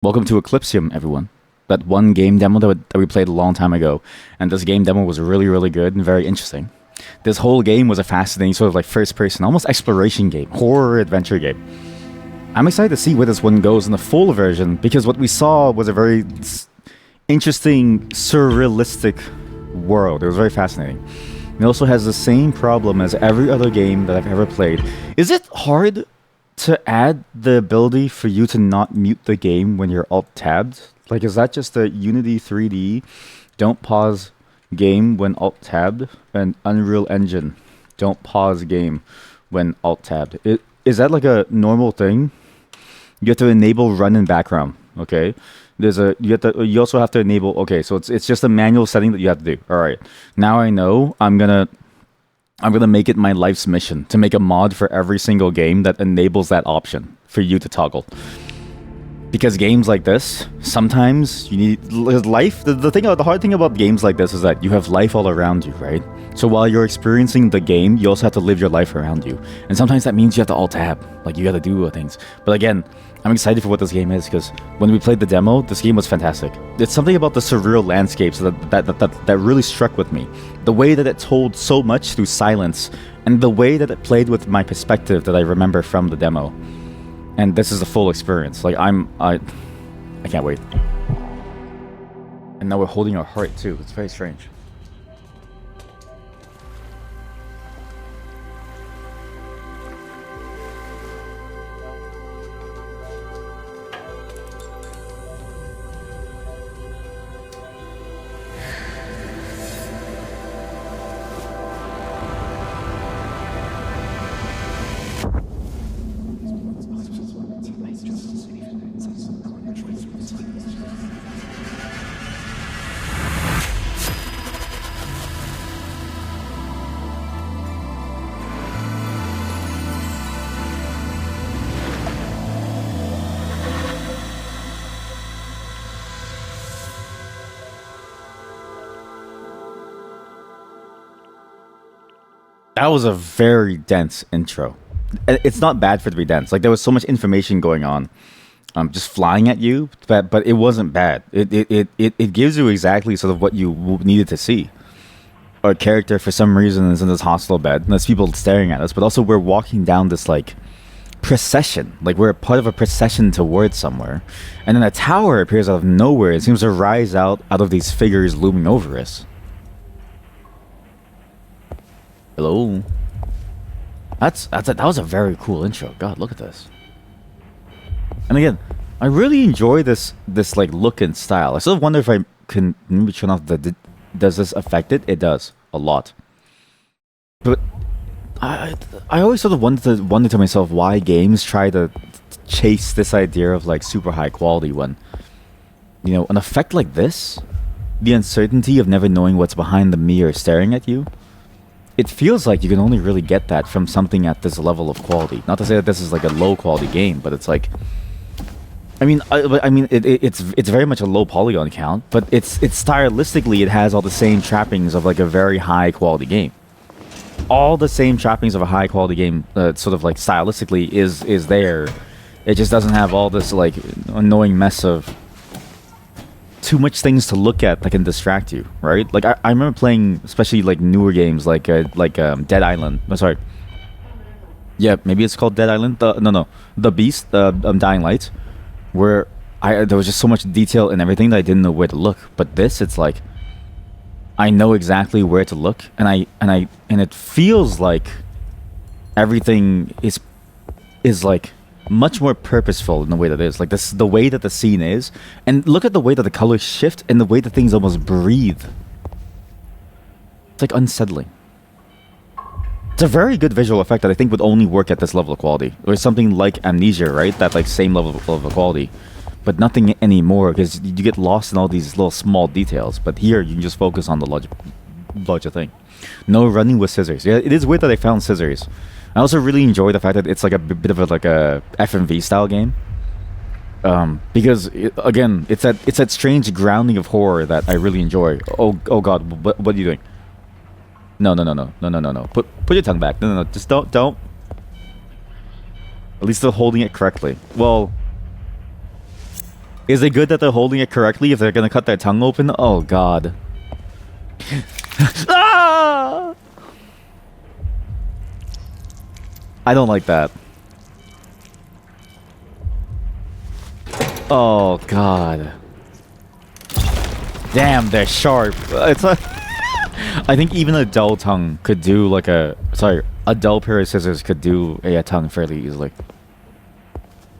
Welcome to Eclipsium, everyone. That one game demo that we played a long time ago. And this game demo was really, really good and very interesting. This whole game was a fascinating sort of like first-person, almost exploration game, horror adventure game. I'm excited to see where this one goes in the full version, because what we saw was a very interesting, surrealistic world. It was very fascinating. It also has the same problem as every other game that I've ever played. Is it hard to add the ability for you to not mute the game when you're alt-tabbed? Like, is that just a Unity 3D don't pause game when alt-tabbed, and Unreal Engine don't pause game when alt-tabbed? Is that like a normal thing? You have to enable run in background, okay? You also have to enable, okay, so it's just a manual setting that you have to do. All right, now I know I'm gonna make it my life's mission to make a mod for every single game that enables that option for you to toggle. Because games like this, sometimes you need life. The hard thing about games like this is that you have life all around you, right? So while you're experiencing the game, you also have to live your life around you. And sometimes that means you have to alt-tab, like you got to do things. But again, I'm excited for what this game is, because when we played the demo, this game was fantastic. It's something about the surreal landscapes that really struck with me. The way that it told so much through silence, and the way that it played with my perspective that I remember from the demo. And this is the full experience. Like I can't wait. And now we're holding our heart too. It's very strange. That was a very dense intro. It's not bad for it to be dense. Like, there was so much information going on, just flying at you, but it wasn't bad. It gives you exactly sort of what you needed to see. Our character, for some reason, is in this hospital bed, and there's people staring at us, but also we're walking down this, like, procession. Like, we're part of a procession towards somewhere. And then a tower appears out of nowhere. It seems to rise out of these figures looming over us. Hello. That was a very cool intro. God, look at this. And again, I really enjoy this like look and style. I sort of wonder if I can maybe turn off the. Does this affect it? It does a lot. But I always sort of wonder to myself why games try to chase this idea of like super high quality when, you know, an effect like this, the uncertainty of never knowing what's behind the mirror staring at you. It feels like you can only really get that from something at this level of quality. Not to say that this is like a low quality game, but it's like, I mean, it's very much a low polygon count, but it's stylistically it has all the same trappings of like a very high quality game. All the same trappings of a high quality game, sort of like stylistically is there. It just doesn't have all this like annoying mess of too much things to look at that can distract you, right? Like I remember playing, especially like newer games like Dead Island. Oh, sorry. Yeah, maybe it's called Dead Island. The Beast, Dying Light, where there was just so much detail and everything that I didn't know where to look. But this, it's like I know exactly where to look, and it feels like everything is like much more purposeful in the way that it is. Like this, the way that the scene is, and look at the way that the colors shift and the way that things almost breathe. It's like unsettling. It's a very good visual effect that I think would only work at this level of quality, or something like Amnesia, right? That like same level of quality, but nothing anymore because you get lost in all these little small details. But here you can just focus on the larger thing. No running with scissors. Yeah, it is weird that I found scissors. I also really enjoy the fact that it's like a bit of a FMV style game, because again, it's that strange grounding of horror that I really enjoy. Oh God, what are you doing? No. Put your tongue back. No. Just don't. At least they're holding it correctly. Well, Is it good that they're holding it correctly if they're gonna cut their tongue open? Oh god. Ah! I don't like that. Oh god. Damn, they're sharp. It's like I think even a dull tongue could do like a a dull pair of scissors could do a tongue fairly easily.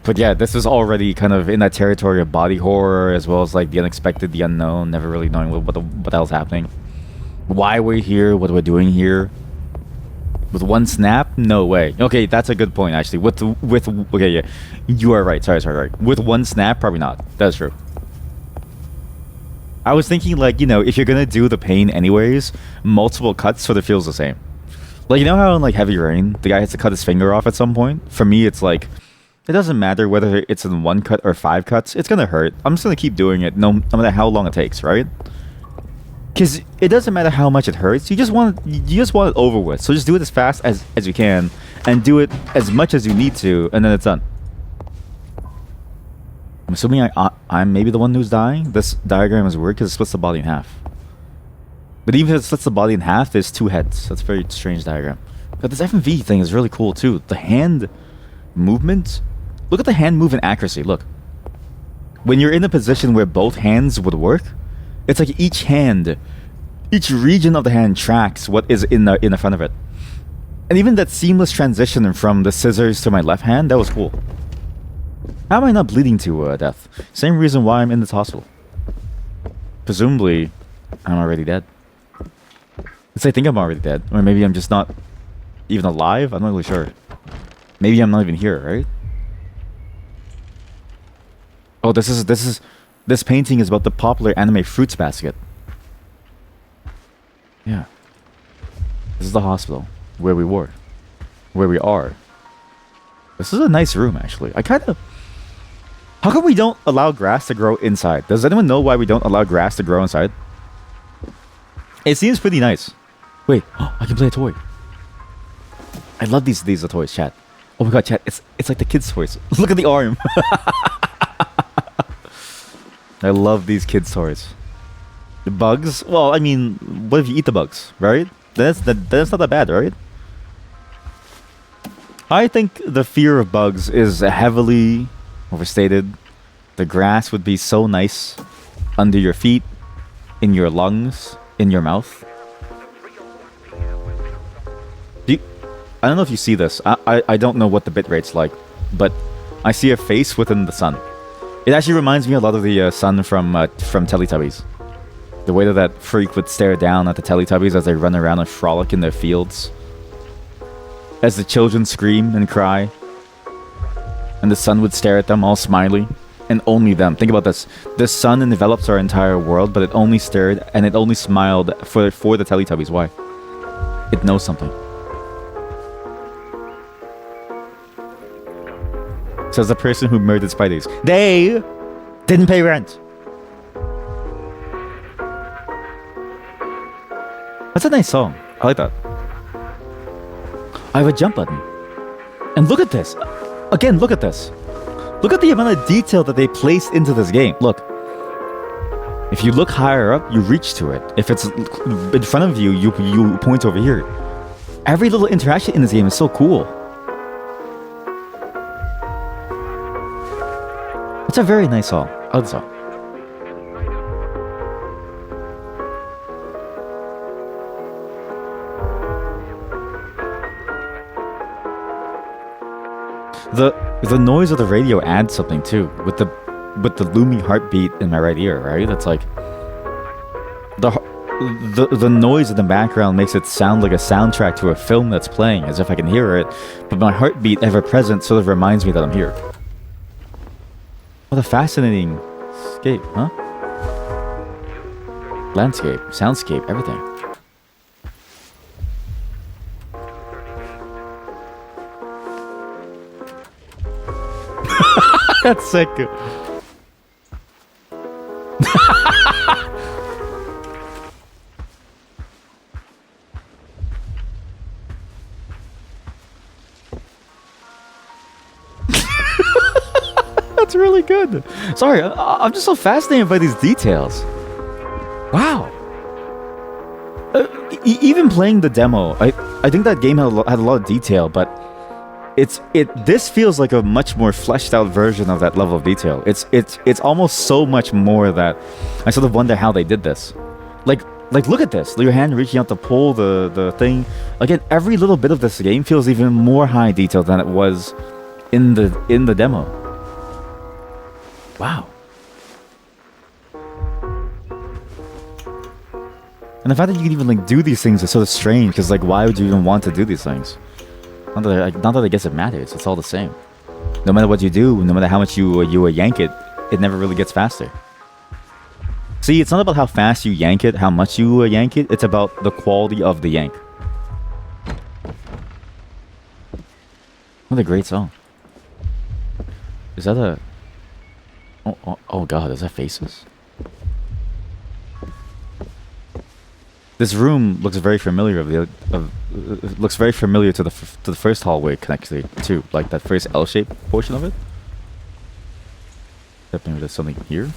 But yeah, this is already kind of in that territory of body horror, as well as like the unexpected, the unknown, never really knowing what the hell's happening, why we're here, what we're doing here. With one snap, no way. Okay, that's a good point actually. With okay, yeah, you are right. Sorry, right. With one snap, probably not. That's true. I was thinking like, you know, if you're gonna do the pain anyways, multiple cuts sort of feels the same. Like, you know how in like Heavy Rain, the guy has to cut his finger off at some point? For me, it's like, it doesn't matter whether it's in one cut or 5 cuts. It's gonna hurt. I'm just gonna keep doing it no matter how long it takes, right? Because it doesn't matter how much it hurts. You just want it over with. So just do it as fast as you can, and do it as much as you need to, and then it's done. I'm assuming I'm maybe the one who's dying. This diagram is weird because it splits the body in half. But even if it splits the body in half, there's 2 heads. That's a very strange diagram. But this FMV thing is really cool too. The hand movement. Look at the hand movement accuracy. Look. When you're in a position where both hands would work, it's like each region of the hand tracks what is in the front of it. And even that seamless transition from the scissors to my left hand, that was cool. How am I not bleeding to death? Same reason why I'm in this hospital. Presumably, I'm already dead. I think I'm already dead. Or maybe I'm just not even alive? I'm not really sure. Maybe I'm not even here, right? Oh, this painting is about the popular anime Fruits Basket. Yeah. This is the hospital where we were. Where we are. This is a nice room, actually. How come we don't allow grass to grow inside? Does anyone know why we don't allow grass to grow inside? It seems pretty nice. Wait, I can play a toy. I love these toys, chat. Oh my god, chat, it's like the kids' toys. Look at the arm. I love these kids' toys. The bugs? Well, I mean, what if you eat the bugs, right? That's not that bad, right? I think the fear of bugs is heavily overstated. The grass would be so nice under your feet, in your lungs, in your mouth. I don't know if you see this. I don't know what the bitrate's like, but I see a face within the sun. It actually reminds me a lot of the sun from Teletubbies. The way that freak would stare down at the Teletubbies as they run around and frolic in their fields. As the children scream and cry. And the sun would stare at them all smiley. And only them. Think about this. The sun envelops our entire world, but it only stared and it only smiled for the Teletubbies. Why? It knows something. Says the person who murdered Spideys. They didn't pay rent. That's a nice song. I like that. I have a jump button. And look at this. Again, look at this. Look at the amount of detail that they placed into this game. Look. If you look higher up, you reach to it. If it's in front of you, you point over here. Every little interaction in this game is so cool. It's a very nice song. I like the song. The noise of the radio adds something too, with the looming heartbeat in my right ear, right? That's like the noise in the background makes it sound like a soundtrack to a film that's playing, as if I can hear it, but my heartbeat ever present sort of reminds me that I'm here. What a fascinating scape, huh? Landscape, soundscape, everything. That's sick. That's really good. good. Sorry, I'm just so fascinated by these details. Wow. Even playing the demo, I think that game had a lot of detail, but this feels like a much more fleshed out version of that level of detail. It's almost so much more that I sort of wonder how they did this. Like look at this. Your hand reaching out to pull the thing. Again, every little bit of this game feels even more high detail than it was in the demo. Wow. And the fact that you can even like do these things is sort of strange, because like, why would you even want to do these things? Not that I guess it matters. It's all the same. No matter what you do, no matter how much you yank it, it never really gets faster. See, it's not about how fast you yank it, how much you yank it. It's about the quality of the yank. What a great song. Is that a... Oh god, is that faces? This room looks very familiar looks very familiar to the first hallway connected to, like that first L-shaped portion of it. Except maybe there's something here.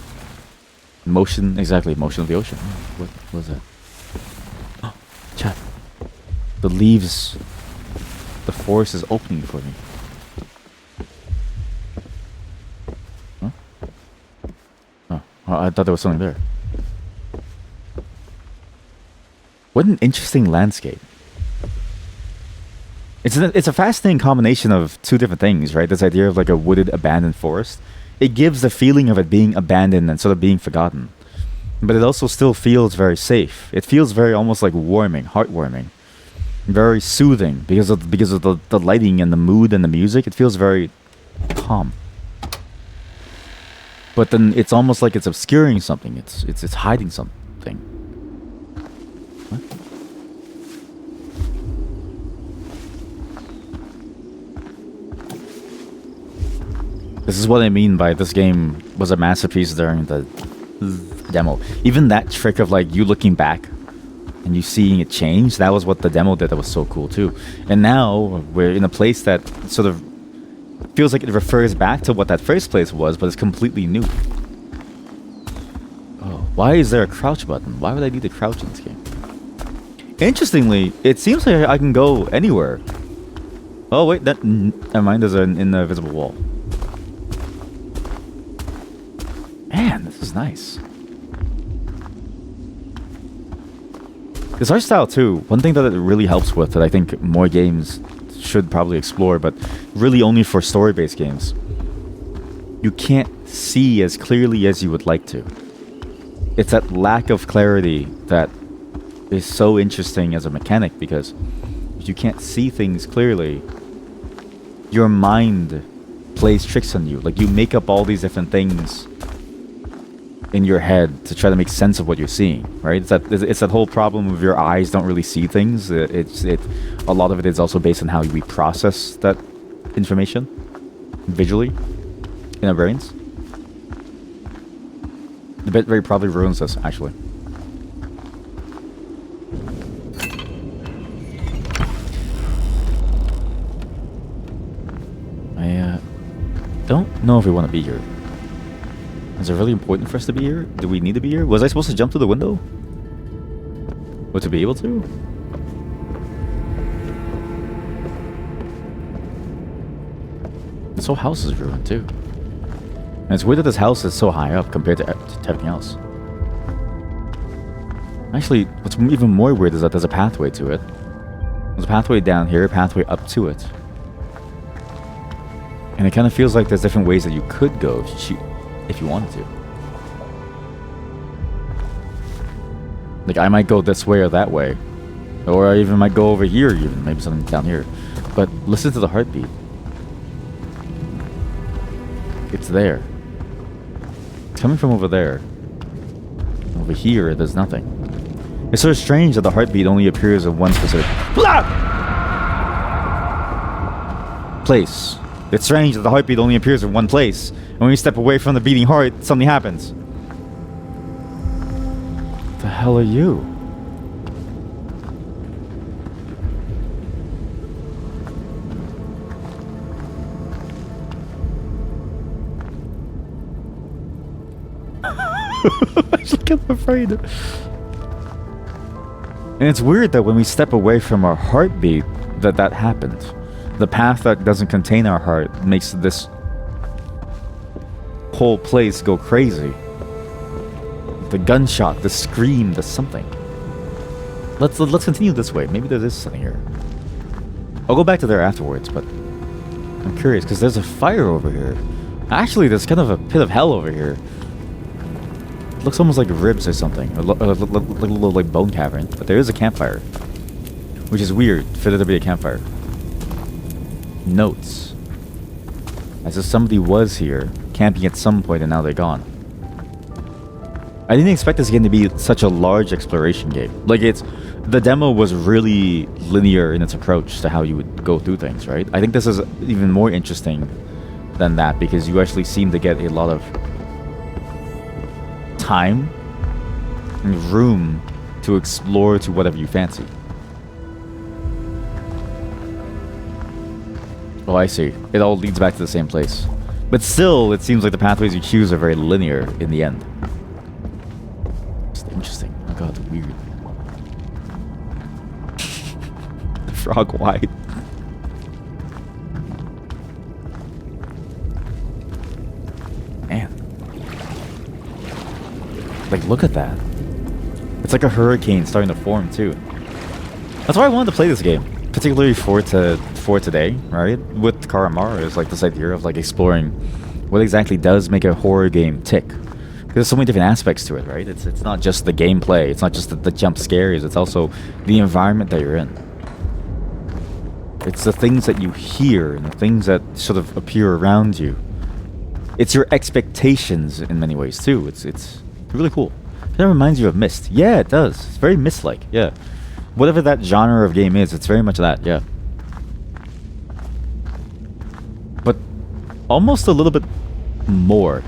Motion, exactly, motion of the ocean. What was that? Oh, chat. The leaves, the forest is opening for me. Huh? Oh, I thought there was something there. What an interesting landscape. It's a fascinating combination of two different things, right? This idea of like a wooded, abandoned forest. It gives the feeling of it being abandoned and sort of being forgotten. But it also still feels very safe. It feels very almost like warming, heartwarming. Very soothing because of the lighting and the mood and the music. It feels very calm. But then it's almost like it's obscuring something. It's hiding something. What? This is what I mean by this game was a masterpiece during the demo. Even that trick of like you looking back and you seeing it change, that was what the demo did. That was so cool too. And now we're in a place that sort of feels like it refers back to what that first place was, but it's completely new. Oh, why is there a crouch button? Why would I need to crouch in this game? Interestingly, it seems like I can go anywhere. Oh wait, never mind. There's an invisible wall. Man, this is nice. This art style too, one thing that it really helps with that I think more games should probably explore, but really only for story-based games. You can't see as clearly as you would like to. It's that lack of clarity that is so interesting as a mechanic, because if you can't see things clearly, your mind plays tricks on you. Like you make up all these different things in your head to try to make sense of what you're seeing, right? It's that whole problem of your eyes don't really see things. A lot of it is also based on how we process that information visually in our brains. The bit very probably ruins us, actually. I don't know if we want to be here. Is it really important for us to be here? Do we need to be here? Was I supposed to jump through the window? Or to be able to? This whole house is ruined too. And it's weird that this house is so high up compared to everything else. Actually, what's even more weird is that there's a pathway to it. There's a pathway down here, a pathway up to it. And it kind of feels like there's different ways that you could go if you wanted to. Like, I might go this way or that way. Or I even might go over here, even. Maybe something down here. But listen to the heartbeat. It's there. It's coming from over there. Over here, there's nothing. It's sort of strange that the heartbeat only appears in one specific place. It's strange that the heartbeat only appears in one place. And when you step away from the beating heart, something happens. What the hell are you? I just get afraid. And it's weird that when we step away from our heartbeat, that happened. The path that doesn't contain our heart makes this whole place go crazy. The gunshot, the scream, the something. Let's continue this way. Maybe there is something here. I'll go back to there afterwards, but I'm curious because there's a fire over here. Actually, there's kind of a pit of hell over here. It looks almost like ribs or something, like a little like bone cavern. But there is a campfire, which is weird for there to be a campfire. Notes. As if somebody was here, camping at some point, and now they're gone. I didn't expect this game to be such a large exploration game. Like the demo was really linear in its approach to how you would go through things, right? I think this is even more interesting than that because you actually seem to get a lot of time and room to explore to whatever you fancy. Oh, I see. It all leads back to the same place. But still, it seems like the pathways you choose are very linear in the end. It's interesting. Oh god, weird. The frog white. Man. Like, look at that. It's like a hurricane starting to form, too. That's why I wanted to play this game. Particularly for today, right? With Karamara is like this idea of like exploring what exactly does make a horror game tick. There's so many different aspects to it, right? It's not just the gameplay, it's not just the jump scares, it's also the environment that you're in. It's the things that you hear and the things that sort of appear around you. It's your expectations in many ways too. It's really cool. It kind of reminds you of Myst. Yeah, it does. It's very Myst-like. Yeah. Whatever that genre of game is, it's very much that, yeah. But almost a little bit more.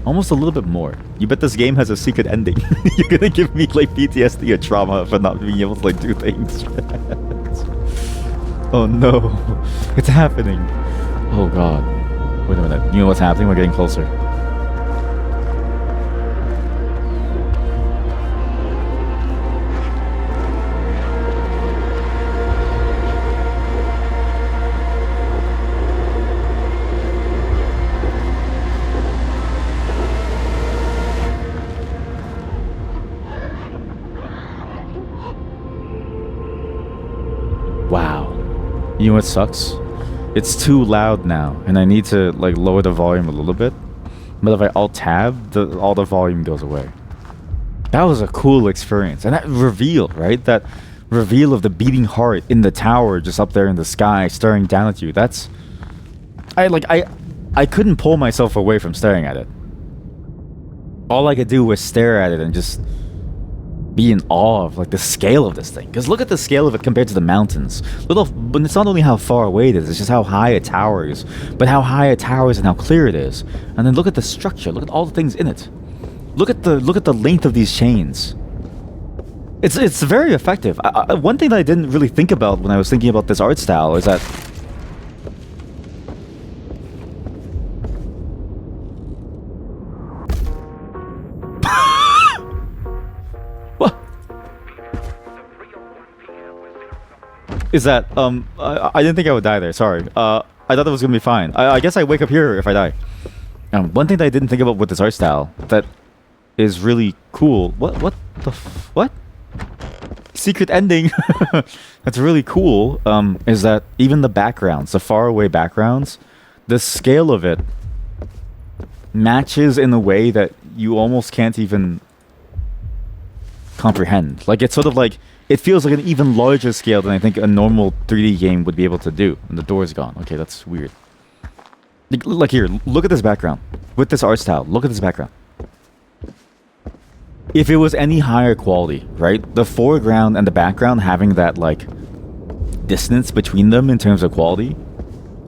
Almost a little bit more. You bet this game has a secret ending. You're gonna give me like PTSD or trauma for not being able to like do things. Oh no. It's happening. Oh god. Wait a minute. You know what's happening? We're getting closer. Wow. You know what sucks? It's too loud now, and I need to like lower the volume a little bit. But if I Alt-Tab, all the volume goes away. That was a cool experience. And that reveal, right? That reveal of the beating heart in the tower just up there in the sky staring down at you. That's... I couldn't pull myself away from staring at it. All I could do was stare at it and just be in awe of like the scale of this thing. Because look at the scale of it compared to the mountains. But it's not only how far away it is, it's just how high a tower is. But how high a tower is and how clear it is. And then look at the structure. Look at all the things in it. Look at the length of these chains. It's very effective. One thing that I didn't really think about when I was thinking about this art style is that I didn't think I would die there. Sorry. I thought it was gonna be fine. I guess I wake up here if I die. One thing that I didn't think about with this art style that is really cool. What? Secret ending. That's really cool. Is that even the backgrounds, the faraway backgrounds, the scale of it matches in a way that you almost can't even comprehend. Like it's sort of like it feels like an even larger scale than I think a normal 3D game would be able to do. And the door's gone. Okay, that's weird. Like here, look at this background. With this art style, look at this background. If it was any higher quality, right? The foreground and the background having that, like, distance between them in terms of quality,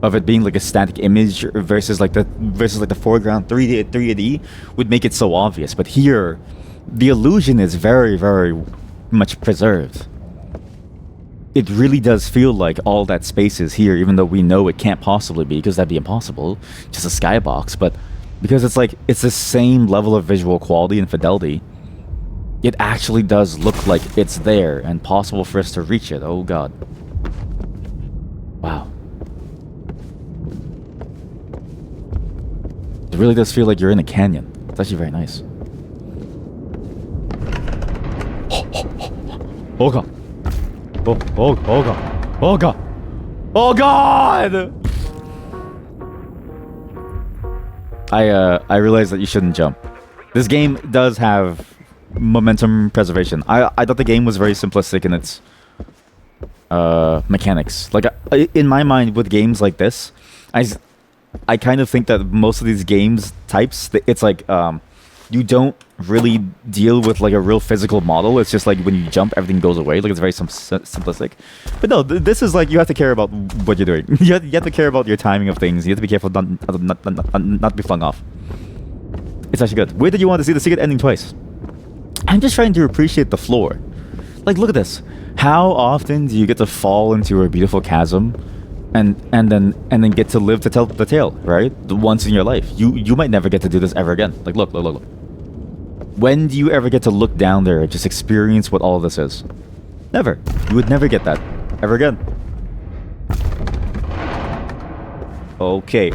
of it being like a static image versus like the foreground 3D would make it so obvious. But here, the illusion is very, very much preserved. it really does feel like all that space is here, even though we know it can't possibly be, because that'd be impossible, just a skybox. But because it's like it's the same level of visual quality and fidelity, it actually does look like it's there and possible for us to reach it. Oh god. Wow. It really does feel like you're in a canyon. It's actually very nice. Oh god. Oh god. Oh god. Oh god! I realize that you shouldn't jump. This game does have momentum preservation. I thought the game was very simplistic in its mechanics. Like in my mind, with games like this, I kind of think that most of these games types, it's like you don't really deal with like a real physical model. It's just like when you jump, everything goes away. Like it's very simplistic. But no, this is like you have to care about what you're doing. You have to care about your timing of things. You have to be careful not to be flung off. It's actually good. Where did you want to see the secret ending twice? I'm just trying to appreciate the floor. Like, look at this. How often do you get to fall into a beautiful chasm, and then get to live to tell the tale, right? Once in your life, you might never get to do this ever again. Like, look. When do you ever get to look down there and just experience what all of this is? Never. You would never get that ever again. Okay.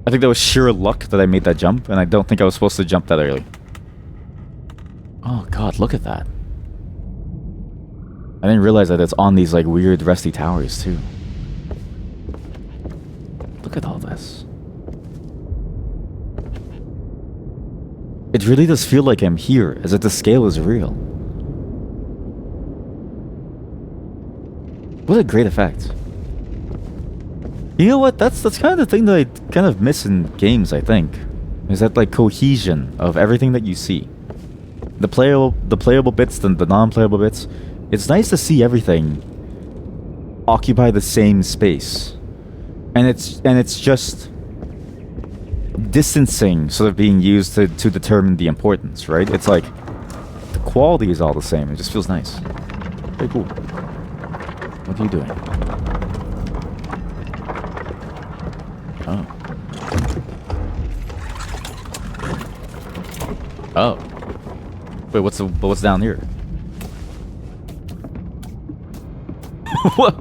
I think that was sheer luck that I made that jump, and I don't think I was supposed to jump that early. Oh god, look at that. I didn't realize that it's on these like weird rusty towers too. Look at all this. It really does feel like I'm here, as if the scale is real. What a great effect. You know what? That's kind of the thing that I kind of miss in games, I think. Is that like cohesion of everything that you see. The playable bits, the non-playable bits. It's nice to see everything occupy the same space. And it's just distancing sort of being used to determine the importance, right? It's like the quality is all the same. It just feels nice. Very cool. What are you doing? Oh. Oh. Wait, what's down here? What?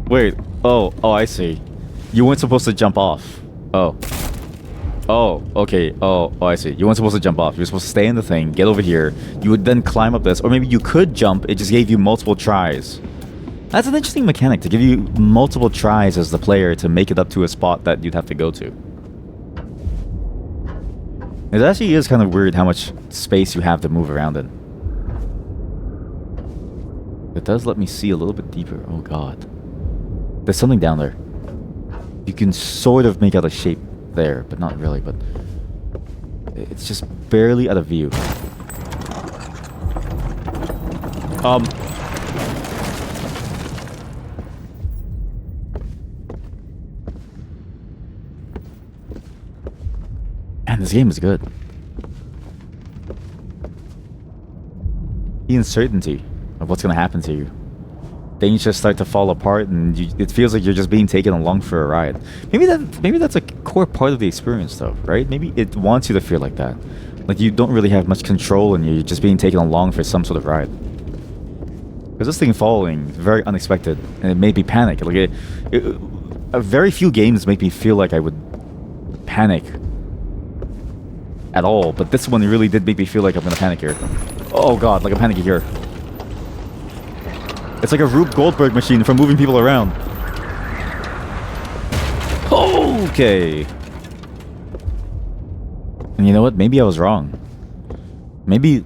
Wait. Oh, I see. You weren't supposed to jump off. Oh. Oh, okay. Oh, I see. You weren't supposed to jump off. You were supposed to stay in the thing, get over here. You would then climb up this, or maybe you could jump. It just gave you multiple tries. That's an interesting mechanic, to give you multiple tries as the player to make it up to a spot that you'd have to go to. It actually is kind of weird how much space you have to move around in. It does let me see a little bit deeper. Oh god. There's something down there. You can sort of make out a shape there, but not really, but it's just barely out of view. Man, this game is good. The uncertainty of what's going to happen to you. Things just start to fall apart, and it feels like you're just being taken along for a ride. Maybe that's a core part of the experience, though, right? Maybe it wants you to feel like that. Like you don't really have much control, and you're just being taken along for some sort of ride. Because this thing falling is very unexpected, and it made me panic. Like very few games make me feel like I would panic at all, but this one really did make me feel like I'm gonna panic here. Oh god, like I'm panicking here. It's like a Rube Goldberg machine for moving people around. Okay. And you know what? Maybe I was wrong. Maybe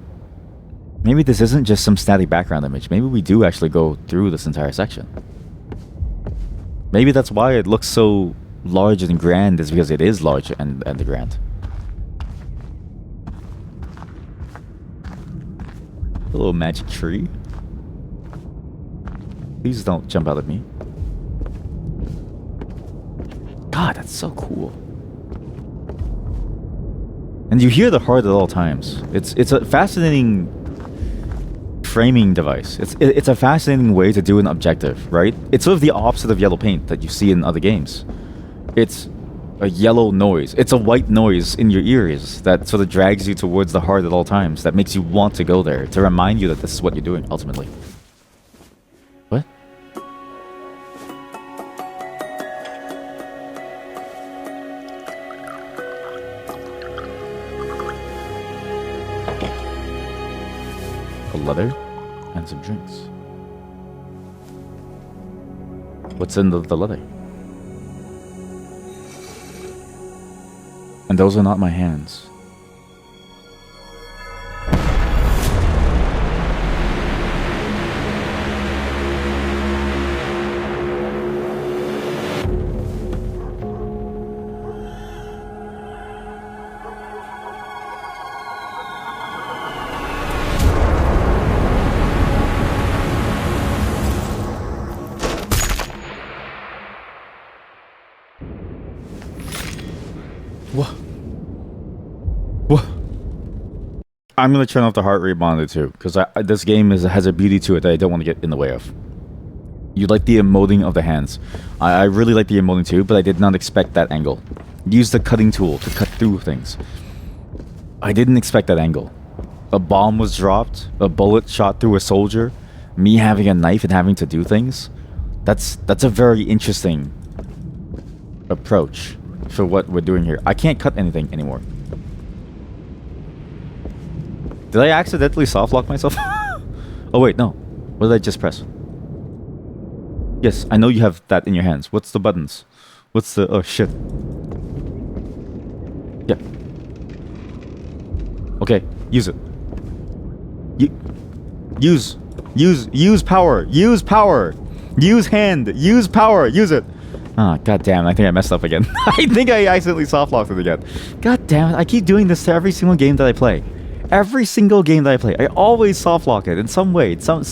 this isn't just some static background image. Maybe we do actually go through this entire section. Maybe that's why it looks so large and grand, is because it is large and grand. A little magic tree. Please don't jump out at me. God, that's so cool. And you hear the heart at all times. It's a fascinating framing device. It's a fascinating way to do an objective, right? It's sort of the opposite of yellow paint that you see in other games. It's a yellow noise. It's a white noise in your ears that sort of drags you towards the heart at all times, that makes you want to go there, to remind you that this is what you're doing, ultimately. What? A leather and some drinks. What's in the leather? And those are not my hands. I'm gonna turn off the heart rate monitor too, because this game has a beauty to it that I don't want to get in the way of. You like the emoting of the hands. I really like the emoting too, but I did not expect that angle. Use the cutting tool to cut through things. I didn't expect that angle. A bomb was dropped, a bullet shot through a soldier, me having a knife and having to do things. That's a very interesting approach for what we're doing here. I can't cut anything anymore. Did I accidentally soft lock myself? Oh wait, no. What did I just press? Yes, I know you have that in your hands. What's the buttons? What's the... oh shit. Yeah. Okay, use it. Use power. Use power. Use hand. Use power. Use it. Ah, god damn, I think I messed up again. I think I accidentally soft locked it again. God damn it, I keep doing this to every single game that I play. Every single game that I play, I always soft lock it in some way, somehow.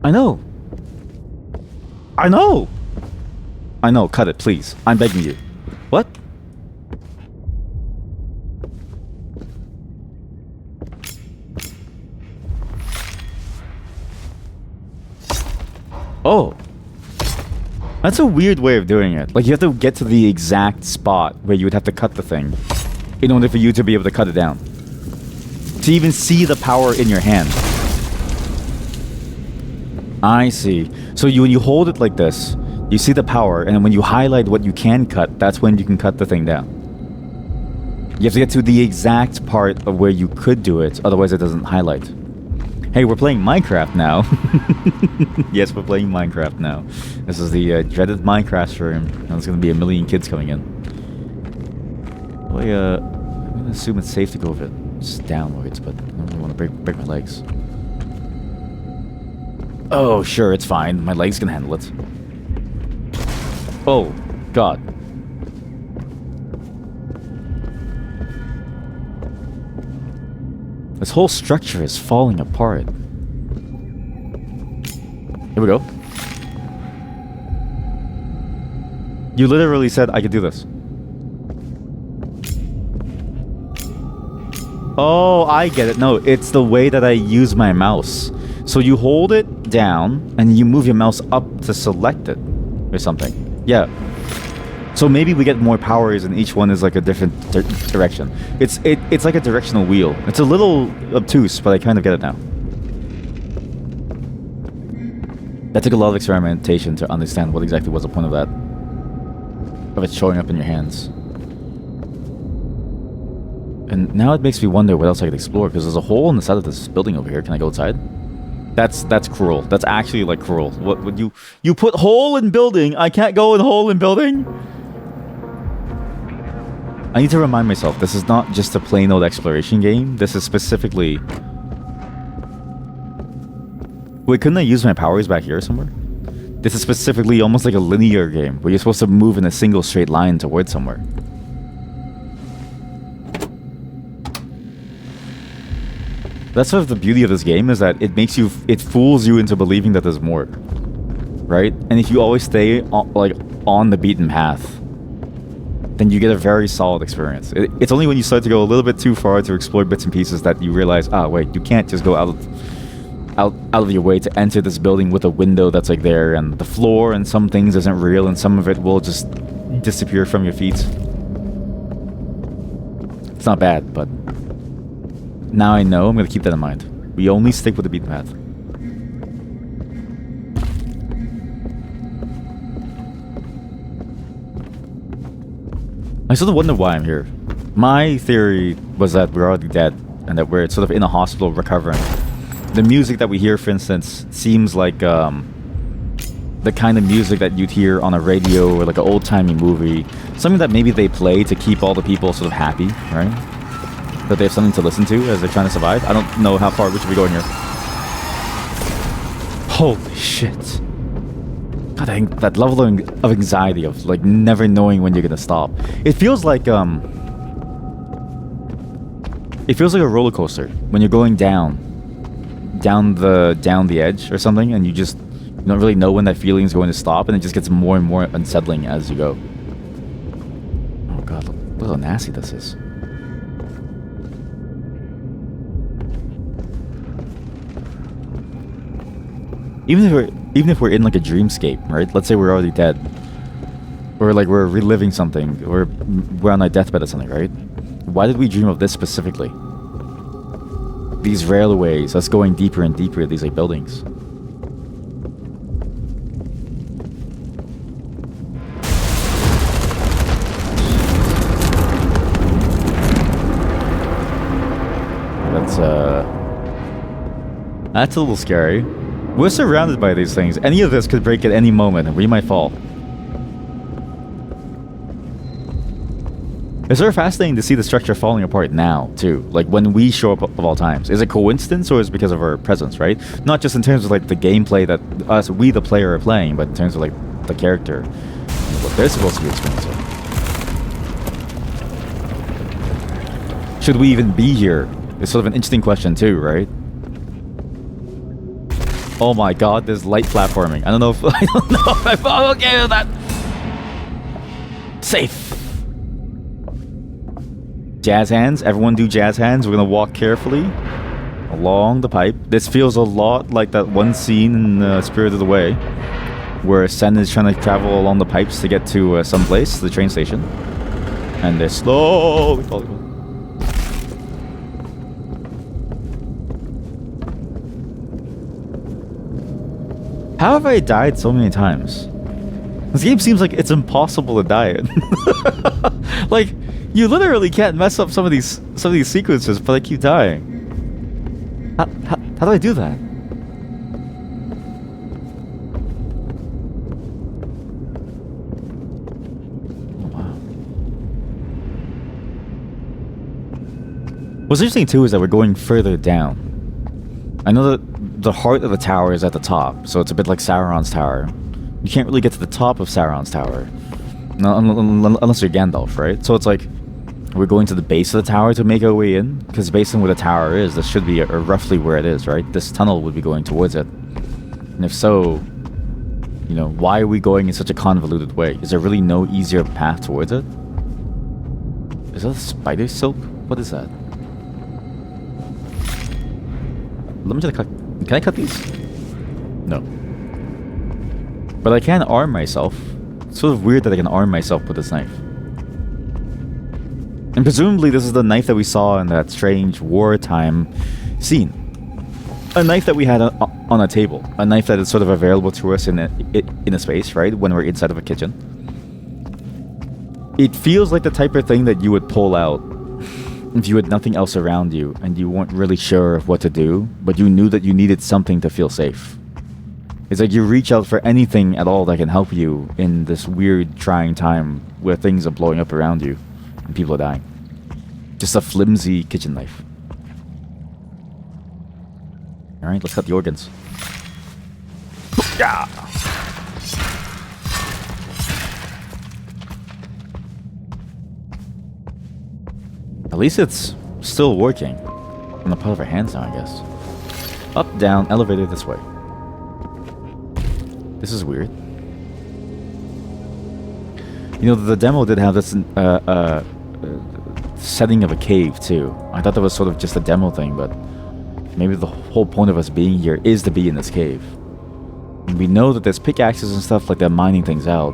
I know. I know. I know, cut it, please. I'm begging you. What? Oh. That's a weird way of doing it. Like, you have to get to the exact spot where you would have to cut the thing in order for you to be able to cut it down. To even see the power in your hand. I see. So when you hold it like this, you see the power, and then when you highlight what you can cut, that's when you can cut the thing down. You have to get to the exact part of where you could do it, otherwise it doesn't highlight. Hey, we're playing Minecraft now. Yes, we're playing Minecraft now. This is the dreaded Minecraft room. And there's going to be a million kids coming in. I'm going to assume it's safe to go a bit just downwards, but I don't really want to break my legs. Oh, sure, it's fine. My legs can handle it. Oh, God. This whole structure is falling apart. Here we go. You literally said I could do this. Oh, I get it. No, it's the way that I use my mouse. So you hold it down, and you move your mouse up to select it. Or something. Yeah. So maybe we get more powers and each one is like a different direction. It's like a directional wheel. It's a little obtuse, but I kind of get it now. That took a lot of experimentation to understand what exactly was the point of that. Of it showing up in your hands. And now it makes me wonder what else I could explore, because there's a hole in the side of this building over here. Can I go outside? That's cruel. That's actually like cruel. What would you put hole in building? I can't go in hole in building? I need to remind myself, this is not just a plain old exploration game. This is specifically... Wait, couldn't I use my powers back here somewhere? This is specifically almost like a linear game, where you're supposed to move in a single straight line towards somewhere. That's sort of the beauty of this game, is that it fools you into believing that there's more. Right? And if you always stay on the beaten path, then you get a very solid experience. It's only when you start to go a little bit too far to explore bits and pieces that you realize, ah, wait, you can't just go out of your way to enter this building with a window that's like there, and the floor and some things isn't real, and some of it will just disappear from your feet. It's not bad, but now I know I'm gonna keep that in mind. We only stick with the beaten path. I sort of wonder why I'm here. My theory was that we're already dead, and that we're sort of in a hospital recovering. The music that we hear, for instance, seems like the kind of music that you'd hear on a radio or like an old-timey movie. Something that maybe they play to keep all the people sort of happy, right? That they have something to listen to as they're trying to survive. I don't know how far we should be going here. Holy shit. God, I think that level of anxiety of like never knowing when you're gonna stop. It feels like a roller coaster when you're going down the edge or something, and you don't really know when that feeling is going to stop, and it just gets more and more unsettling as you go. Oh god, look how nasty this is. Even if we're in like a dreamscape, right? Let's say we're already dead, or like we're reliving something, or we're on our deathbed or something, right? Why did we dream of this specifically? These railways, us going deeper and deeper, these like buildings. That's a little scary. We're surrounded by these things. Any of this could break at any moment, and we might fall. It's sort of fascinating to see the structure falling apart now, too. Like, when we show up of all times. Is it coincidence, or is it because of our presence, right? Not just in terms of, like, the gameplay that we, the player, are playing, but in terms of, like, the character. What they're supposed to be experiencing. Should we even be here? It's sort of an interesting question, too, right? Oh my god, there's light platforming. I don't know if I'm okay with that. Safe. Jazz hands. Everyone do jazz hands. We're gonna walk carefully along the pipe. This feels a lot like that one scene in Spirited Away, where Sen is trying to travel along the pipes to get to some place, the train station, and they're slowly falling. How have I died so many times? This game seems like it's impossible to die in. Like, you literally can't mess up some of these sequences, but I keep dying. How do I do that? Oh, wow. What's interesting too is that we're going further down. I know that the heart of the tower is at the top, so it's a bit like Sauron's tower. You can't really get to the top of Sauron's tower, unless you're Gandalf, right? So it's like, we're going to the base of the tower to make our way in, because based on where the tower is, this should be roughly where it is, right? This tunnel would be going towards it. And if so, you know, why are we going in such a convoluted way? Is there really no easier path towards it? Is that a spider silk? What is that? Let me just cut. Can I cut these? No. But I can arm myself. It's sort of weird that I can arm myself with this knife. And presumably this is the knife that we saw in that strange wartime scene. A knife that we had on a table. A knife that is sort of available to us in a space, right? When we're inside of a kitchen. It feels like the type of thing that you would pull out if you had nothing else around you and you weren't really sure of what to do, but you knew that you needed something to feel safe. It's like you reach out for anything at all that can help you in this weird, trying time where things are blowing up around you and people are dying. Just a flimsy kitchen knife. Alright, let's cut the organs. Yeah. At least it's still working. On the part of our hands now, I guess. Up, down, elevator this way. This is weird. You know, the demo did have this setting of a cave too. I thought that was sort of just a demo thing, but maybe the whole point of us being here is to be in this cave. And we know that there's pickaxes and stuff like that mining things out.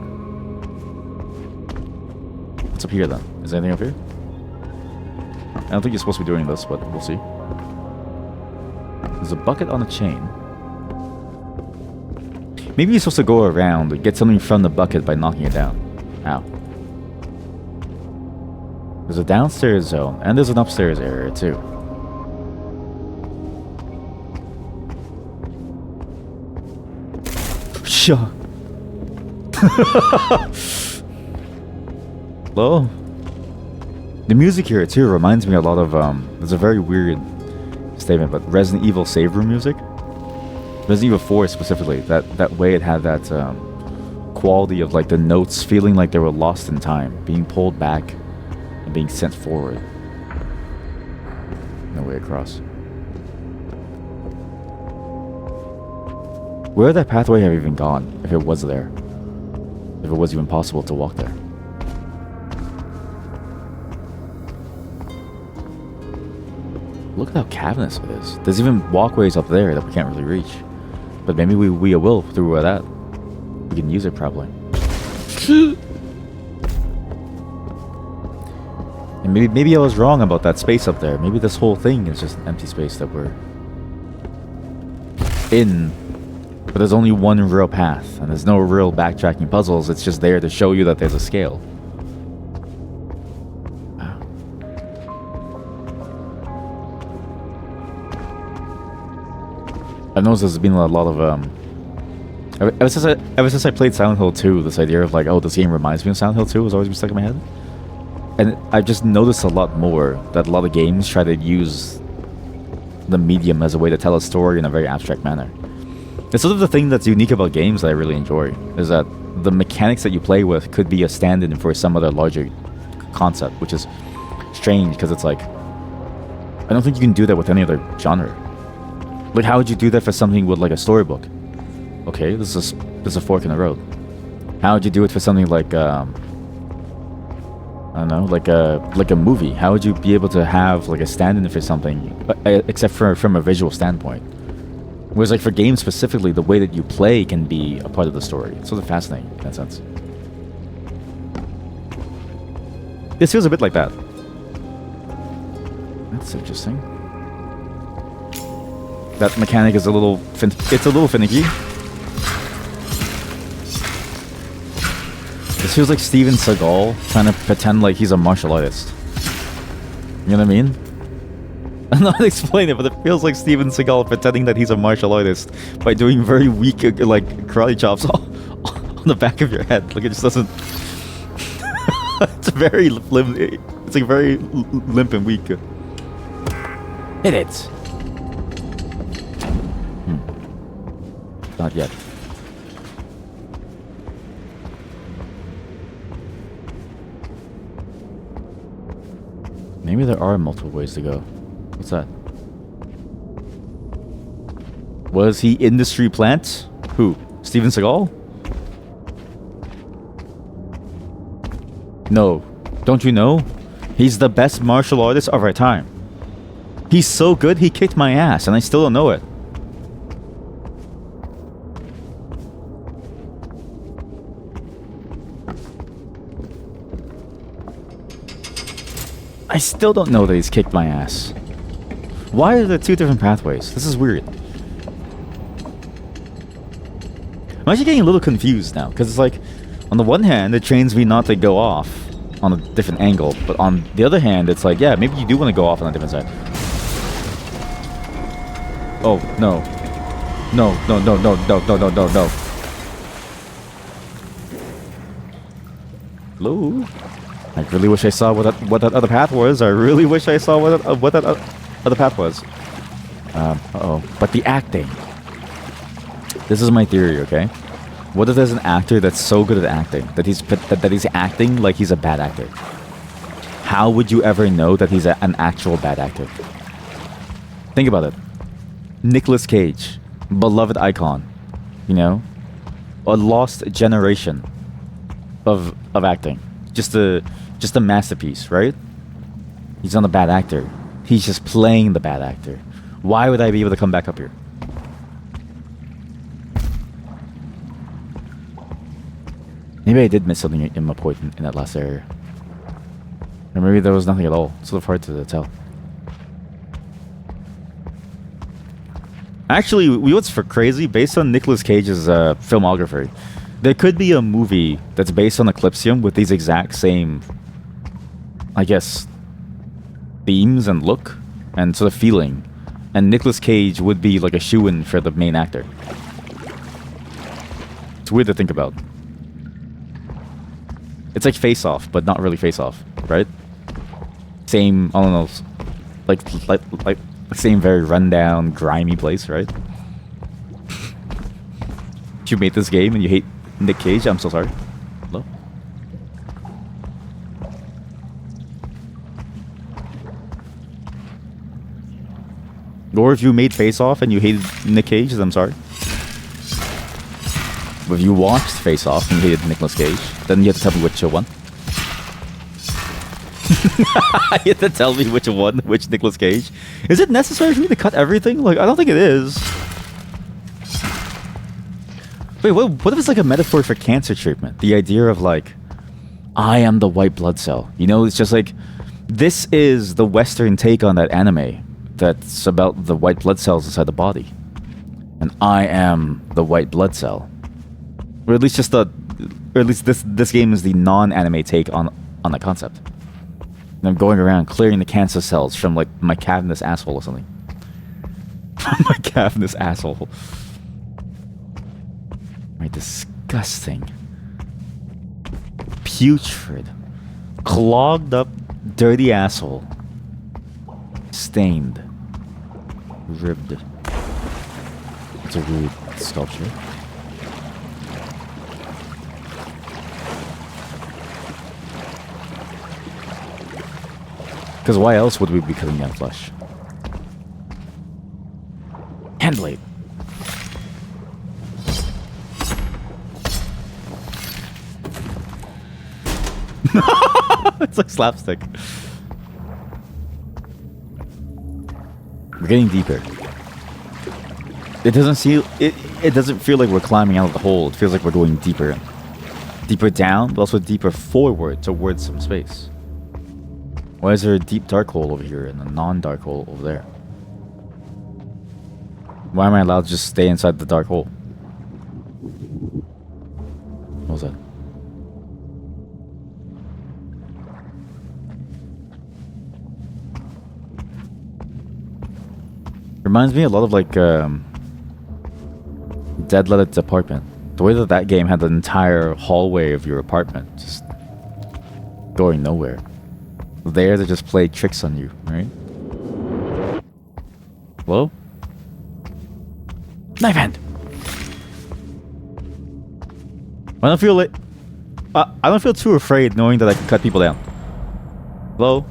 What's up here then? Is there anything up here? I don't think you're supposed to be doing this, but we'll see. There's a bucket on a chain. Maybe you're supposed to go around and get something from the bucket by knocking it down. Ow. There's a downstairs zone, and there's an upstairs area too. Sure. Hello? The music here too reminds me a lot of, there's a very weird statement, but Resident Evil save room music. Resident Evil 4 specifically, that way it had that quality of like the notes feeling like they were lost in time, being pulled back and being sent forward. No way across. Where would that pathway have even gone if it was there? If it was even possible to walk there? Look at how cavernous it is. There's even walkways up there that we can't really reach. But maybe we will through that. We can use it probably. And maybe I was wrong about that space up there. Maybe this whole thing is just an empty space that we're in. But there's only one real path, and there's no real backtracking puzzles. It's just there to show you that there's a scale. Wow. I've noticed there's been a lot of ever since I played Silent Hill 2, this idea of like, oh, this game reminds me of Silent Hill 2 has always been stuck in my head. And I've just noticed a lot more that a lot of games try to use the medium as a way to tell a story in a very abstract manner. It's sort of the thing that's unique about games that I really enjoy, is that the mechanics that you play with could be a stand-in for some other larger concept, which is strange because it's like, I don't think you can do that with any other genre. Like, how would you do that for something with like a storybook? Okay, this is a fork in the road. How would you do it for something like I don't know, like a movie? How would you be able to have like a stand-in for something, except for from a visual standpoint? Whereas like for games specifically, the way that you play can be a part of the story. It's sort of fascinating in that sense. This feels a bit like that. That's interesting. That mechanic is a little finicky. This feels like Steven Seagal trying to pretend like he's a martial artist. You know what I mean? I'm not explaining it, but it feels like Steven Seagal pretending that he's a martial artist by doing very weak, like, karate chops on the back of your head. Like, it just doesn't... it's very limp. It's like very limp and weak. Hit it! Not yet. Maybe there are multiple ways to go. What's that? Was he industry plant? Who? Steven Seagal? No. Don't you know? He's the best martial artist of our time. He's so good, he kicked my ass, and I still don't know it. I still don't know that he's kicked my ass. Why are there two different pathways? This is weird. I'm actually getting a little confused now, because it's like, on the one hand, it trains me not to go off on a different angle, but on the other hand, it's like, yeah, maybe you do want to go off on a different side. Oh, no. No, no, no, no, no, no, no, no, no. Hello? I really wish I saw what that other path was. I really wish I saw what that other path was. Uh-oh. But the acting. This is my theory, okay? What if there's an actor that's so good at acting that he's acting like he's a bad actor? How would you ever know that he's an actual bad actor? Think about it. Nicolas Cage, beloved icon, you know, a lost generation of of acting. Just a masterpiece, right? He's not a bad actor. He's just playing the bad actor. Why would I be able to come back up here? Maybe I did miss something in my point in that last area. Or maybe there was nothing at all. It's sort of hard to tell. Actually, what's for crazy? Based on Nicolas Cage's filmography, there could be a movie that's based on Eclipsium with these exact same, I guess, themes and look and sort of feeling. And Nicolas Cage would be like a shoo-in for the main actor. It's weird to think about. It's like Face Off, but not really Face Off, right? Same, I don't know, like same very rundown, grimy place, right? You made this game and you hate Nick Cage? I'm so sorry. Hello? Or if you made Face Off and you hated Nick Cage, I'm sorry. But if you watched Face Off and you hated Nicolas Cage, then you have to tell me which one. You have to tell me which one, which Nicolas Cage. Is it necessary for me to cut everything? Like, I don't think it is. Wait, what if it's like a metaphor for cancer treatment? The idea of like, I am the white blood cell. You know, it's just like, this is the Western take on that anime that's about the white blood cells inside the body. And I am the white blood cell. Or at least this game is the non-anime take on the concept. And I'm going around clearing the cancer cells from like my cavernous asshole or something. My cavernous asshole. My disgusting, putrid, clogged up, dirty asshole. Stained. Ribbed. It's a rude sculpture. Because why else would we be cutting down flesh? Handblade. It's like slapstick. We're getting deeper. It doesn't feel like we're climbing out of the hole. It feels like we're going deeper. Deeper down, but also deeper forward towards some space. Why is there a deep dark hole over here and a non-dark hole over there? Why am I allowed to just stay inside the dark hole? What was that? Reminds me a lot of like Dead Lettuce Apartment. The way that game had the entire hallway of your apartment just going nowhere. There to just play tricks on you, right? Hello? Knife hand! I don't feel like... I don't feel too afraid knowing that I can cut people down. Hello?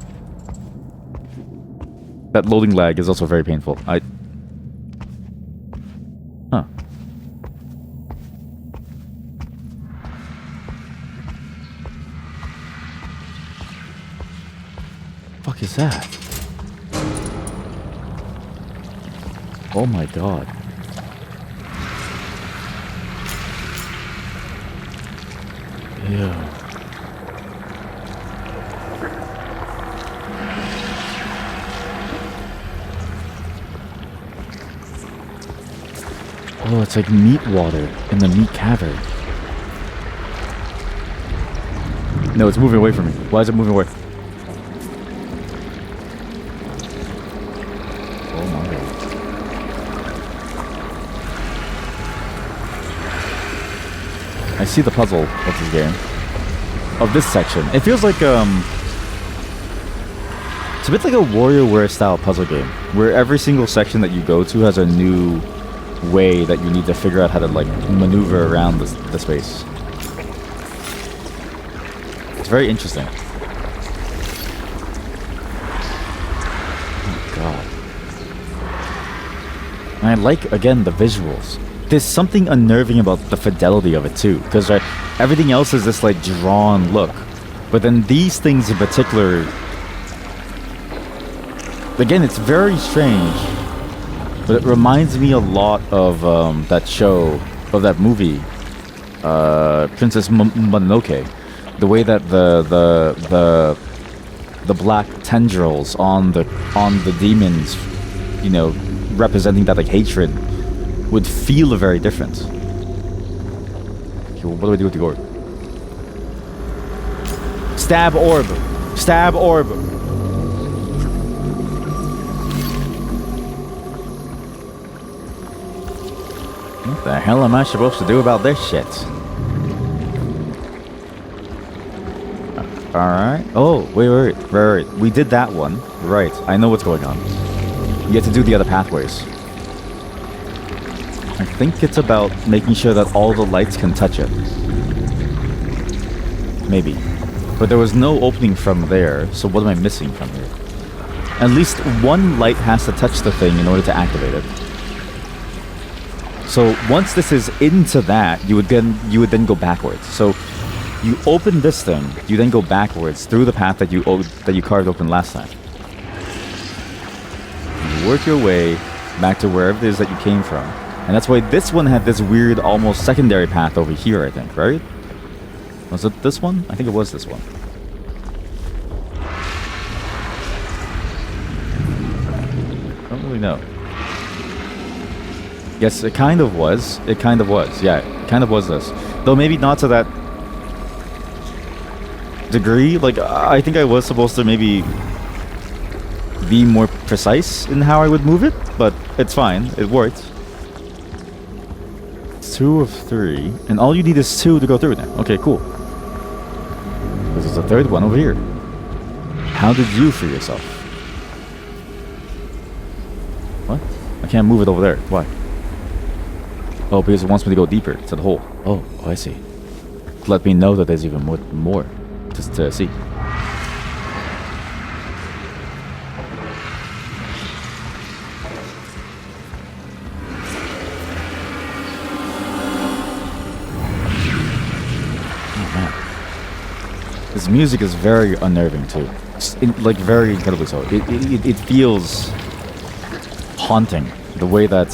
That loading lag is also very painful. Huh. Fuck is that? Oh my god. Ew. Oh, it's like meat water in the meat cavern. No, it's moving away from me. Why is it moving away? Oh my god. I see the puzzle of this game. Of this section. It feels like, it's a bit like a WarioWare style puzzle game. Where every single section that you go to has a new way that you need to figure out how to like maneuver around the space. It's very interesting. Oh god. And I like, again, the visuals. there's something unnerving about the fidelity of it too, because everything else is this like drawn look, but then these things in particular, again, it's very strange, but it reminds me a lot of that show, of that movie, Princess Mononoke. The way that the black tendrils on the demons, you know, representing that like hatred, would feel very different. Okay, well, what do I do with the orb? Stab orb! Stab orb! What the hell am I supposed to do about this shit? Alright. Oh, wait. We did that one. Right. I know what's going on. You have to do the other pathways. I think it's about making sure that all the lights can touch it. Maybe. But there was no opening from there, so what am I missing from here? At least one light has to touch the thing in order to activate it. So once this is into that, you would then go backwards. So you open this thing, you then go backwards through the path that you carved open last time. You work your way back to wherever it is that you came from. And that's why this one had this weird, almost secondary path over here, I think, right? Was it this one? I think it was this one. I don't really know. Yes, it kind of was. It kind of was. Yeah, it kind of was this. Though maybe not to that degree. Like, I think I was supposed to maybe be more precise in how I would move it, but it's fine. It worked. 2 of 3, and all you need is 2 to go through now. Okay, cool. This is the third one over here. How did you free yourself? What? I can't move it over there. Why? Oh, because it wants me to go deeper to the hole. Oh, I see. Let me know that there's even more to see. This music is very unnerving too, like very incredibly so. It feels haunting, the way that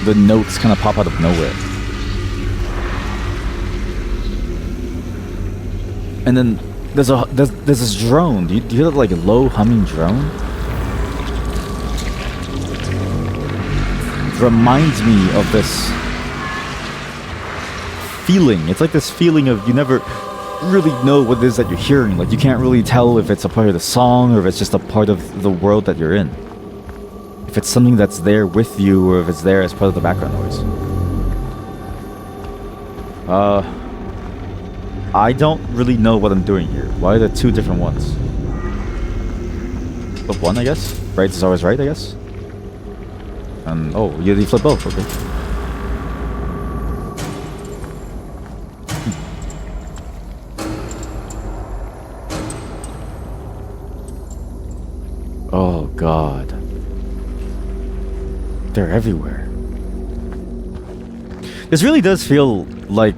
the notes kind of pop out of nowhere. And then there's this drone. Do you hear that like low humming drone? It reminds me of this feeling. It's like this feeling of you never really know what it is that you're hearing. Like you can't really tell if it's a part of the song or if it's just a part of the world that you're in. If it's something that's there with you or if it's there as part of the background noise. I don't really know what I'm doing here. Why are there 2 different ones? Flip one, I guess? Right is always right, I guess? And oh, you flip both, okay. Oh god. They're everywhere. This really does feel like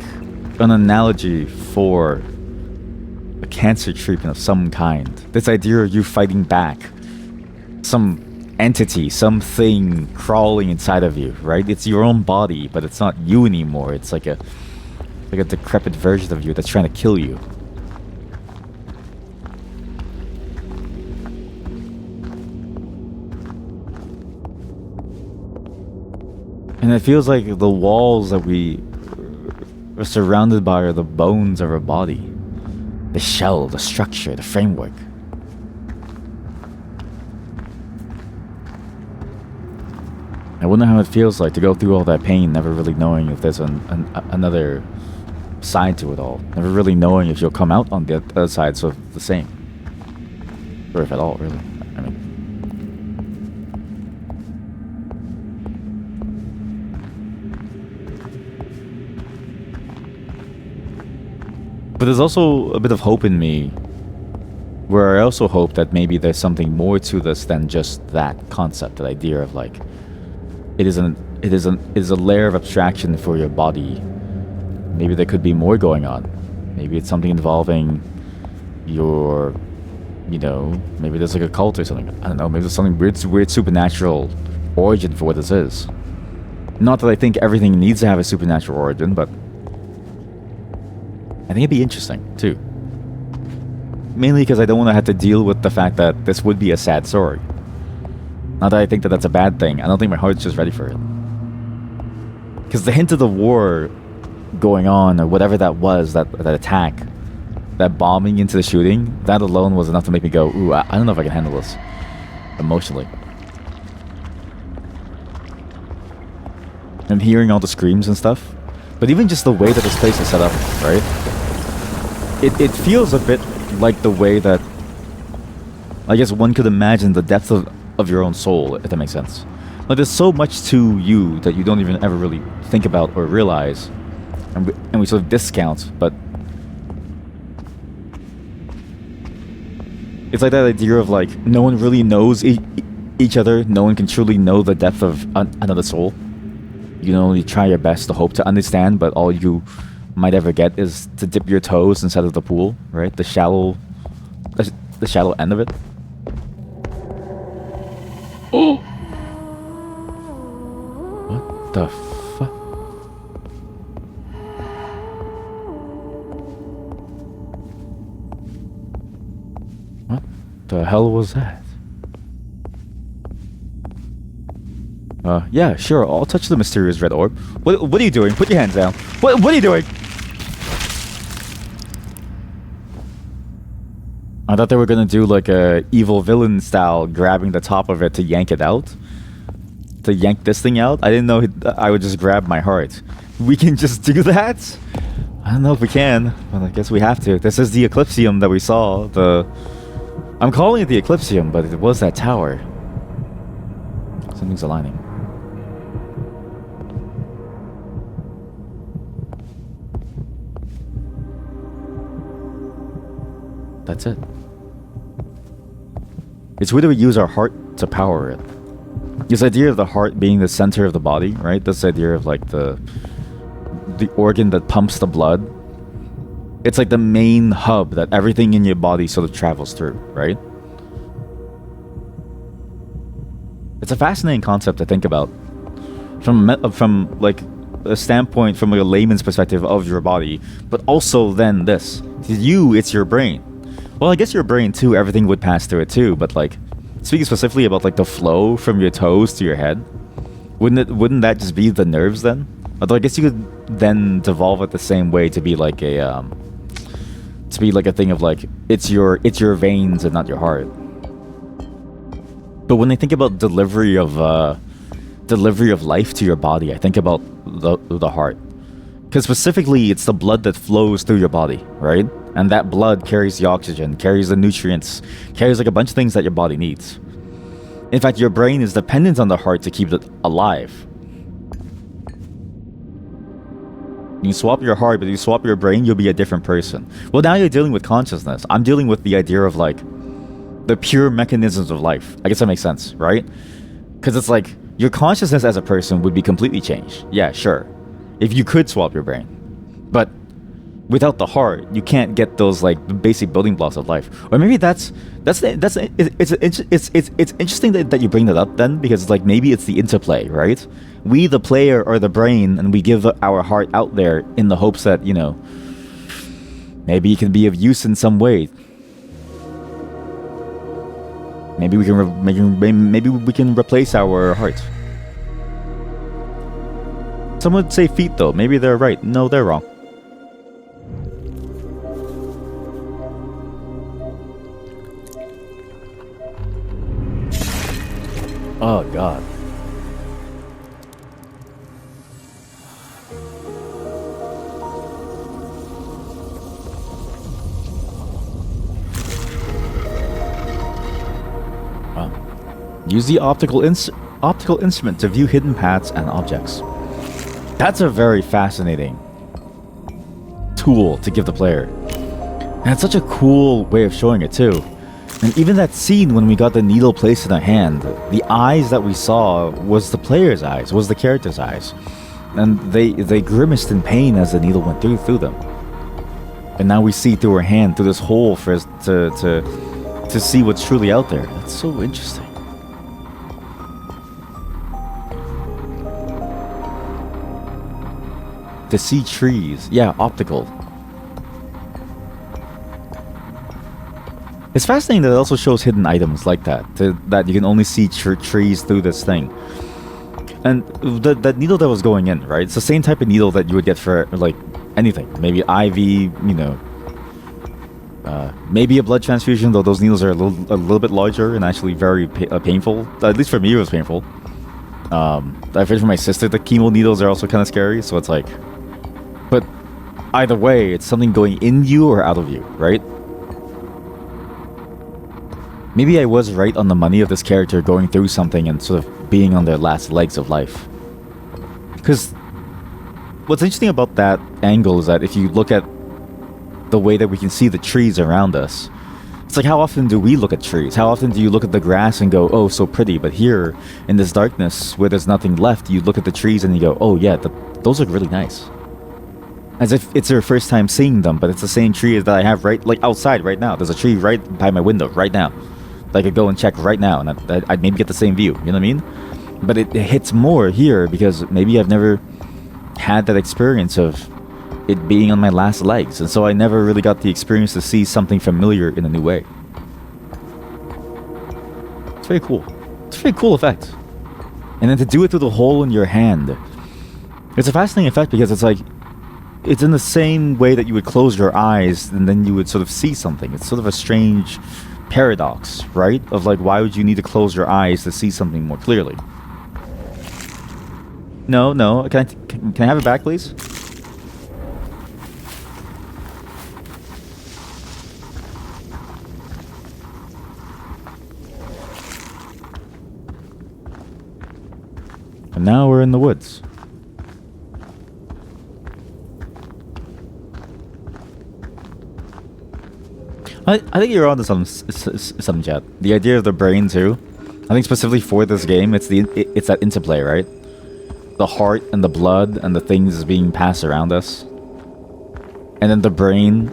an analogy for a cancer treatment of some kind. This idea of you fighting back. Some entity, something crawling inside of you, right? It's your own body, but it's not you anymore. It's like a decrepit version of you that's trying to kill you. And it feels like the walls that we are surrounded by are the bones of our body. The shell, the structure, the framework. I wonder how it feels like to go through all that pain, never really knowing if there's another side to it all. Never really knowing if you'll come out on the other side so the same. Or if at all, really. I mean... But there's also a bit of hope in me, where I also hope that maybe there's something more to this than just that concept, that idea of like, it is a layer of abstraction for your body. Maybe there could be more going on. Maybe it's something involving your, you know, maybe there's like a cult or something. I don't know. Maybe there's something weird supernatural origin for what this is. Not that I think everything needs to have a supernatural origin, but I think it'd be interesting too. Mainly because I don't want to have to deal with the fact that this would be a sad story. Not that I think that that's a bad thing. I don't think my heart's just ready for it. Because the hint of the war going on, or whatever that was, that attack, that bombing into the shooting, that alone was enough to make me go, ooh, I don't know if I can handle this emotionally. And hearing all the screams and stuff. But even just the way that this place is set up, right? It feels a bit like the way that I guess one could imagine the depth of your own soul, if that makes sense. Like there's so much to you that you don't even ever really think about or realize. And we sort of discount, but it's like that idea of like no one really knows each other. No one can truly know the depth of another soul. You can only try your best to hope to understand, but all you might ever get is to dip your toes inside of the pool, right? The shallow end of it. Oh! What the fuck? What the hell was that? Yeah, sure, I'll touch the mysterious red orb. What are you doing? Put your hands down. What are you doing? I thought they were gonna do like a evil villain style, grabbing the top of it to yank it out. To yank this thing out? I didn't know I would just grab my heart. We can just do that? I don't know if we can, but I guess we have to. This is the Eclipsium that we saw. I'm calling it the Eclipsium, but it was that tower. Something's aligning. That's it. It's whether we use our heart to power it. This idea of the heart being the center of the body, right? This idea of like the organ that pumps the blood. It's like the main hub that everything in your body sort of travels through, right? It's a fascinating concept to think about from like a standpoint, from like a layman's perspective of your body, but also then this. To you, it's your brain. Well, I guess your brain too, everything would pass through it too, but like, speaking specifically about like the flow from your toes to your head, wouldn't that just be the nerves then? Although I guess you could then devolve it the same way to be like a thing of like, it's your veins and not your heart. But when I think about delivery of life to your body, I think about the heart. Because specifically, it's the blood that flows through your body, right? And that blood carries the oxygen, carries the nutrients, carries like a bunch of things that your body needs. In fact, your brain is dependent on the heart to keep it alive. You swap your heart, but you swap your brain, you'll be a different person. Well, now you're dealing with consciousness. I'm dealing with the idea of like the pure mechanisms of life. I guess that makes sense, right? Because it's like your consciousness as a person would be completely changed. Yeah, sure. If you could swap your brain. But without the heart, you can't get those like basic building blocks of life. Or maybe it's interesting that you bring that up then, because like maybe it's the interplay, right? We, the player, are the brain, and we give our heart out there in the hopes that, you know, maybe it can be of use in some way. Maybe we can replace our heart. Some would say feet though. Maybe they're right. No, they're wrong. Oh god. Use the optical instrument to view hidden paths and objects. That's a very fascinating tool to give the player. And it's such a cool way of showing it too. And even that scene when we got the needle placed in our hand, the eyes that we saw was the player's eyes, was the character's eyes. And they grimaced in pain as the needle went through them. And now we see through her hand, through this hole for us to see what's truly out there. That's so interesting. To see trees. Yeah, optical. It's fascinating that it also shows hidden items like that. That you can only see trees through this thing. And that needle that was going in, right? It's the same type of needle that you would get for, like, anything. Maybe IV, you know. Maybe a blood transfusion, though those needles are a little bit larger and actually very painful. At least for me, it was painful. I've heard from my sister the chemo needles are also kind of scary, so it's like... But either way, it's something going in you or out of you, right? Maybe I was right on the money of this character going through something and sort of being on their last legs of life. Because what's interesting about that angle is that if you look at the way that we can see the trees around us, it's like, how often do we look at trees? How often do you look at the grass and go, oh, so pretty? But here, in this darkness, where there's nothing left, you look at the trees and you go, oh yeah, those look really nice. As if it's your first time seeing them, but it's the same tree that I have right, like, outside right now. There's a tree right by my window right now. I could go and check right now, and I'd maybe get the same view, you know what I mean? But it hits more here, because maybe I've never had that experience of it being on my last legs, and so I never really got the experience to see something familiar in a new way. It's very cool. It's a very cool effect. And then to do it through the hole in your hand, it's a fascinating effect, because it's like, it's in the same way that you would close your eyes, and then you would sort of see something. It's sort of a strange paradox, right? Of like, why would you need to close your eyes to see something more clearly? No, can I have it back, please? And now we're in the woods. I think you're onto some chat. The idea of the brain too. I think specifically for this game, it's that interplay, right? The heart and the blood and the things being passed around us, and then the brain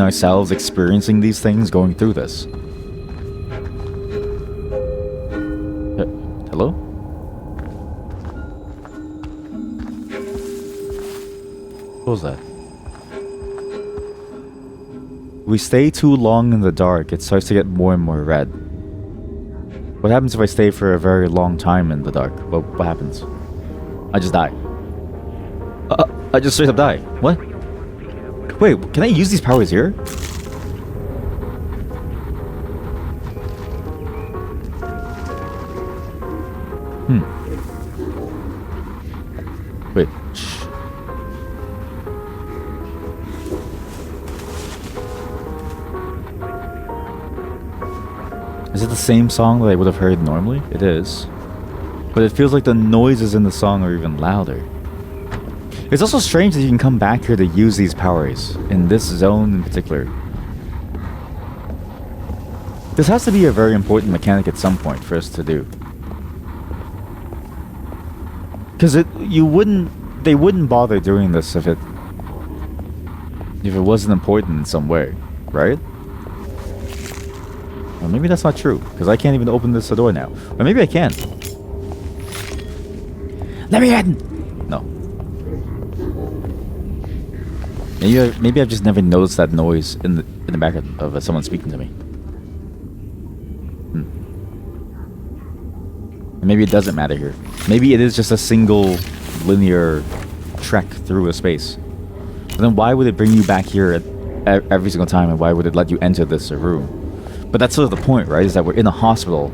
ourselves experiencing these things, going through this. Hello? What was that? We stay too long in the dark, it starts to get more and more red. What happens if I stay for a very long time in the dark? What happens? I just die. I just straight up die. What? Wait, can I use these powers here? Wait, shh. Is it the same song that I would have heard normally? It is. But it feels like the noises in the song are even louder. It's also strange that you can come back here to use these powers, in this zone in particular. This has to be a very important mechanic at some point for us to do. Because they wouldn't bother doing this if it wasn't important in some way, right? Well, maybe that's not true, because I can't even open this door now. Or maybe I can. Let me in! No. Maybe I've just never noticed that noise in the back of someone speaking to me. Maybe it doesn't matter here. Maybe it is just a single linear trek through a space. But then why would it bring you back here every single time, and why would it let you enter this room? But that's sort of the point, right? Is that we're in a hospital.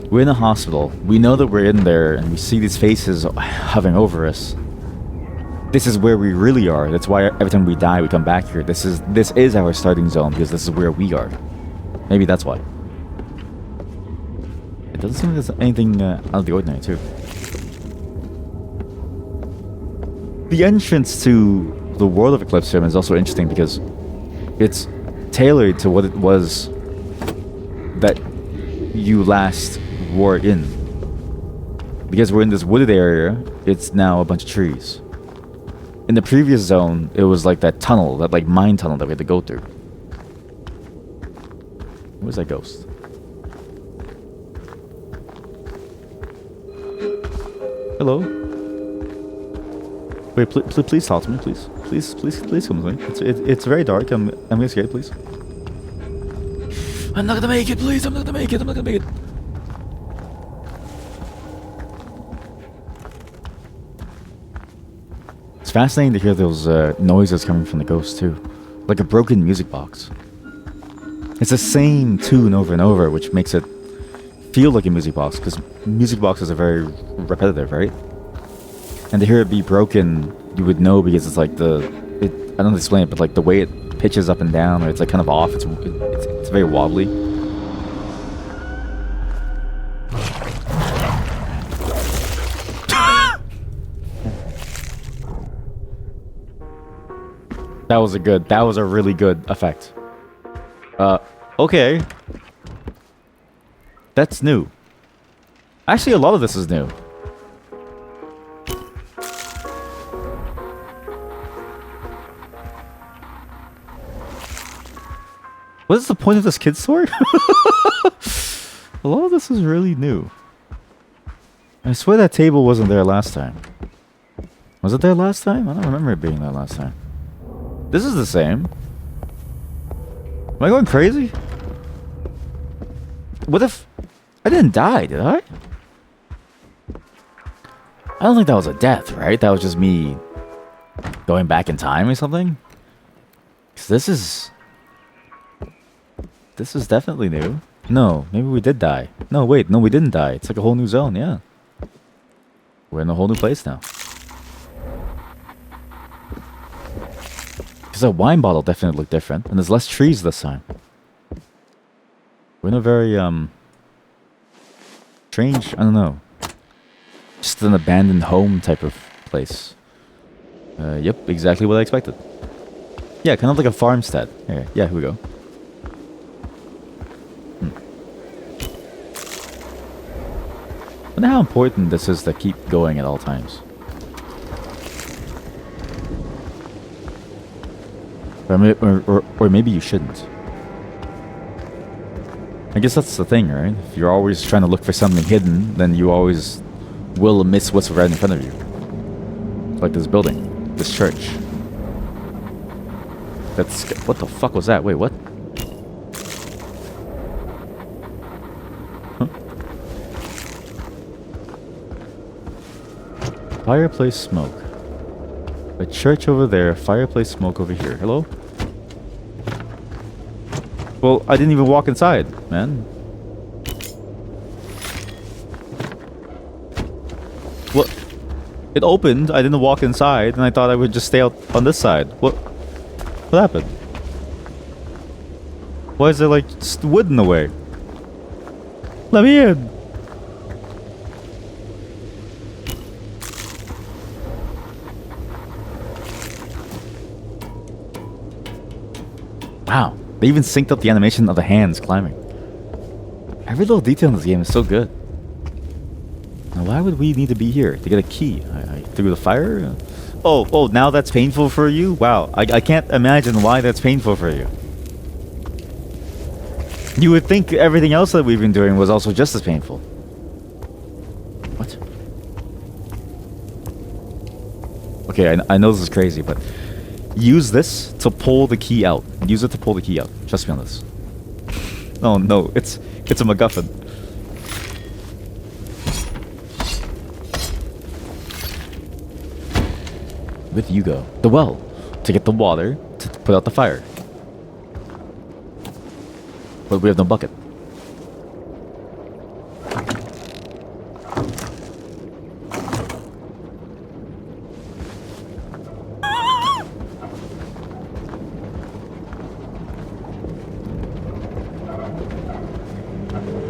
We're in a hospital. We know that we're in there, and we see these faces hovering over us. This is where we really are. That's why every time we die, we come back here. This is our starting zone, because this is where we are. Maybe that's why. It doesn't seem like there's anything out of the ordinary, too. The entrance to the world of Eclipsium is also interesting because it's tailored to what it was that you last were in. Because we're in this wooded area, it's now a bunch of trees. In the previous zone, it was like that tunnel, that like mine tunnel that we had to go through. Where's that ghost? Hello? Wait, please talk to me, please. Please come with me. It's very dark. I'm getting scared, please. I'm not gonna make it, please. I'm not gonna make it. It's fascinating to hear those noises coming from the ghost too, like a broken music box. It's the same tune over and over, which makes it feel like a music box, because music boxes are very repetitive, right? And to hear it be broken, you would know, because it's like I don't know how to explain it, but like the way it pitches up and down, or it's like kind of off, it's very wobbly. That was a really good effect. Okay. That's new. Actually, a lot of this is new. What is the point of this kid's story? A lot of this is really new. I swear that table wasn't there last time. Was it there last time? I don't remember it being there last time. This is the same. Am I going crazy? What if... I didn't die, did I? I don't think that was a death, right? That was just me going back in time or something? 'Cause this is definitely new. No, maybe we did die. No, wait. No, we didn't die. It's like a whole new zone, yeah. We're in a whole new place now. Because that wine bottle definitely looked different. And there's less trees this time. We're in a very, strange, I don't know. Just an abandoned home type of place. Yep, exactly what I expected. Yeah, kind of like a farmstead. Yeah, here we go. I wonder how important this is to keep going at all times. Or maybe you shouldn't. I guess that's the thing, right? If you're always trying to look for something hidden, then you always will miss what's right in front of you. Like this building. This church. What the fuck was that? Wait, what? Huh? Fireplace smoke. A church over there, fireplace smoke over here. Hello? Well, I didn't even walk inside, man. What? It opened, I didn't walk inside, and I thought I would just stay out on this side. What happened? Why is there like just wood in the way? Let me in! Wow. They even synced up the animation of the hands climbing. Every little detail in this game is so good. Now, why would we need to be here? To get a key? Through the fire? Oh, now that's painful for you? Wow, I can't imagine why that's painful for you. You would think everything else that we've been doing was also just as painful. What? Okay, I know this is crazy, but... use this to pull the key out. Use it to pull the key out. Trust me on this. Oh no, it's a MacGuffin. With you go. The well. To get the water to put out the fire. But we have no bucket.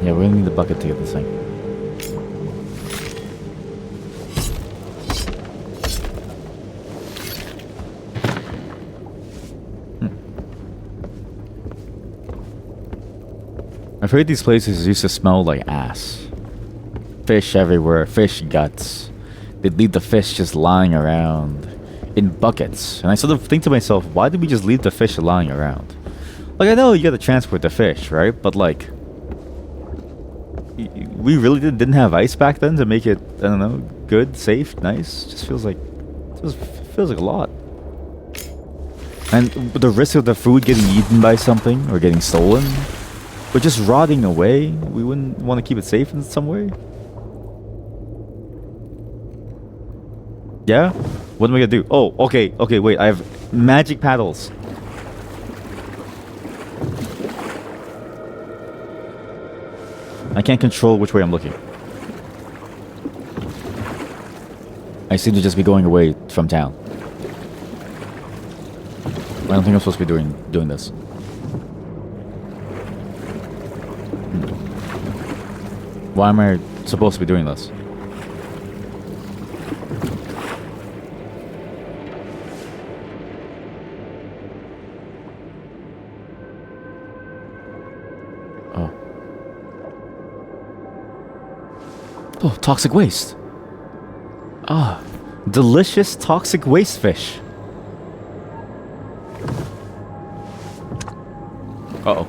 Yeah, we're gonna need the bucket to get this thing. I've heard these places used to smell like ass. Fish everywhere, fish guts. They'd leave the fish just lying around in buckets. And I sort of think to myself, why did we just leave the fish lying around? Like, I know you gotta transport the fish, right? But like, we really didn't have ice back then to make it, I don't know, good, safe, nice. Just feels like a lot. And the risk of the food getting eaten by something or getting stolen, or just rotting away, we wouldn't want to keep it safe in some way. Yeah? What am I gonna do? Oh, okay, wait, I have magic paddles. I can't control which way I'm looking. I seem to just be going away from town. I don't think I'm supposed to be doing this. Why am I supposed to be doing this? Oh, toxic waste. Ah, delicious toxic waste fish. Uh-oh.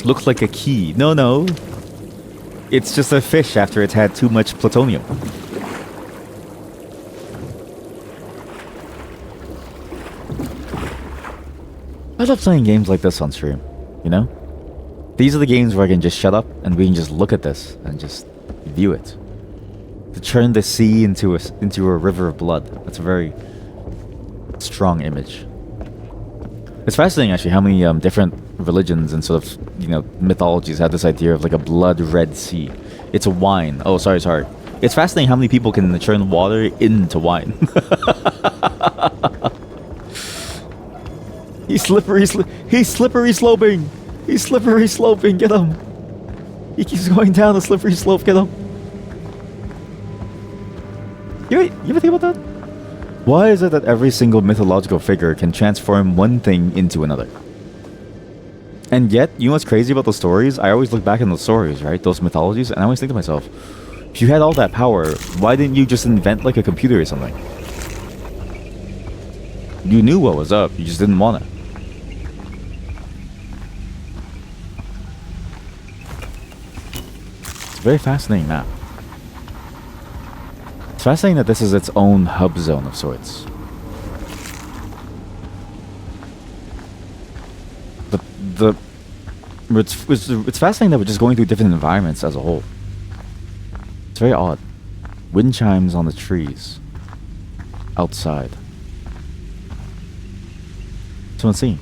Looks like a key. No. It's just a fish after it's had too much plutonium. I love playing games like this on stream, you know? These are the games where I can just shut up and we can just look at this and just view it. To turn the sea into a river of blood. That's a very strong image. It's fascinating actually how many different religions and sort of, you know, mythologies have this idea of like a blood red sea. It's a wine. Oh, sorry. It's fascinating how many people can turn water into wine. He's slippery sloping. He's slippery sloping. Get him. He keeps going down the slippery slope. Get him. You ever think about that? Why is it that every single mythological figure can transform one thing into another? And yet, you know what's crazy about those stories? I always look back in those stories, right? Those mythologies, and I always think to myself, if you had all that power, why didn't you just invent like a computer or something? You knew what was up, you just didn't want it. It's a very fascinating map. It's fascinating that this is its own hub zone of sorts. It's fascinating that we're just going through different environments as a whole. It's very odd. Wind chimes on the trees. Outside. Someone singing.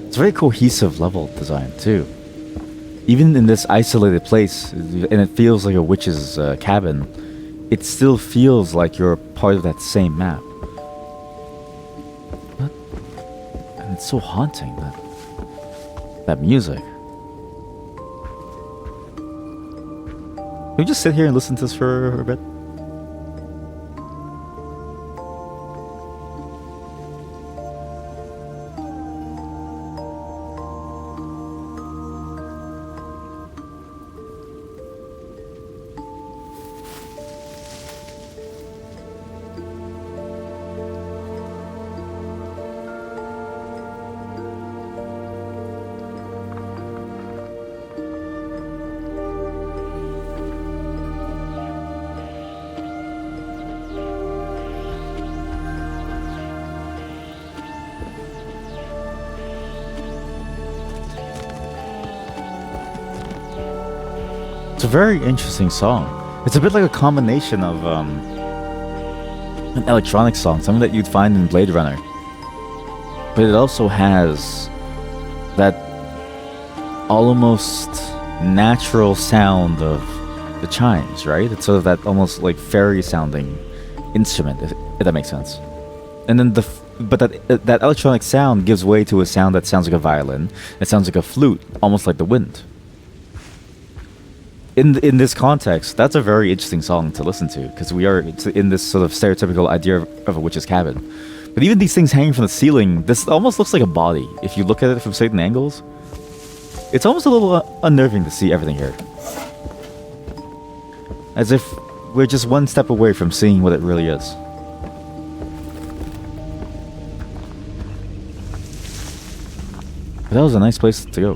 It's a very cohesive level design too. Even in this isolated place, and it feels like a witch's cabin, it still feels like you're part of that same map. And it's so haunting, that music. Can we just sit here and listen to this for a bit? It's a very interesting song. It's a bit like a combination of an electronic song, something that you'd find in Blade Runner. But it also has that almost natural sound of the chimes, right? It's sort of that almost like fairy sounding instrument, if that makes sense. And then but that electronic sound gives way to a sound that sounds like a violin. It sounds like a flute, almost like the wind. In this context, that's a very interesting song to listen to, because we are in this sort of stereotypical idea of a witch's cabin. But even these things hanging from the ceiling, this almost looks like a body. If you look at it from certain angles, it's almost a little unnerving to see everything here. As if we're just one step away from seeing what it really is. But that was a nice place to go.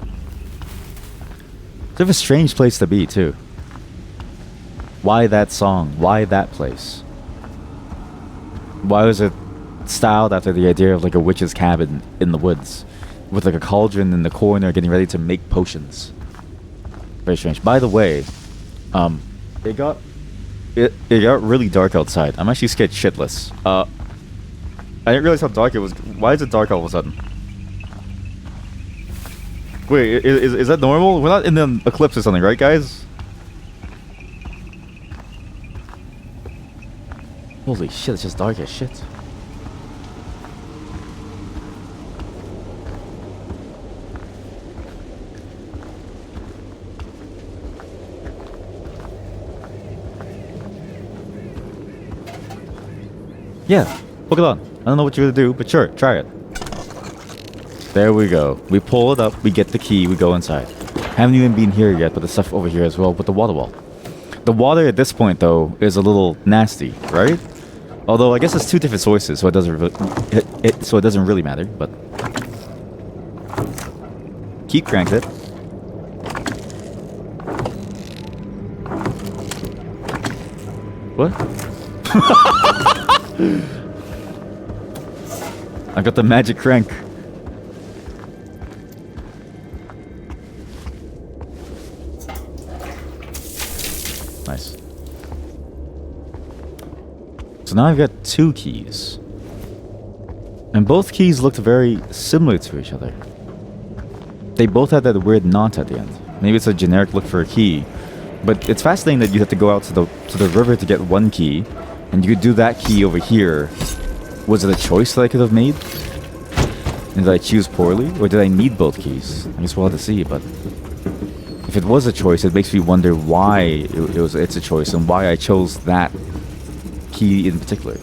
Sort of a strange place to be, too. Why that song? Why that place? Why was it styled after the idea of like a witch's cabin in the woods, with like a cauldron in the corner getting ready to make potions? Very strange. By the way, it got really dark outside. I'm actually scared shitless. I didn't realize how dark it was. Why is it dark all of a sudden? Wait, is that normal? We're not in an eclipse or something, right, guys? Holy shit, it's just dark as shit. Yeah, hook it on. I don't know what you're gonna do, but sure, try it. There we go. We pull it up, we get the key, we go inside. Haven't even been here yet, but the stuff over here as well with the water wall. The water at this point, though, is a little nasty, right? Although I guess it's two different sources, so it doesn't really matter. But keep cranked it. What? I got the magic crank. Nice. So now I've got two keys. And both keys looked very similar to each other. They both had that weird knot at the end. Maybe it's a generic look for a key. But it's fascinating that you have to go out to the river to get one key, and you could do that key over here. Was it a choice that I could have made? And did I choose poorly? Or did I need both keys? I guess we'll have to see, but if it was a choice, it makes me wonder why it's a choice and why I chose that key in particular.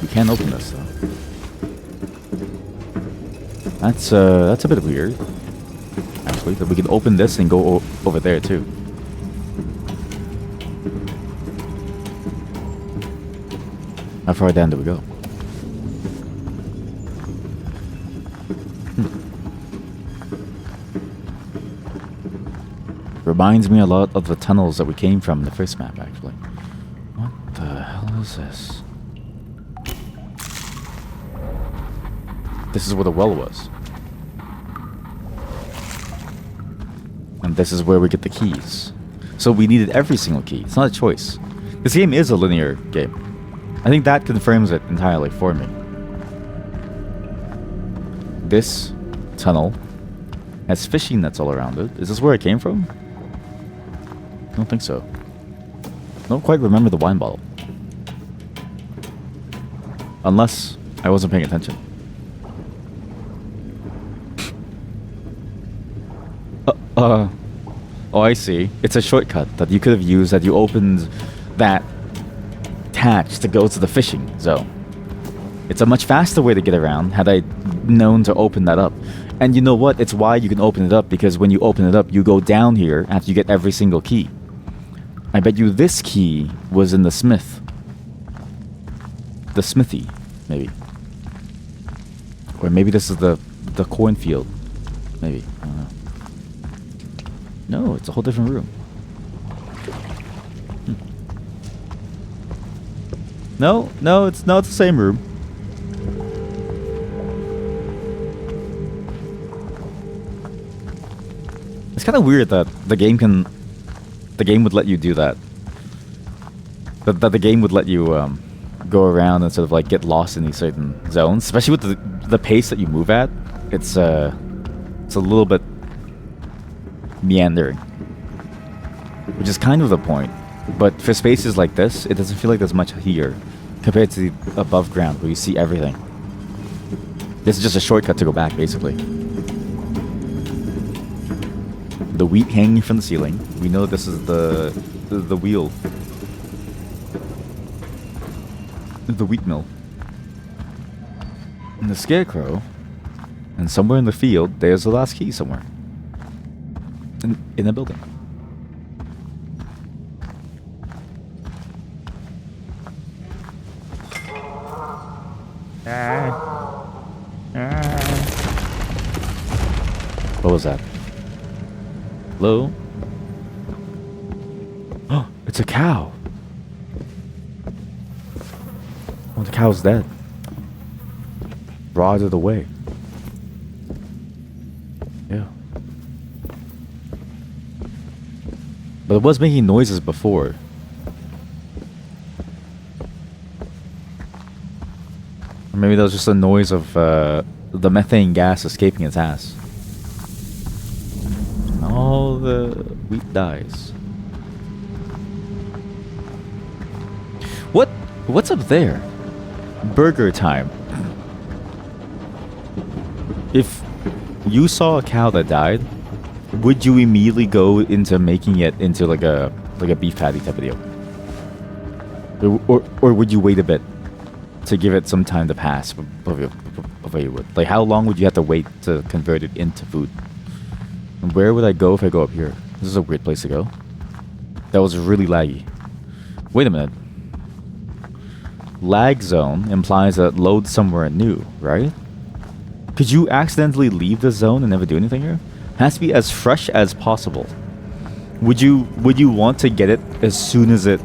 We can't open this though. That's a bit weird. Actually, that we can open this and go over there too. How far down do we go? Reminds me a lot of the tunnels that we came from in the first map, actually. What the hell is this? This is where the well was. And this is where we get the keys. So we needed every single key. It's not a choice. This game is a linear game. I think that confirms it entirely for me. This tunnel has fishing nets all around it. Is this where it came from? I don't think so. I don't quite remember the wine bottle. Unless I wasn't paying attention. Oh, I see. It's a shortcut that you could have used, that you opened that hatch to go to the fishing zone. It's a much faster way to get around had I known to open that up. And you know what? It's why you can open it up, because when you open it up, you go down here after you get every single key. I bet you this key was in the smith. The smithy, maybe. Or maybe this is the cornfield. Maybe. I don't know. No, it's a whole different room. No, it's not the same room. It's kind of weird that the game would let you do that. That the game would let you go around and sort of like get lost in these certain zones, especially with the pace that you move at. It's a little bit meandering, which is kind of the point. But for spaces like this, it doesn't feel like there's much here compared to the above ground where you see everything. This is just a shortcut to go back, basically. The wheat hanging from the ceiling. We know this is the wheel. The wheat mill. And the scarecrow. And somewhere in the field, there's the last key somewhere. In the building. What was that? Hello? Oh, it's a cow. Oh, the cow's dead. Rotted away. Yeah. But it was making noises before. Or maybe that was just a noise of the methane gas escaping its ass. And all the wheat dies. What's up there? Burger time. If you saw a cow that died, would you immediately go into making it into like a beef patty type of deal? Or would you wait a bit to give it some time to pass before you would? Like, how long would you have to wait to convert it into food? And where would I go if I go up here? This is a weird place to go. That was really laggy. Wait a minute. Lag zone implies that load somewhere new, right? Could you accidentally leave the zone and never do anything here? Has to be as fresh as possible. Would you want to get it as soon as it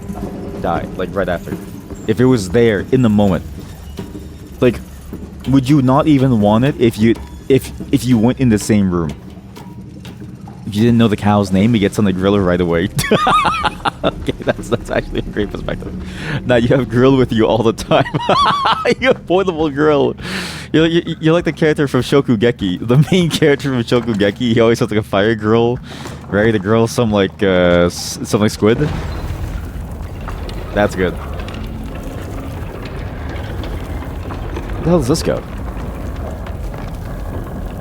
died, like right after? If it was there in the moment, like, would you not even want it if you went in the same room? If you didn't know the cow's name, you get on the griller right away. Okay, that's actually a great perspective. Now you have grill with you all the time. You have portable grill. You're like the character from Shokugeki. The main character from Shokugeki, he always has like a fire grill, right? To grill some like squid. That's good. Where the hell does this go?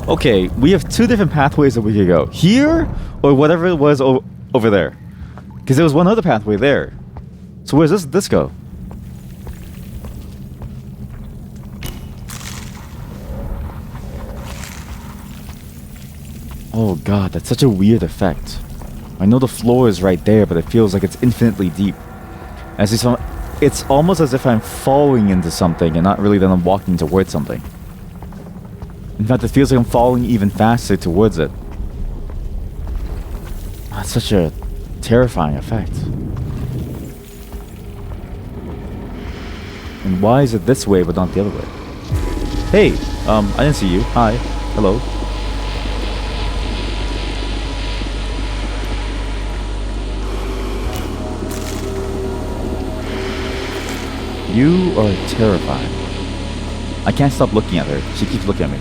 Okay, we have two different pathways that we could go. Here, or whatever it was over there. Because there was one other pathway there. So where's this go? Oh god, that's such a weird effect. I know the floor is right there, but it feels like it's infinitely deep. As if it's almost as if I'm falling into something and not really that I'm walking towards something. In fact, it feels like I'm falling even faster towards it. That's such a terrifying effect. And why is it this way but not the other way? Hey, I didn't see you. Hi. Hello. You are terrifying. I can't stop looking at her. She keeps looking at me.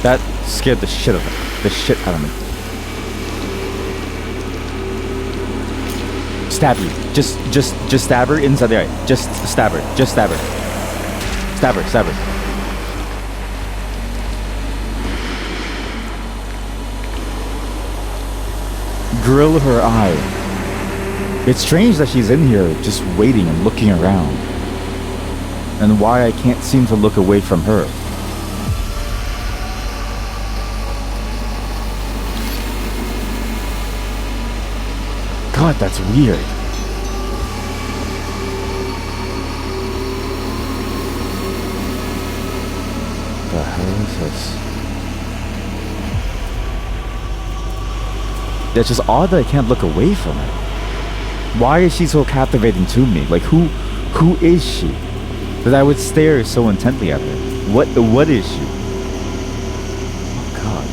That scared the shit out of me. Stab you. Just stab her inside the eye. Just stab her. Just stab her. Stab her. Grill her eye. It's strange that she's in here just waiting and looking around. And why I can't seem to look away from her. God, that's weird. The hell is this? It's just odd that I can't look away from it. Why is she so captivating to me? Like, who is she? That I would stare so intently at her. What is she? Oh, God.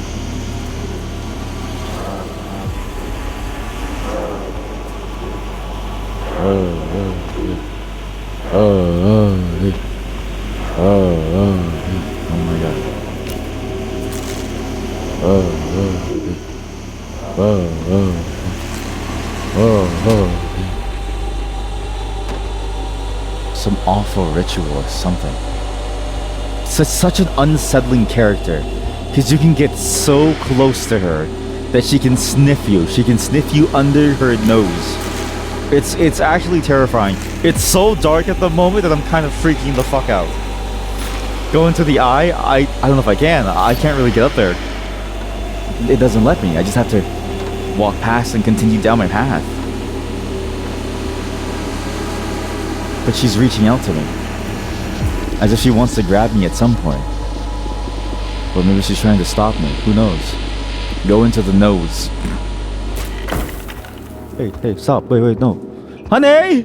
Oh my god. Some awful ritual or something. Such an unsettling character, because you can get so close to her that she can sniff you. She can sniff you under her nose. It's actually terrifying. It's so dark at the moment that I'm kind of freaking the fuck out. Go into the eye. I don't know if I can. I can't really get up there. It doesn't let me. I just have to walk past and continue down my path. But she's reaching out to me, as if she wants to grab me at some point. Or maybe she's trying to stop me. Who knows? Go into the nose. Hey, stop. Wait, no. Honey!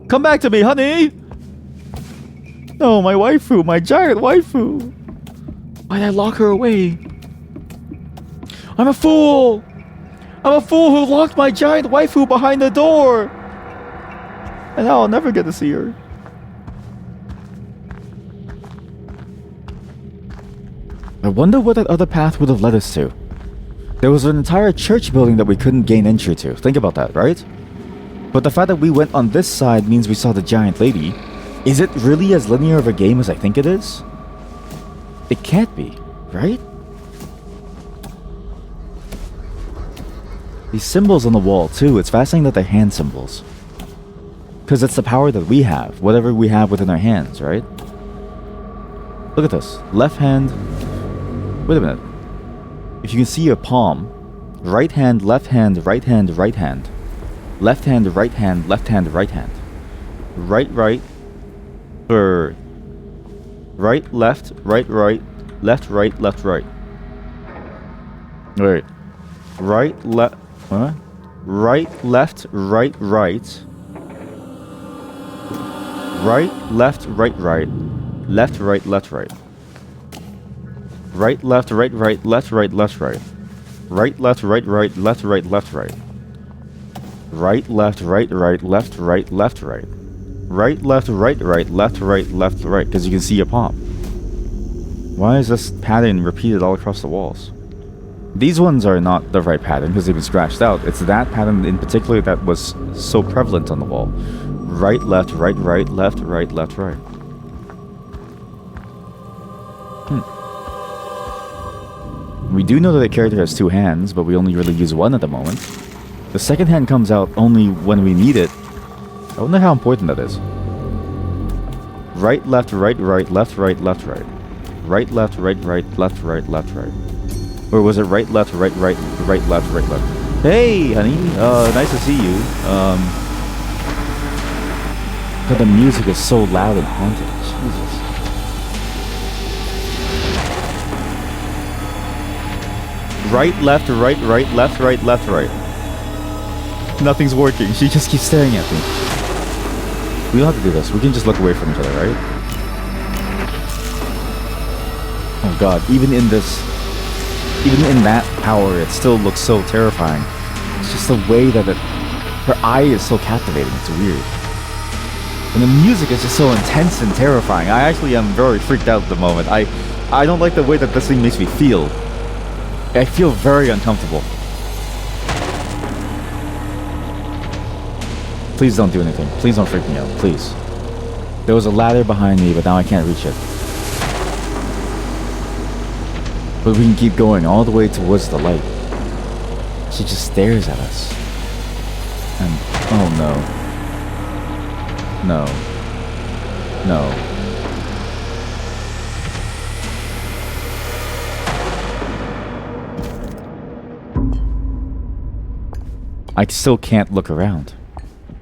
Come back to me, honey! No, my waifu, my giant waifu. Why'd I lock her away? I'm a fool! I'm a fool who locked my giant waifu behind the door! And now I'll never get to see her. I wonder what that other path would have led us to. There was an entire church building that we couldn't gain entry to. Think about that, right? But the fact that we went on this side means we saw the giant lady. Is it really as linear of a game as I think it is? It can't be, right? These symbols on the wall, too, it's fascinating that they're hand symbols. Because it's the power that we have, whatever we have within our hands, right? Look at this. Left hand. Wait a minute. If you can see your palm, right hand, left hand, right hand, right hand. Left hand, right hand, left hand, right hand. Right, or right, left, right, left, right. Wait. Right, left, huh? Right, left, right. Right, left, right. Left, right. Right, left, right, left, right. Right, left, right, left, right. Right, left, right, left, right. Right, left, right, left, right. Because you can see your palm. Why is this pattern repeated all across the walls? These ones are not the right pattern because they've been scratched out. It's that pattern in particular that was so prevalent on the wall. Right, left, right, left, right. We do know that the character has two hands, but we only really use one at the moment. The second hand comes out only when we need it. I wonder how important that is. Right, left, right, left, right. Right, left, right, left, right. Or was it right, left, right, left? Hey, honey. Nice to see you. But the music is so loud and haunting. Jesus. Right, left, right. Nothing's working. She just keeps staring at me. We don't have to do this. We can just look away from each other, right? Oh god, even in that power, it still looks so terrifying. It's just the way that her eye is so captivating. It's weird. And the music is just so intense and terrifying. I actually am very freaked out at the moment. I don't like the way that this thing makes me feel. I feel very uncomfortable. Please don't do anything. Please don't freak me out. Please. There was a ladder behind me, but now I can't reach it. But we can keep going all the way towards the light. She just stares at us. And oh no. No. I still can't look around.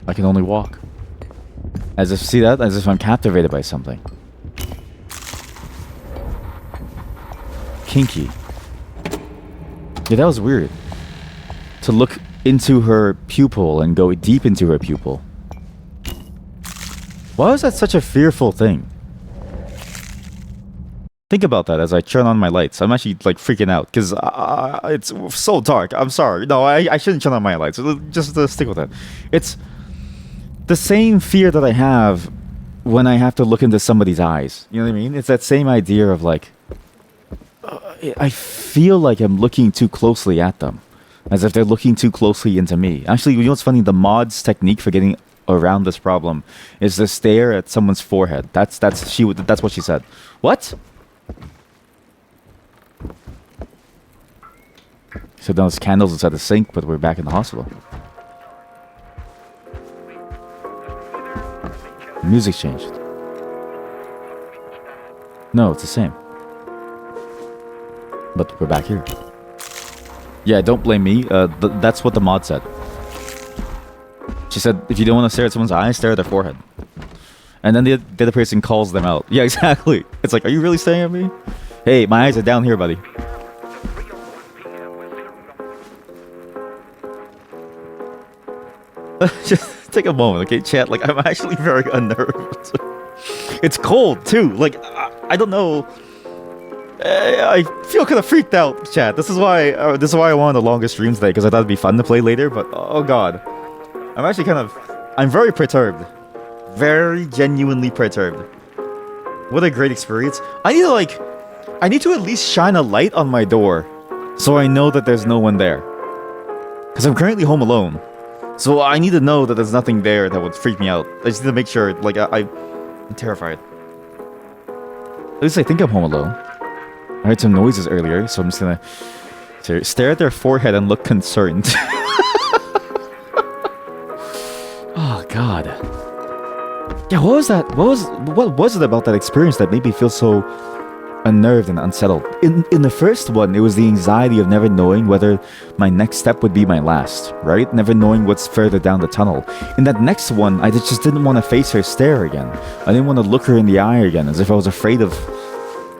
I can only walk. As if, see that? As if I'm captivated by something. Kinky. Yeah, that was weird. To look into her pupil and go deep into her pupil. Why was that such a fearful thing? Think about that as I turn on my lights. I'm actually like freaking out because it's so dark. I'm sorry. No, I shouldn't turn on my lights. Just stick with it. the same fear that I have when I have to look into somebody's eyes. You know what I mean? It's that same idea of like, I feel like I'm looking too closely at them, as if they're looking too closely into me. Actually, you know what's funny? The mod's technique for getting around this problem is to stare at someone's forehead. That's what she said. What? So now there's candles inside the sink, but we're back in the hospital. The music changed. No, it's the same. But we're back here. Yeah, don't blame me. That's what the mod said. She said, if you don't want to stare at someone's eyes, stare at their forehead. And then the other person calls them out. Yeah, exactly. It's like, are you really staring at me? Hey, my eyes are down here, buddy. Just take a moment, okay, chat? Like, I'm actually very unnerved. It's cold, too. Like, I don't know. I feel kind of freaked out, chat. This is why I wanted the longest streams today, because I thought it'd be fun to play later, but oh god. I'm very perturbed. Very genuinely perturbed. What a great experience. I need to at least shine a light on my door, so I know that there's no one there. Because I'm currently home alone. So I need to know that there's nothing there that would freak me out. I just need to make sure, like, I'm terrified. At least I think I'm home alone. I heard some noises earlier, so I'm just gonna stare at their forehead and look concerned. Oh god. Yeah, what was that? What was it about that experience that made me feel so unnerved and unsettled? In the first one, it was the anxiety of never knowing whether my next step would be my last, right? Never knowing what's further down the tunnel. In that next one, I just didn't want to face her stare again. I didn't want to look her in the eye again, as if I was afraid of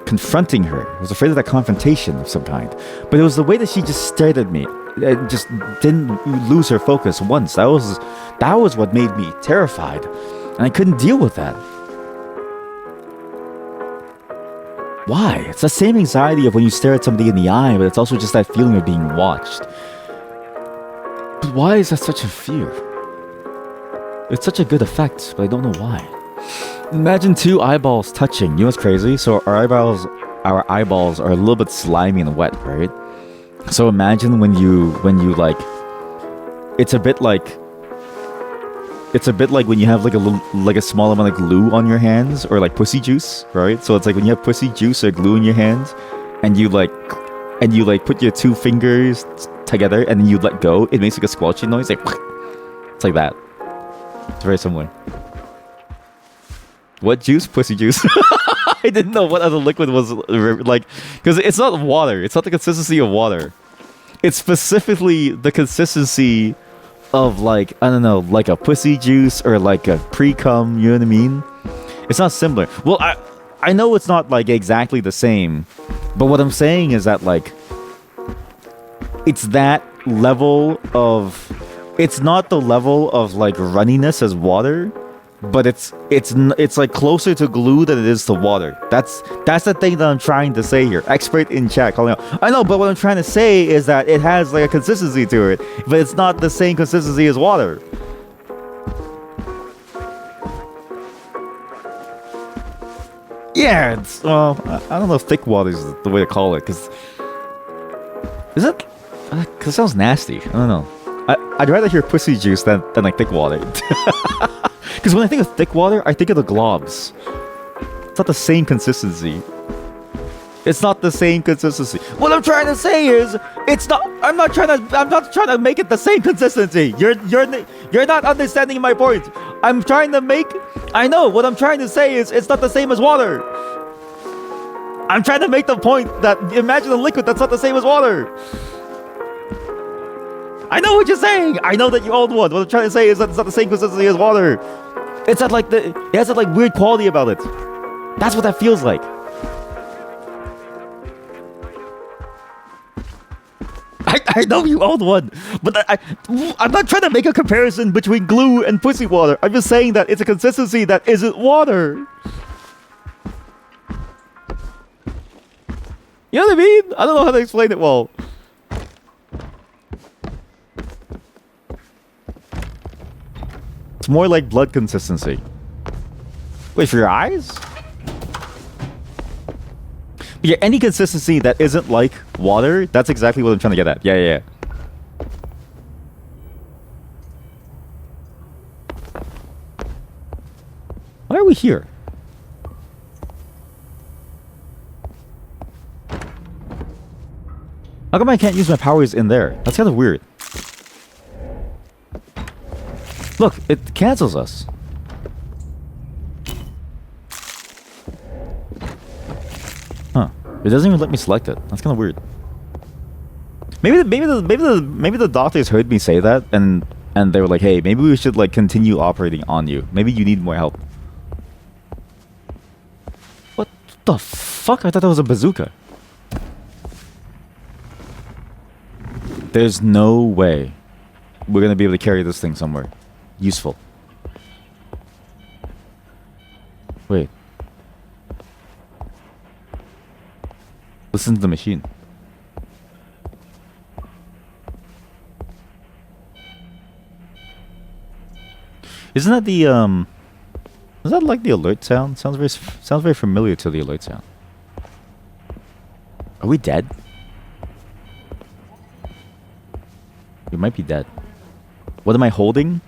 confronting her. I was afraid of that confrontation of some kind. But it was the way that she just stared at me. It just didn't lose her focus once. That was what made me terrified. And I couldn't deal with that. Why? It's the same anxiety of when you stare at somebody in the eye, but it's also just that feeling of being watched. But why is that such a fear? It's such a good effect, but I don't know why. Imagine two eyeballs touching. You know what's crazy? So our eyeballs are a little bit slimy and wet, right? So imagine when you like, it's a bit like when you have like a small amount of glue on your hands, or like pussy juice, right? So it's like when you have pussy juice or glue in your hands, and you put your two fingers together and then you let go, it makes like a squelching noise, like it's like that. It's very similar. What juice? Pussy juice. I didn't know what other liquid was like, because it's not water. It's not the consistency of water. It's specifically the consistency of, like, I don't know, like a pussy juice or like a pre-cum, you know what I mean? It's not similar. Well, I know it's not like exactly the same, but what I'm saying is that, like, it's that level of, it's not the level of like runniness as water, but it's like closer to glue than it is to water. That's the thing that I'm trying to say here. Expert in chat calling out. I know, but what I'm trying to say is that it has like a consistency to it, but it's not the same consistency as water. Yeah, it's, well, I don't know if thick water is the way to call it, because is it? Because it sounds nasty. I don't know. I'd rather hear pussy juice than like thick water. Because when I think of thick water, I think of the globs. It's not the same consistency. It's not the same consistency. What I'm trying to say is, it's not. I'm not trying to make it the same consistency. You're not understanding my point. I'm trying to make. I know what I'm trying to say is, it's not the same as water. I'm trying to make the point that imagine a liquid that's not the same as water. I know what you're saying. I know that you own one. What I'm trying to say is that it's not the same consistency as water. It's not like it has that like weird quality about it. That's what that feels like. I know you own one, but I'm not trying to make a comparison between glue and pussy water. I'm just saying that it's a consistency that isn't water. You know what I mean? I don't know how to explain it well. It's more like blood consistency. Wait, for your eyes? Yeah, any consistency that isn't like water, that's exactly what I'm trying to get at. Yeah, yeah, yeah. Why are we here? How come I can't use my powers in there? That's kind of weird. Look, it cancels us. Huh. It doesn't even let me select it. That's kind of weird. Maybe the doctors heard me say that and they were like, "Hey, maybe we should like continue operating on you. Maybe you need more help." What the fuck? I thought that was a bazooka. There's no way we're gonna be able to carry this thing somewhere useful. Wait. Listen to the machine. Isn't that the is that like the alert sound? Sounds very familiar to the alert sound. Are we dead? We might be dead. What am I holding?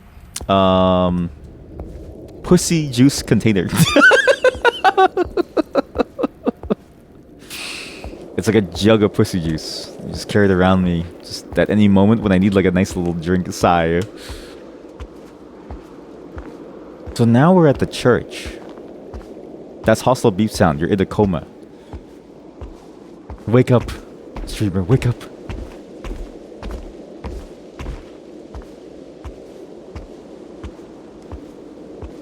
Pussy juice container. It's like a jug of pussy juice. You just carry it around me, just at any moment when I need like a nice little drink. Sigh. So now we're at the church. That's hostile beep sound. You're in a coma. Wake up, streamer. Wake up.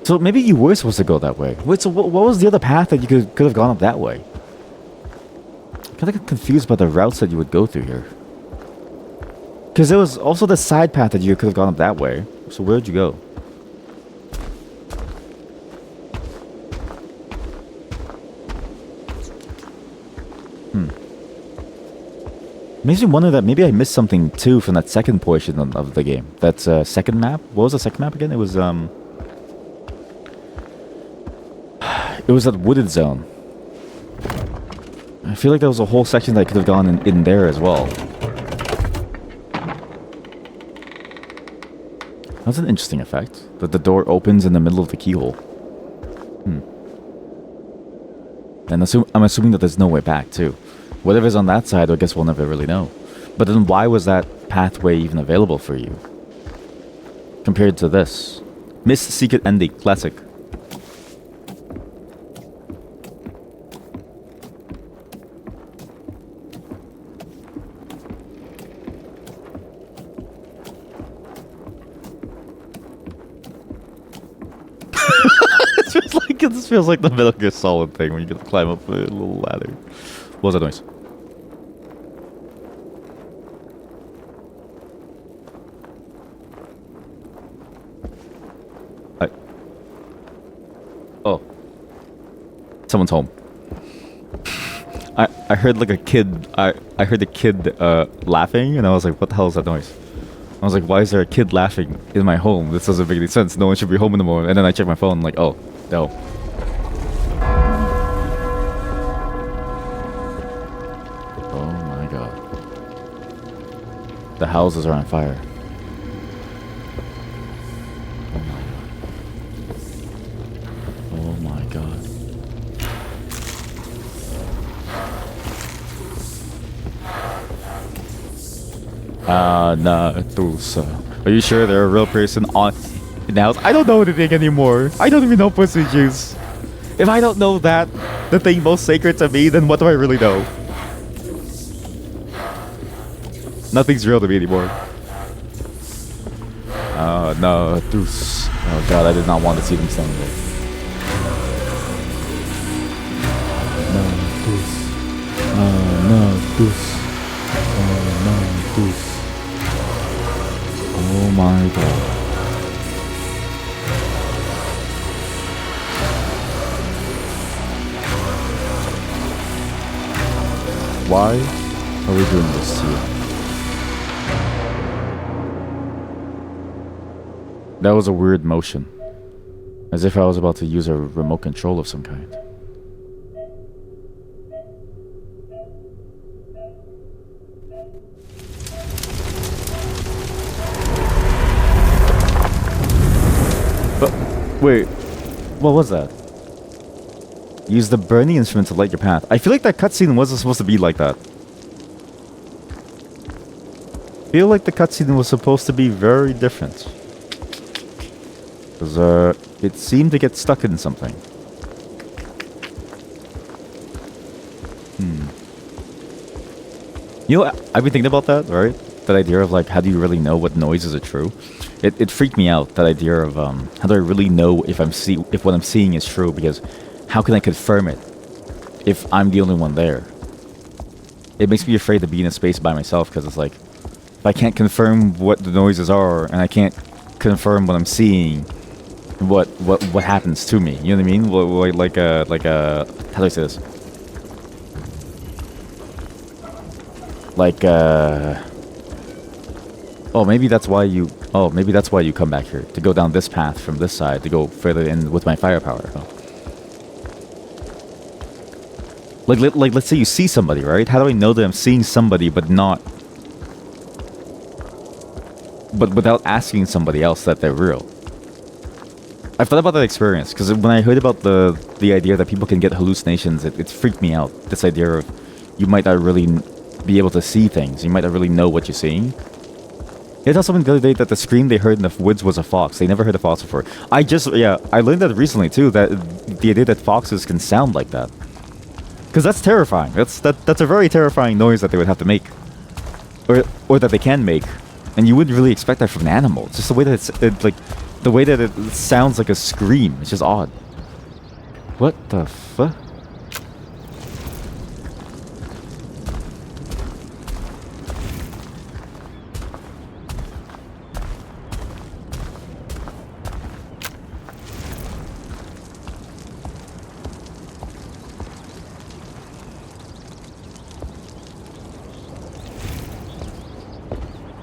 So maybe you were supposed to go that way. Wait, so what was the other path that you could have gone up that way? I'm kind of confused by the routes that you would go through here. Because there was also the side path that you could have gone up that way. So where'd you go? Makes me wonder that maybe I missed something too from that second portion of the game. That second map? What was the second map again? It was that wooded zone. I feel like there was a whole section that could have gone in there as well. That's an interesting effect. That the door opens in the middle of the keyhole. And I'm assuming that there's no way back too. Whatever's on that side, I guess we'll never really know. But then why was that pathway even available for you? Compared to this. Miss Secret Ending. Classic. This feels like the Metal Gear Solid thing when you get to climb up a little ladder. What was that noise? Oh. Someone's home. I heard like a kid. I heard a kid laughing, and I was like, what the hell is that noise? I was like, why is there a kid laughing in my home? This doesn't make any sense. No one should be home in the moment. And then I checked my phone, like, oh, no. The houses are on fire. Oh my god. Nah, are you sure they're a real person on in the house? I don't know anything anymore. I don't even know pussy juice. If I don't know that, the thing most sacred to me, then what do I really know? Nothing's real to me anymore. Oh no, Deuce. Oh god, I did not want to see them standing there. No, Deuce. Oh no, Deuce. Oh no, Deuce. Oh my god. Why are we doing this to you? That was a weird motion. As if I was about to use a remote control of some kind. But, wait. What was that? Use the burning instrument to light your path. I feel like that cutscene wasn't supposed to be like that. I feel like the cutscene was supposed to be very different. Because, it seemed to get stuck in something. You know, I've been thinking about that, right? That idea of, like, how do you really know what noises are true? It freaked me out, that idea of, how do I really know if what I'm seeing is true? Because how can I confirm it if I'm the only one there? It makes me afraid to be in a space by myself, because it's like, if I can't confirm what the noises are, and I can't confirm what I'm seeing, what happens to me? You know what I mean? Like a how do I say this? Like oh, maybe that's why you come back here, to go down this path from this side to go further in with my firepower. Oh. Like let's say you see somebody, right? How do I know that I'm seeing somebody but without asking somebody else that they're real? I've thought about that experience, because when I heard about the idea that people can get hallucinations, it freaked me out. This idea of you might not really be able to see things. You might not really know what you're seeing. They told someone the other day that the scream they heard in the woods was a fox. They never heard a fox before. I learned that recently too, that the idea that foxes can sound like that. Because that's terrifying. That's a very terrifying noise that they would have to make. Or that they can make. And you wouldn't really expect that from an animal. It's just the way that the way that it sounds like a scream. It's just odd. What the fuck?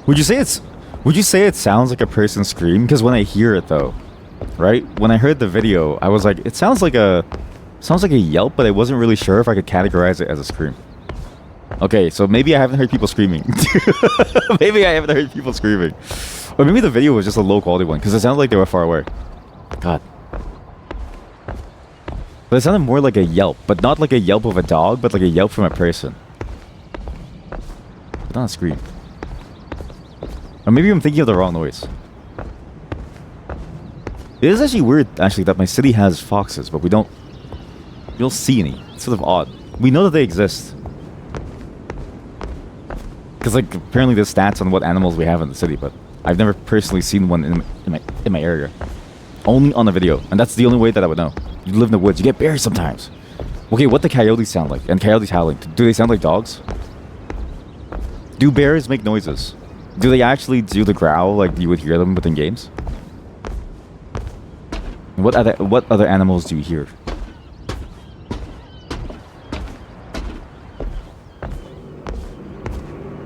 Would you say it sounds like a person scream? Because when I hear it though, right? When I heard the video, I was like, it sounds like a yelp, but I wasn't really sure if I could categorize it as a scream. Okay, so maybe I haven't heard people screaming. Maybe I haven't heard people screaming. Or maybe the video was just a low quality one, because it sounded like they were far away. God. But it sounded more like a yelp, but not like a yelp of a dog, but like a yelp from a person. But not a scream. Or maybe I'm thinking of the wrong noise. It is actually weird, actually, that my city has foxes, but we don't see any. It's sort of odd. We know that they exist. Because, like, apparently there's stats on what animals we have in the city, but I've never personally seen one in my area. Only on the video, and that's the only way that I would know. You live in the woods, you get bears sometimes. Okay, what do coyotes sound like? And coyotes howling, do they sound like dogs? Do bears make noises? Do they actually do the growl like you would hear them within games? What other animals do you hear?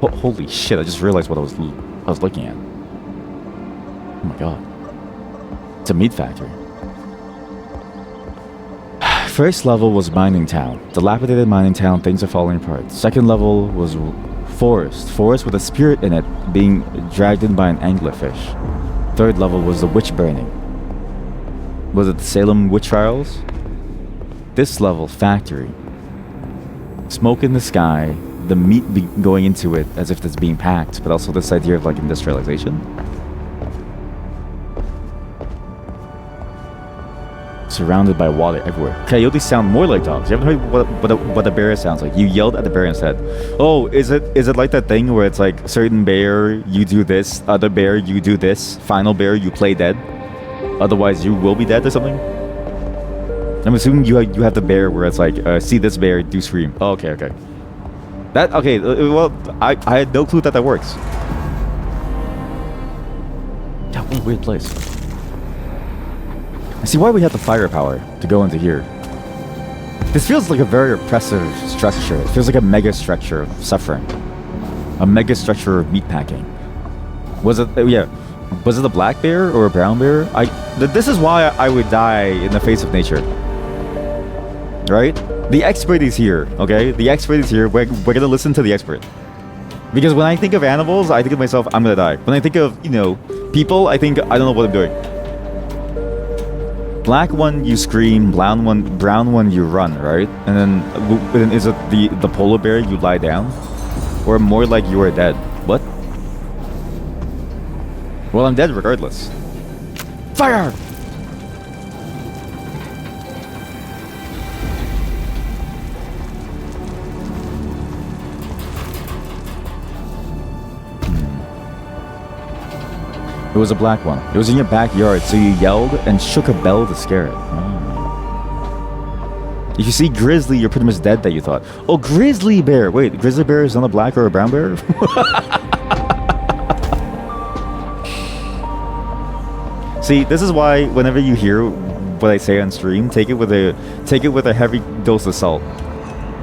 Holy shit! I just realized what I was looking at. Oh my god! It's a meat factory. First level was mining town. Dilapidated mining town. Things are falling apart. Second level was forest with a spirit in it being dragged in by an anglerfish. Third level was the witch burning. Was it the Salem witch trials? This level, factory. Smoke in the sky, the meat going into it as if it's being packed, but also this idea of like industrialization. Surrounded by water everywhere. Coyotes sound more like dogs. You haven't heard what a bear sounds like. You yelled at the bear instead. Oh, is it like that thing where it's like certain bear you do this, other bear you do this, final bear you play dead, otherwise you will be dead or something? I'm assuming you have the bear where it's like see this bear, do scream. Oh, okay. That okay. Well, I had no clue that works. Yeah, what a weird place. I see why we have the firepower to go into here. This feels like a very oppressive structure. It feels like a mega structure of suffering. A mega structure of meatpacking. Was it? Yeah. Was it a black bear or a brown bear? This is why I would die in the face of nature. Right? The expert is here, okay? The expert is here. We're gonna listen to the expert. Because when I think of animals, I think of myself, I'm gonna die. When I think of, people, I think, I don't know what I'm doing. Black one, you scream. Brown one, you run, right? And then is it the polar bear, you lie down? Or more like you are dead? What? Well, I'm dead regardless. Fire! It was a black one. It was in your backyard, so you yelled and shook a bell to scare it. Oh. If you see grizzly, you're pretty much dead that you thought. Oh, grizzly bear! Wait, grizzly bear is not a black or a brown bear? See, this is why whenever you hear what I say on stream, take it with a heavy dose of salt.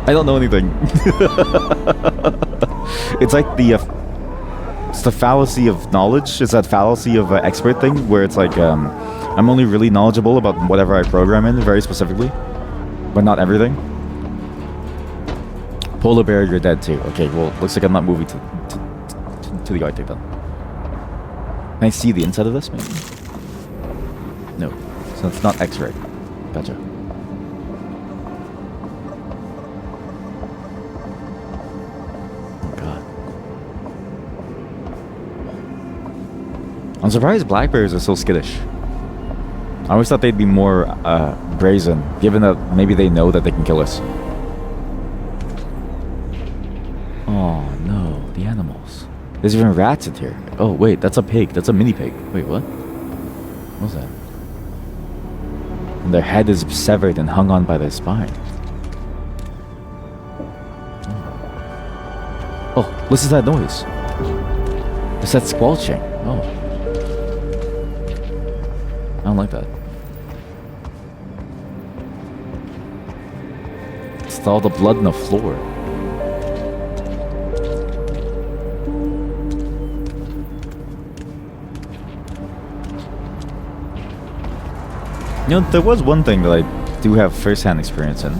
I don't know anything. It's like it's the fallacy of knowledge. It's that fallacy of expert thing where it's like I'm only really knowledgeable about whatever I program in very specifically, but not everything. Polar bear, you're dead too. Okay, well, looks like I'm not moving to the Arctic then. Can I see the inside of this, maybe? No. So it's not X-ray. Gotcha. Oh god. I'm surprised black bears are so skittish. I always thought they'd be more brazen, given that maybe they know that they can kill us. Oh no, the animals. There's even rats in here. Oh wait, that's a pig. That's a mini pig. Wait, what? What's that? And their head is severed and hung on by their spine. Oh, listen to that noise. It's that squelching. Oh. I don't like that. It's all the blood on the floor. You know, there was one thing that I do have first-hand experience in.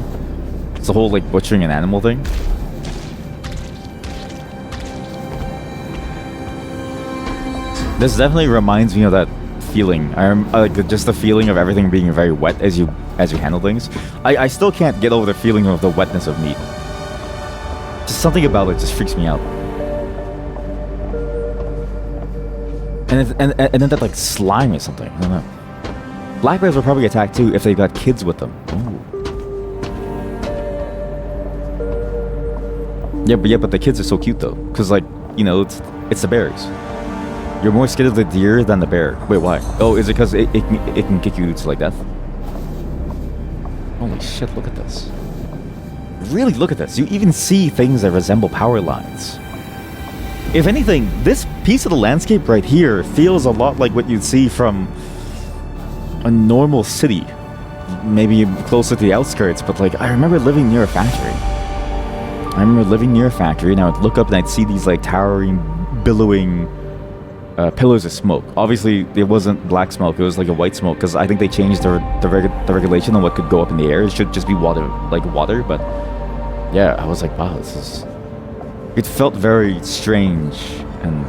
It's the whole, like, butchering an animal thing. This definitely reminds me of that feeling. Like just the feeling of everything being very wet as you handle things. I still can't get over the feeling of the wetness of meat. Just something about it just freaks me out. And then that like slime or something. I don't know. Black bears will probably attack too if they've got kids with them. Ooh. Yeah, but the kids are so cute though, because like it's the bears. You're more scared of the deer than the bear. Wait, why? Oh, is it because it can kick you to like death? Holy shit! Look at this. Really, look at this. You even see things that resemble power lines. If anything, this piece of the landscape right here feels a lot like what you'd see from a normal city, maybe closer to the outskirts, but like I remember living near a factory. And I would look up and I'd see these like towering, billowing pillars of smoke. Obviously, it wasn't black smoke; it was like a white smoke because I think they changed the regulation on what could go up in the air. It should just be water, like water. But yeah, I was like, wow, this is. It felt very strange and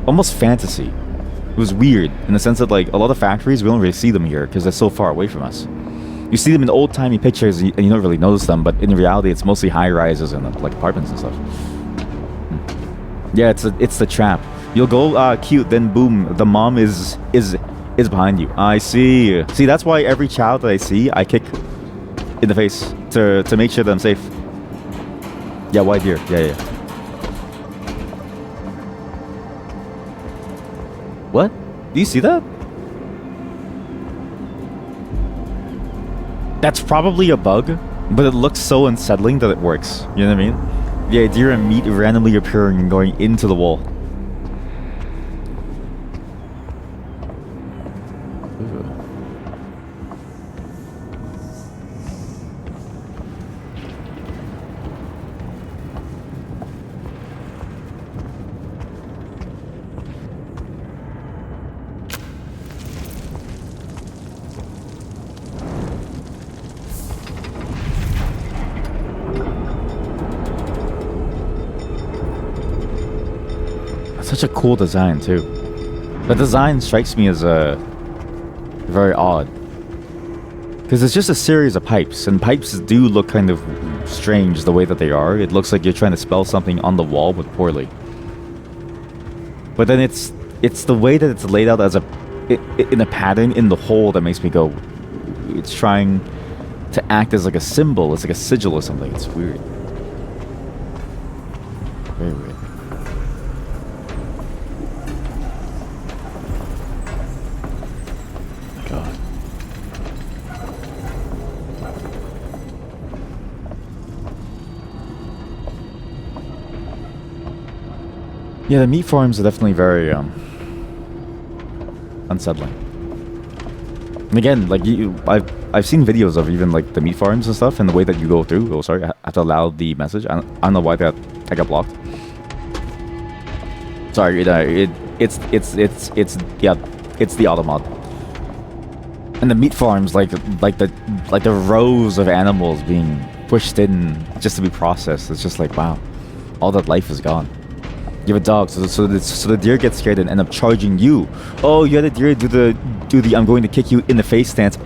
almost fantasy. It was weird in the sense that like a lot of factories, we don't really see them here because they're so far away from us. You see them in old-timey pictures and you don't really notice them, but in reality it's mostly high-rises and like apartments and stuff. Yeah, it's the trap. You'll go cute, then boom, the mom is behind you. I see. See, that's why every child that I see, I kick in the face to make sure that I'm safe. Yeah, white deer. Yeah. What? Do you see that? That's probably a bug, but it looks so unsettling that it works. You know what I mean? The idea of meat randomly appearing and going into the wall. Such a cool design too. The design strikes me as very odd. Because it's just a series of pipes, and pipes do look kind of strange the way that they are. It looks like you're trying to spell something on the wall, but poorly. But then it's the way that it's laid out as in a pattern in the hole that makes me go, it's trying to act as like a symbol, it's like a sigil or something. It's weird. Very weird. God. Yeah, the meat farms are definitely very unsettling. And again, like I've seen videos of even like the meat farms and stuff, and the way that you go through. Oh, sorry, I have to allow the message. I don't know why I got blocked. Sorry, it's the auto mod. And the meat farms, like the rows of animals being pushed in just to be processed. It's just like, wow, all that life is gone. You have a dog, so the deer gets scared and end up charging you. Oh, you had a deer do the I'm going to kick you in the face stance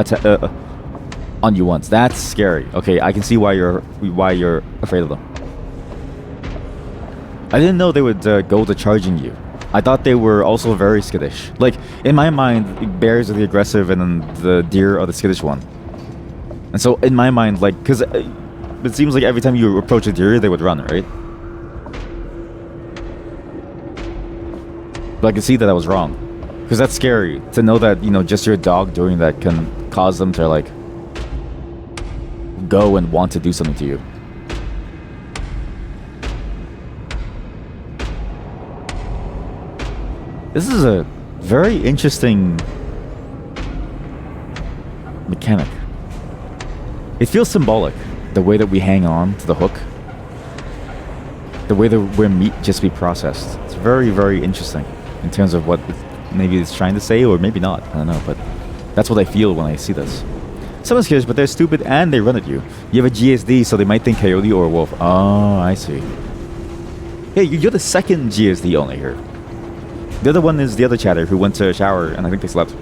on you once. That's scary. Okay, I can see why you're afraid of them. I didn't know they would go to charging you. I thought they were also very skittish. Like, in my mind, bears are the aggressive and then the deer are the skittish one. And so in my mind, like, because it seems like every time you approach a deer, they would run, right? But I can see that I was wrong. Because that's scary, to know that, you know, just your dog doing that can cause them to, like, go and want to do something to you. This is a very interesting mechanic. It feels symbolic, the way that we hang on to the hook. The way that where meat just be processed. It's very, very interesting in terms of what maybe it's trying to say, or maybe not. I don't know, but that's what I feel when I see this. Someone's scared, but they're stupid and they run at you. You have a GSD, so they might think coyote or wolf. Oh, I see. Hey, you're the second GSD owner here. The other one is the other chatter who went to shower, and I think they slept.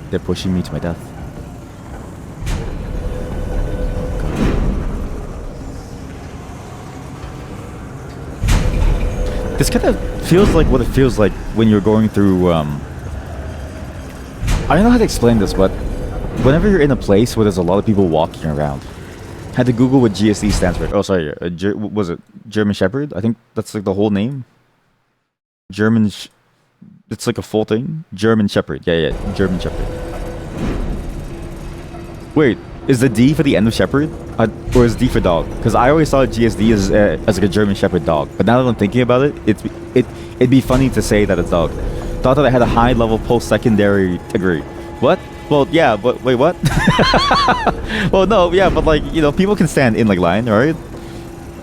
They're pushing me to my death. This kind of feels like what it feels like when you're going through, I don't know how to explain this, but whenever you're in a place where there's a lot of people walking around, I had to Google what GSD stands for. Oh, sorry, was it German Shepherd? I think that's like the whole name. It's like a full thing. German Shepherd. Yeah, German Shepherd. Wait, is the D for the end of Shepherd? Or is D for dog? Because I always thought GSD as like a German Shepherd dog. But now that I'm thinking about it, it'd be funny to say that it's dog. Thought that I had a high level post-secondary degree. What? Well, yeah, but wait, what? Well, no, yeah, but like, you know, people can stand in like line, right?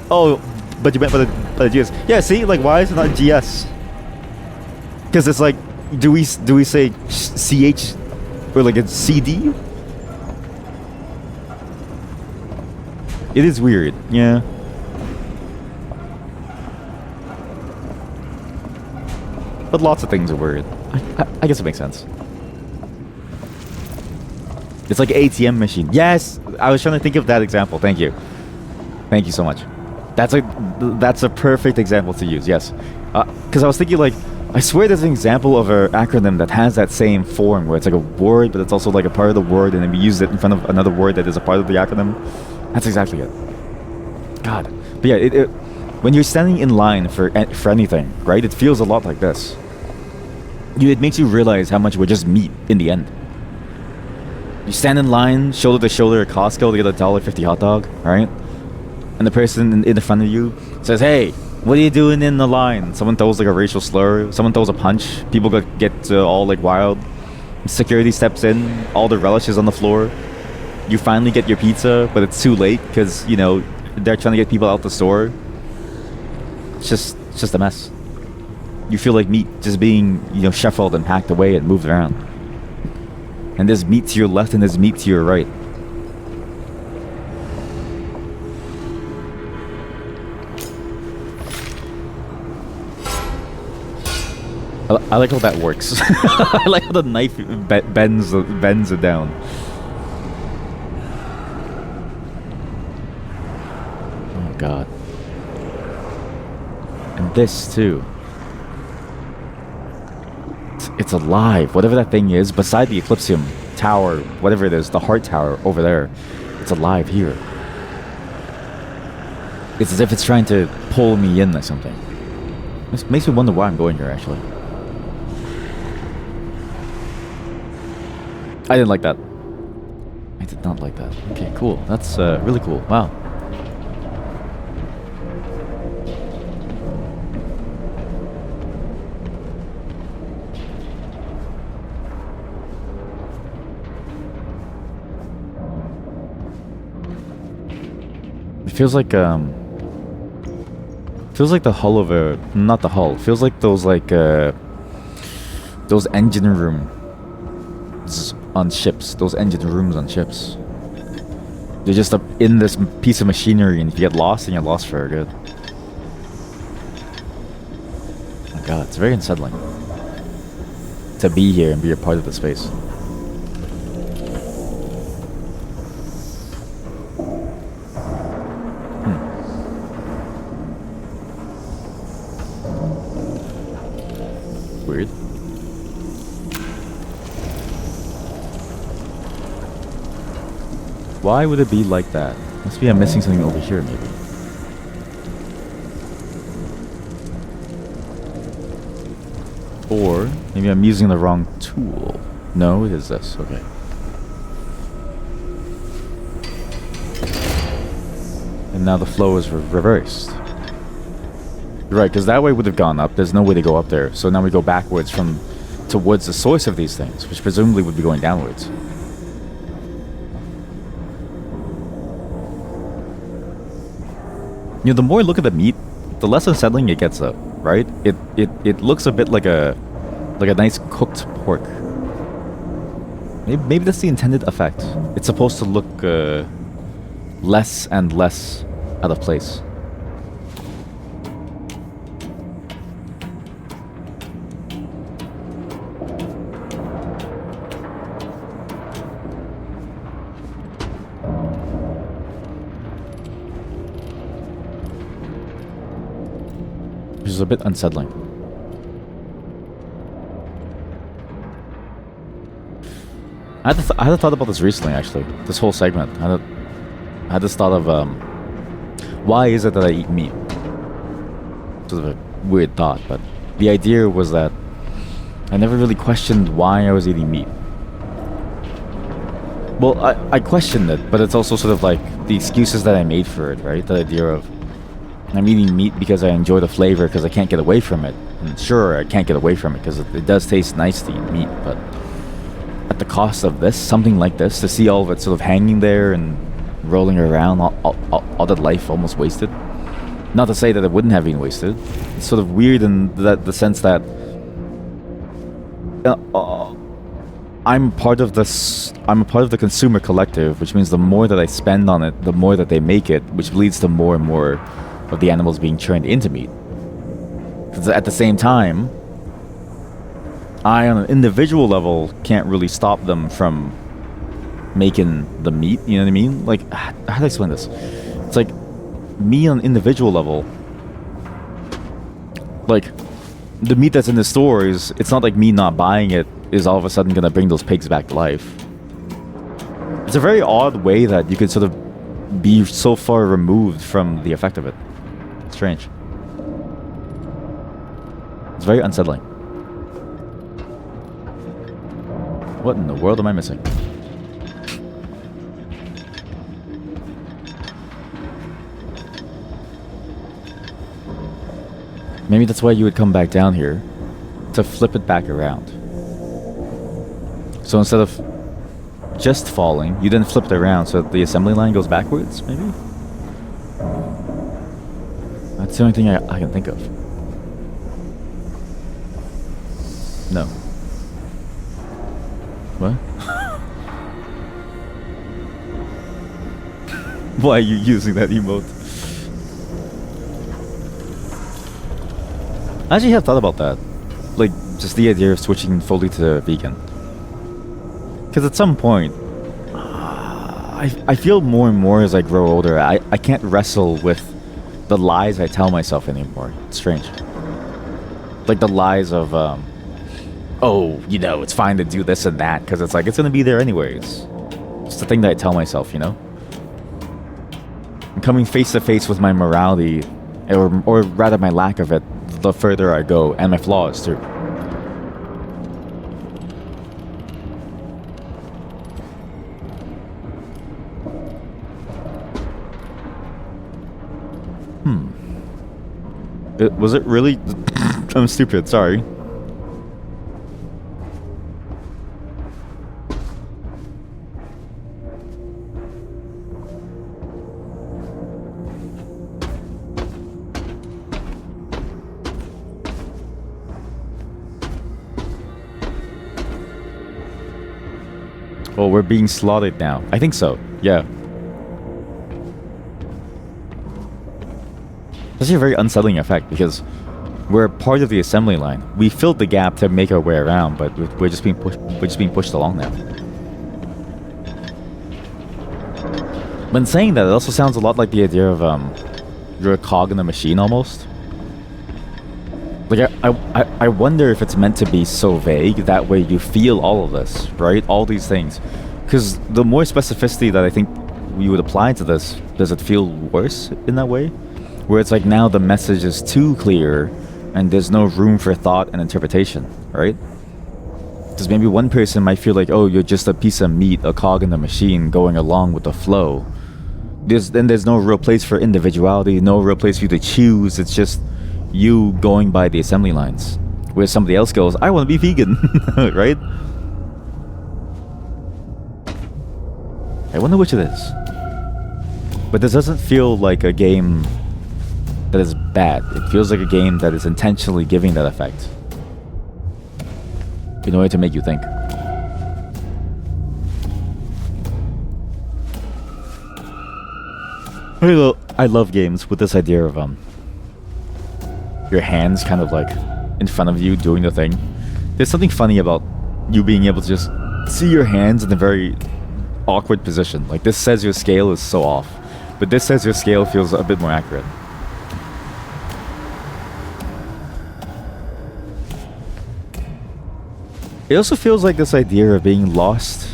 Oh, but you meant by the GS. Yeah, see, like, why is it not GS? Because it's like, do we say CH or like it's CD? It is weird, yeah. But lots of things are weird. I guess it makes sense. It's like an ATM machine. Yes! I was trying to think of that example. Thank you. Thank you so much. That's a perfect example to use, yes. Because I was thinking, like, I swear there's an example of an acronym that has that same form, where it's like a word, but it's also like a part of the word, and then we use it in front of another word that is a part of the acronym. That's exactly it. God. But yeah, when you're standing in line for anything, right, it feels a lot like this. It makes you realize how much we're just meat in the end. You stand in line, shoulder to shoulder at Costco to get a $1.50 hot dog, right? And the person in the front of you says, "Hey, what are you doing in the line?" Someone throws like a racial slur. Someone throws a punch. People get all like wild. Security steps in. All the relish is on the floor. You finally get your pizza, but it's too late because, you know, they're trying to get people out the store. It's just a mess. you feel like meat just being, you know, shuffled and packed away and moved around. And there's meat to your left and there's meat to your right. I like how that works. I like how the knife bends it down. Oh god. And this too. It's alive. Whatever that thing is, beside the Eclipsium tower, whatever it is, the heart tower over there, it's alive here. It's as if it's trying to pull me in or something. This makes me wonder why I'm going here, actually. I didn't like that. I did not like that. Okay, cool. That's really cool. Wow. It feels like the hull of a, not the hull. Feels like those those engine rooms on ships. Those engine rooms on ships. They're just up in this piece of machinery, and if you get lost, then you're lost for good. Oh my god, it's very unsettling to be here and be a part of the space. Weird. Why would it be like that? Must be I'm missing something over here, maybe. Or maybe I'm using the wrong tool. No, it is this. Okay. And now the flow is reversed. Right, because that way would have gone up. There's no way to go up there. So now we go backwards towards the source of these things, which presumably would be going downwards. You know, the more I look at the meat, the less unsettling it gets up, right? It looks a bit like a nice cooked pork. Maybe that's the intended effect. It's supposed to look less and less out of place. Which is a bit unsettling. I had a thought about this recently, actually. This whole segment. I had this thought of, why is it that I eat meat? Sort of a weird thought, but the idea was that I never really questioned why I was eating meat. Well, I questioned it, but it's also sort of like the excuses that I made for it, right? The idea of, I'm eating meat because I enjoy the flavor, because I can't get away from it. And sure, I can't get away from it because it does taste nice to eat meat, but at the cost of this, something like this, to see all of it sort of hanging there and rolling around, all that life almost wasted. Not to say that it wouldn't have been wasted. It's sort of weird in the sense that I'm part of this. I'm a part of the consumer collective, which means the more that I spend on it, the more that they make it, which leads to more and more of the animals being turned into meat. Because at the same time, I, on an individual level, can't really stop them from making the meat, you know what I mean? Like, how do I explain this? It's like, me on an individual level, like, the meat that's in the stores, it's not like me not buying it is all of a sudden gonna bring those pigs back to life. It's a very odd way that you could sort of be so far removed from the effect of it. Strange. It's very unsettling. What in the world am I missing? Maybe that's why you would come back down here to flip it back around. So instead of just falling, you then flip it around so that the assembly line goes backwards, maybe? That's the only thing I can think of. No. What? Why are you using that emote? I actually have thought about that. Like, just the idea of switching fully to vegan. Because at some point, I feel more and more as I grow older, I can't wrestle with the lies I tell myself anymore. It's strange. Like the lies of, oh, you know, it's fine to do this and that, because it's like, it's going to be there anyways. It's the thing that I tell myself, you know? I'm coming face to face with my morality, or rather my lack of it, the further I go, and my flaws too. Was it really? I'm stupid, sorry. Oh, we're being slaughtered now. I think so, yeah. This is a very unsettling effect because we're part of the assembly line. We filled the gap to make our way around, but we're just being pushed. We're just being pushed along now. When saying that, it also sounds a lot like the idea of you're a cog in a machine almost. Like I wonder if it's meant to be so vague that way you feel all of this, right? All these things, because the more specificity that I think we would apply to this, does it feel worse in that way? Where it's like now the message is too clear and there's no room for thought and interpretation, right? Because maybe one person might feel like, oh, you're just a piece of meat, a cog in the machine going along with the flow. Then there's no real place for individuality, no real place for you to choose. It's just you going by the assembly lines. Where somebody else goes, I want to be vegan, right? I wonder which it is. But this doesn't feel like a game that is bad. It feels like a game that is intentionally giving that effect in order to make you think. I love games with this idea of your hands kind of like in front of you doing the thing. There's something funny about you being able to just see your hands in a very awkward position. Like this says your scale is so off, but this says your scale feels a bit more accurate. It also feels like this idea of being lost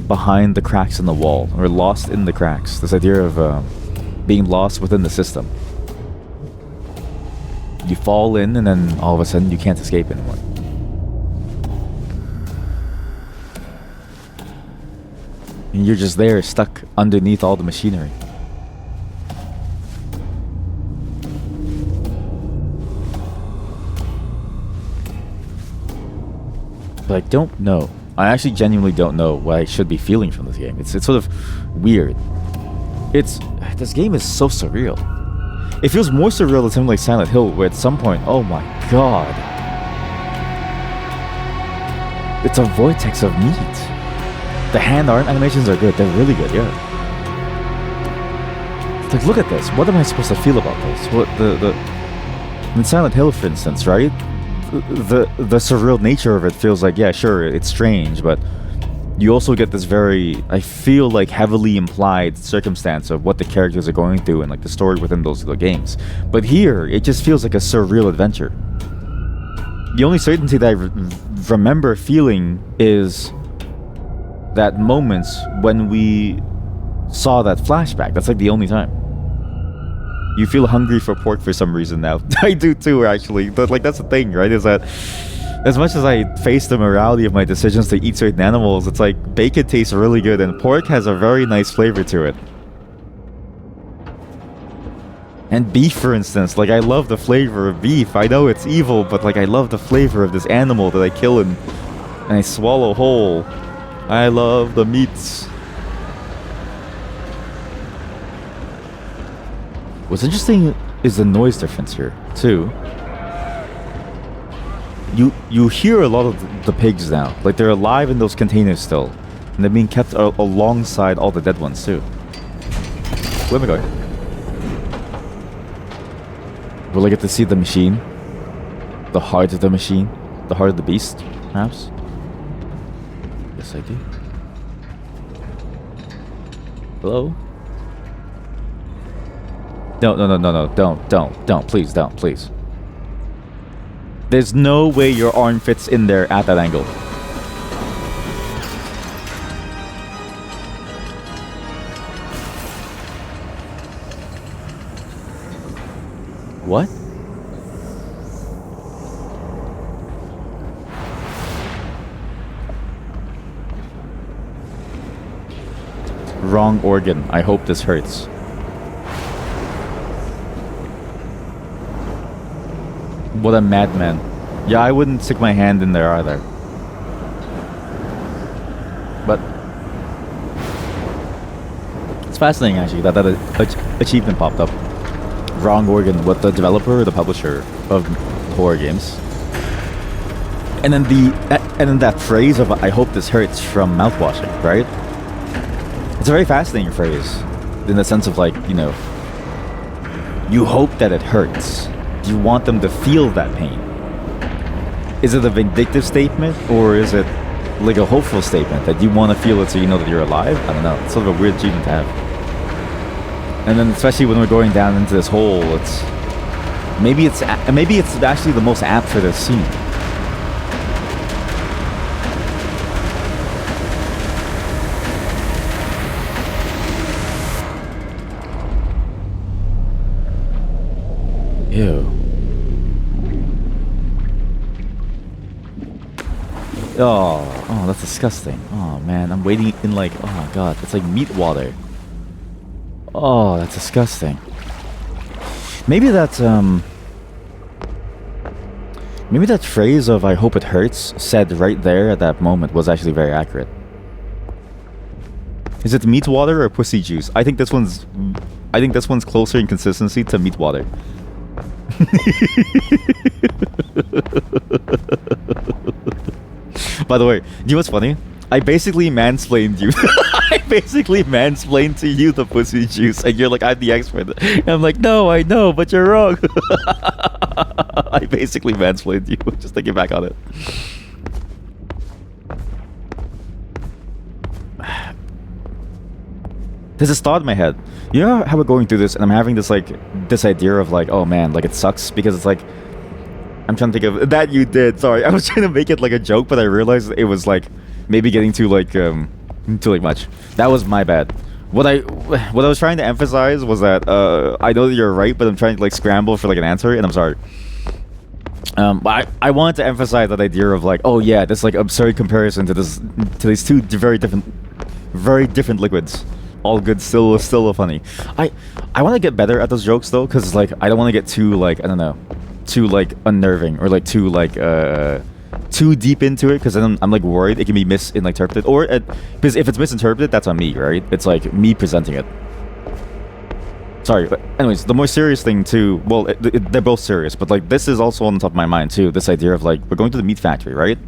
behind the cracks in the wall, or lost in the cracks. This idea of being lost within the system. You fall in and then all of a sudden you can't escape anymore. And you're just there, stuck underneath all the machinery. But I don't know. I actually genuinely don't know what I should be feeling from this game. It's sort of weird. This game is so surreal. It feels more surreal than something like Silent Hill, where at some point, oh my god, it's a vortex of meat. The hand-arm animations are good. They're really good, yeah. It's like, look at this. What am I supposed to feel about this? What in Silent Hill, for instance, right? The surreal nature of it feels like, yeah, sure, it's strange, but you also get this very, I feel like, heavily implied circumstance of what the characters are going through and like the story within those games. But here, it just feels like a surreal adventure. The only certainty that I remember feeling is that moments when we saw that flashback. That's like the only time. You feel hungry for pork for some reason now. I do too, actually. But like, that's the thing, right? Is that as much as I face the morality of my decisions to eat certain animals, it's like bacon tastes really good and pork has a very nice flavor to it. And beef, for instance, like I love the flavor of beef. I know it's evil, but like I love the flavor of this animal that I kill and I swallow whole. I love the meats. What's interesting is the noise difference here, too. you hear a lot of the pigs now. Like they're alive in those containers still, and they're being kept alongside all the dead ones too. Where am I going? Will I get to see the machine? The heart of the machine? The heart of the beast, perhaps? Yes, I do. Hello? No, don't, please, don't, please. There's no way your arm fits in there at that angle. What? Wrong organ. I hope this hurts. What a madman. Yeah, I wouldn't stick my hand in there either. But it's fascinating actually that achievement popped up. Wrong organ. What, the developer or the publisher of horror games? And then that phrase of "I hope this hurts" from mouthwashing, right? It's a very fascinating phrase in the sense of like, you know, you hope that it hurts. You want them to feel that pain. Is it a vindictive statement, or is it like a hopeful statement that you want to feel it so you know that you're alive? I don't know. It's sort of a weird achievement to have. And then especially when we're going down into this hole, it's maybe it's actually the most apt for this scene. Ew. Oh, that's disgusting. Oh man, I'm waiting in like, oh god, it's like meat water. Oh, that's disgusting. Maybe that's maybe that phrase of "I hope it hurts" said right there at that moment was actually very accurate. Is it meat water or pussy juice? I think this one's closer in consistency to meat water. By the way, you know what's funny? I basically mansplained you. I basically mansplained to you the pussy juice, and you're like, I'm the expert. And I'm like, no, I know, but you're wrong. I basically mansplained you, just to get back on it. There's this thought in my head. You know how we're going through this, and I'm having this idea of like, oh man, like it sucks because it's like, I'm trying to think of that you did. Sorry, I was trying to make it like a joke, but I realized it was like maybe getting too much. That was my bad. What I was trying to emphasize was that I know that you're right, but I'm trying to like scramble for like an answer, and I'm sorry. But I wanted to emphasize that idea of like, oh yeah, this like absurd comparison to these two very different liquids. All good, still funny. I want to get better at those jokes though, because like I don't want to get too like, I don't know, too like unnerving or like too like too deep into it, because then I'm like worried it can be misinterpreted, or because if it's misinterpreted, that's on me, right? It's like me presenting it. Sorry, but anyways, the more serious thing too. Well, they're both serious, but like this is also on the top of my mind too. This idea of like we're going to the meat factory, right?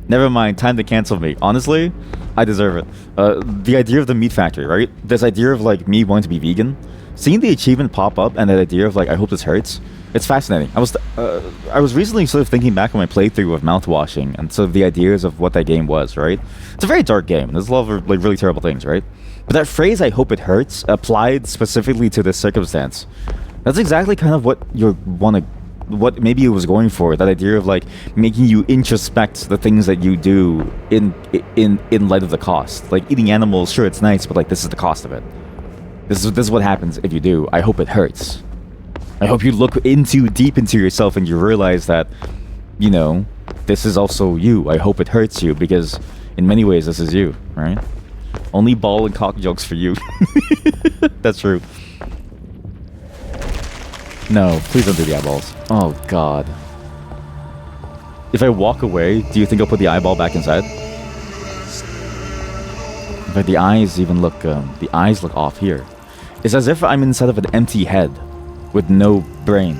Never mind, time to cancel me. Honestly, I deserve it. The idea of the meat factory, right? This idea of like me wanting to be vegan, seeing the achievement pop up, and that idea of like I hope this hurts. It's fascinating. I was recently sort of thinking back on my playthrough of mouthwashing and sort of the ideas of what that game was, right? It's a very dark game. There's a lot of like really terrible things, right? But that phrase "I hope it hurts" applied specifically to this circumstance. That's exactly kind of what maybe it was going for. That idea of like making you introspect the things that you do in light of the cost. Like eating animals, sure, it's nice, but like this is the cost of it. This is what happens if you do. I hope it hurts. I hope you look deep into yourself and you realize that, you know, this is also you. I hope it hurts you, because in many ways this is you, right? Only ball and cock jokes for you. That's true. No, please don't do the eyeballs. Oh god. If I walk away, do you think I'll put the eyeball back inside? In fact, the eyes look off here. It's as if I'm inside of an empty head with no brain.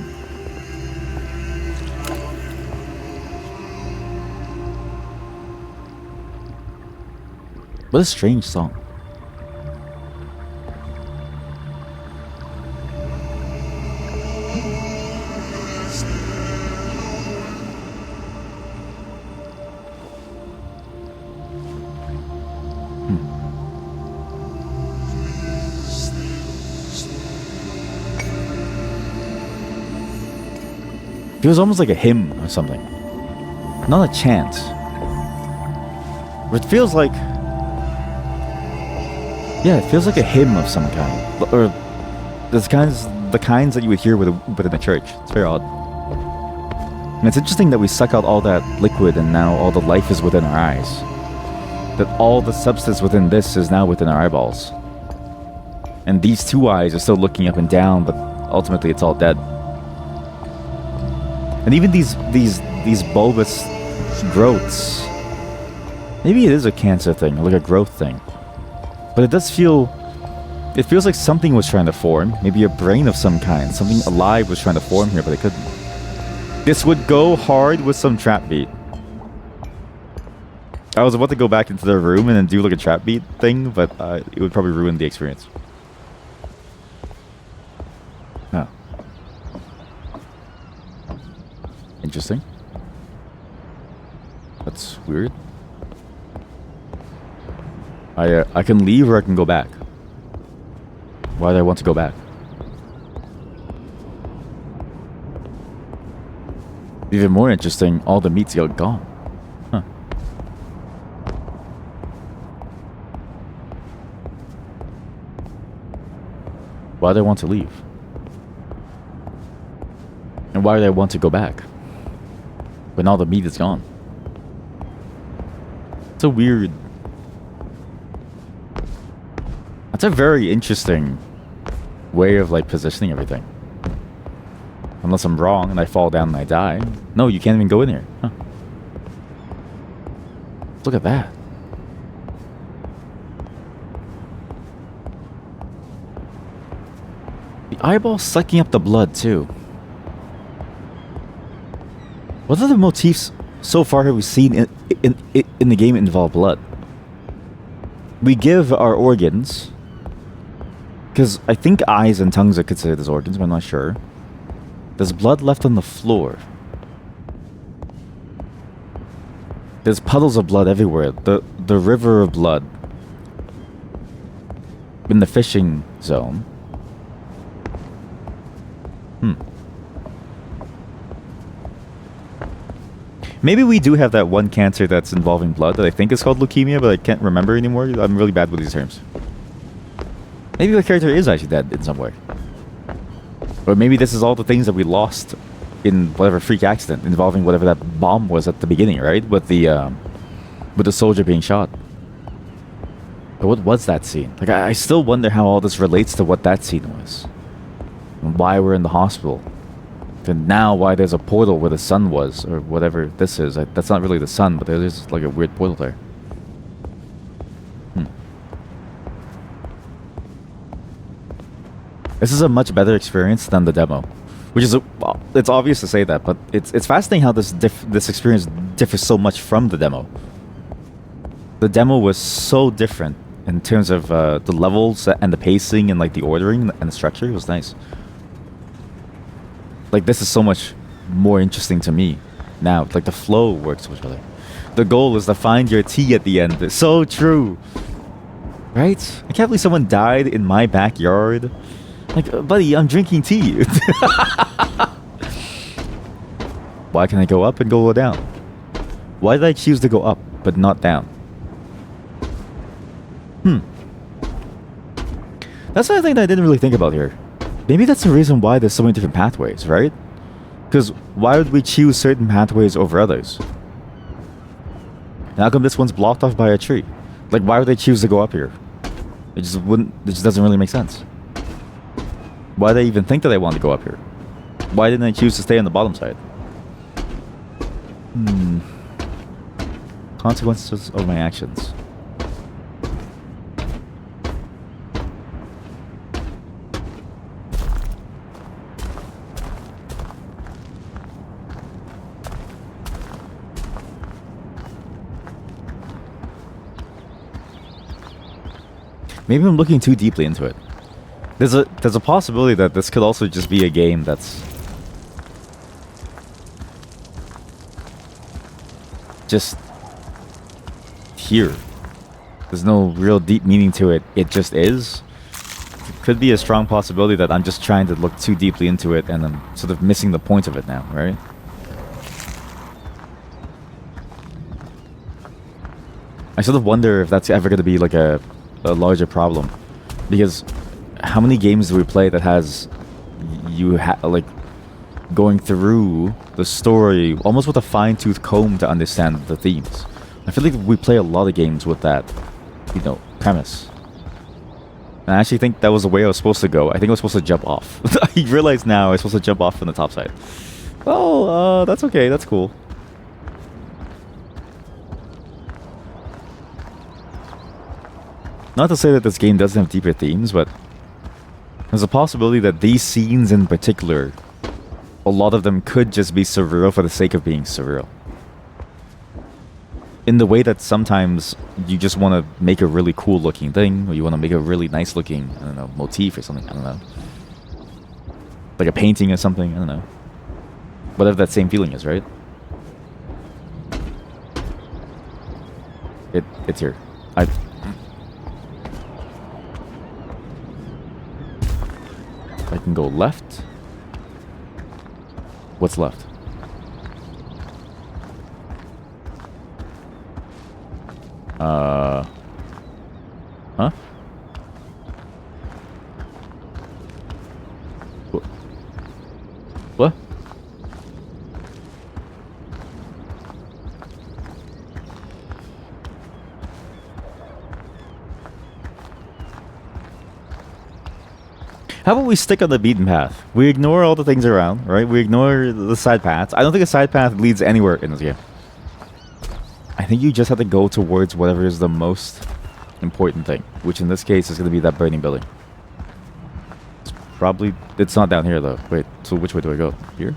What a strange song. It was almost like a hymn or something. Not a chant. It feels like... Yeah, it feels like a hymn of some kind. Or the kinds that you would hear within a church. It's very odd. And it's interesting that we suck out all that liquid and now all the life is within our eyes. That all the substance within this is now within our eyeballs. And these two eyes are still looking up and down, but ultimately it's all dead. And even these bulbous growths, maybe it is a cancer thing, like a growth thing. But it does feel, it feels like something was trying to form, maybe a brain of some kind, something alive was trying to form here, but it couldn't. This would go hard with some trap beat. I was about to go back into the room and then do like a trap beat thing, but it would probably ruin the experience. Oh. Interesting. That's weird. I can leave or I can go back. Why do I want to go back? Even more interesting, all the meat's gone. Huh. Why do I want to leave? And why do I want to go back? When all the meat is gone. It's a weird... That's a very interesting way of like positioning everything. Unless I'm wrong and I fall down and I die. No, you can't even go in here. Huh. Look at that. The eyeball sucking up the blood too. What other motifs so far have we seen in the game involve blood? We give our organs, because I think eyes and tongues are considered as organs, but I'm not sure. There's blood left on the floor. There's puddles of blood everywhere. The river of blood in the fishing zone. Maybe we do have that one cancer that's involving blood that I think is called leukemia, but I can't remember anymore. I'm really bad with these terms. Maybe the character is actually dead in some way. Or maybe this is all the things that we lost in whatever freak accident involving whatever that bomb was at the beginning, right? With the soldier being shot. But what was that scene? Like, I still wonder how all this relates to what that scene was. And why we're in the hospital. And now why there's a portal where the sun was, or whatever this is. That's not really the sun, but there's like a weird portal there. This is a much better experience than the demo, which is it's obvious to say that, but it's fascinating how this experience differs so much from the demo. The demo was so different in terms of the levels and the pacing and like the ordering and the structure. It was nice. Like, this is so much more interesting to me now. Like, the flow works so much better. The goal is to find your tea at the end. It's so true. Right? I can't believe someone died in my backyard. Like, buddy, I'm drinking tea. Why can I go up and go down? Why did I choose to go up, but not down? That's the thing that I didn't really think about here. Maybe that's the reason why there's so many different pathways, right? Because why would we choose certain pathways over others? And how come this one's blocked off by a tree? Like, why would they choose to go up here? It just doesn't really make sense. Why did they even think that they wanted to go up here? Why didn't they choose to stay on the bottom side? Consequences of my actions. Maybe I'm looking too deeply into it. There's a possibility that this could also just be a game that's just here. There's no real deep meaning to it. It just is. It could be a strong possibility that I'm just trying to look too deeply into it and I'm sort of missing the point of it now, right? I sort of wonder if that's ever going to be like a larger problem. Because how many games do we play that has you like going through the story almost with a fine-tooth comb to understand the themes? I feel like we play a lot of games with that, you know, premise. And I actually think that was the way I was supposed to go. I think I was supposed to jump off. I realize now I was supposed to jump off from the top side. Well, that's okay. That's cool. Not to say that this game doesn't have deeper themes, but there's a possibility that these scenes in particular, a lot of them could just be surreal for the sake of being surreal. In the way that sometimes you just want to make a really cool looking thing, or you want to make a really nice looking, I don't know, motif or something, I don't know. Like a painting or something, I don't know. Whatever that same feeling is, right? It's here. I can go left. What's left? Huh? What? How about we stick on the beaten path? We ignore all the things around, right? We ignore the side paths. I don't think a side path leads anywhere in this game. I think you just have to go towards whatever is the most important thing, which in this case is going to be that burning building. It's not down here though. Wait, so which way do I go? Here?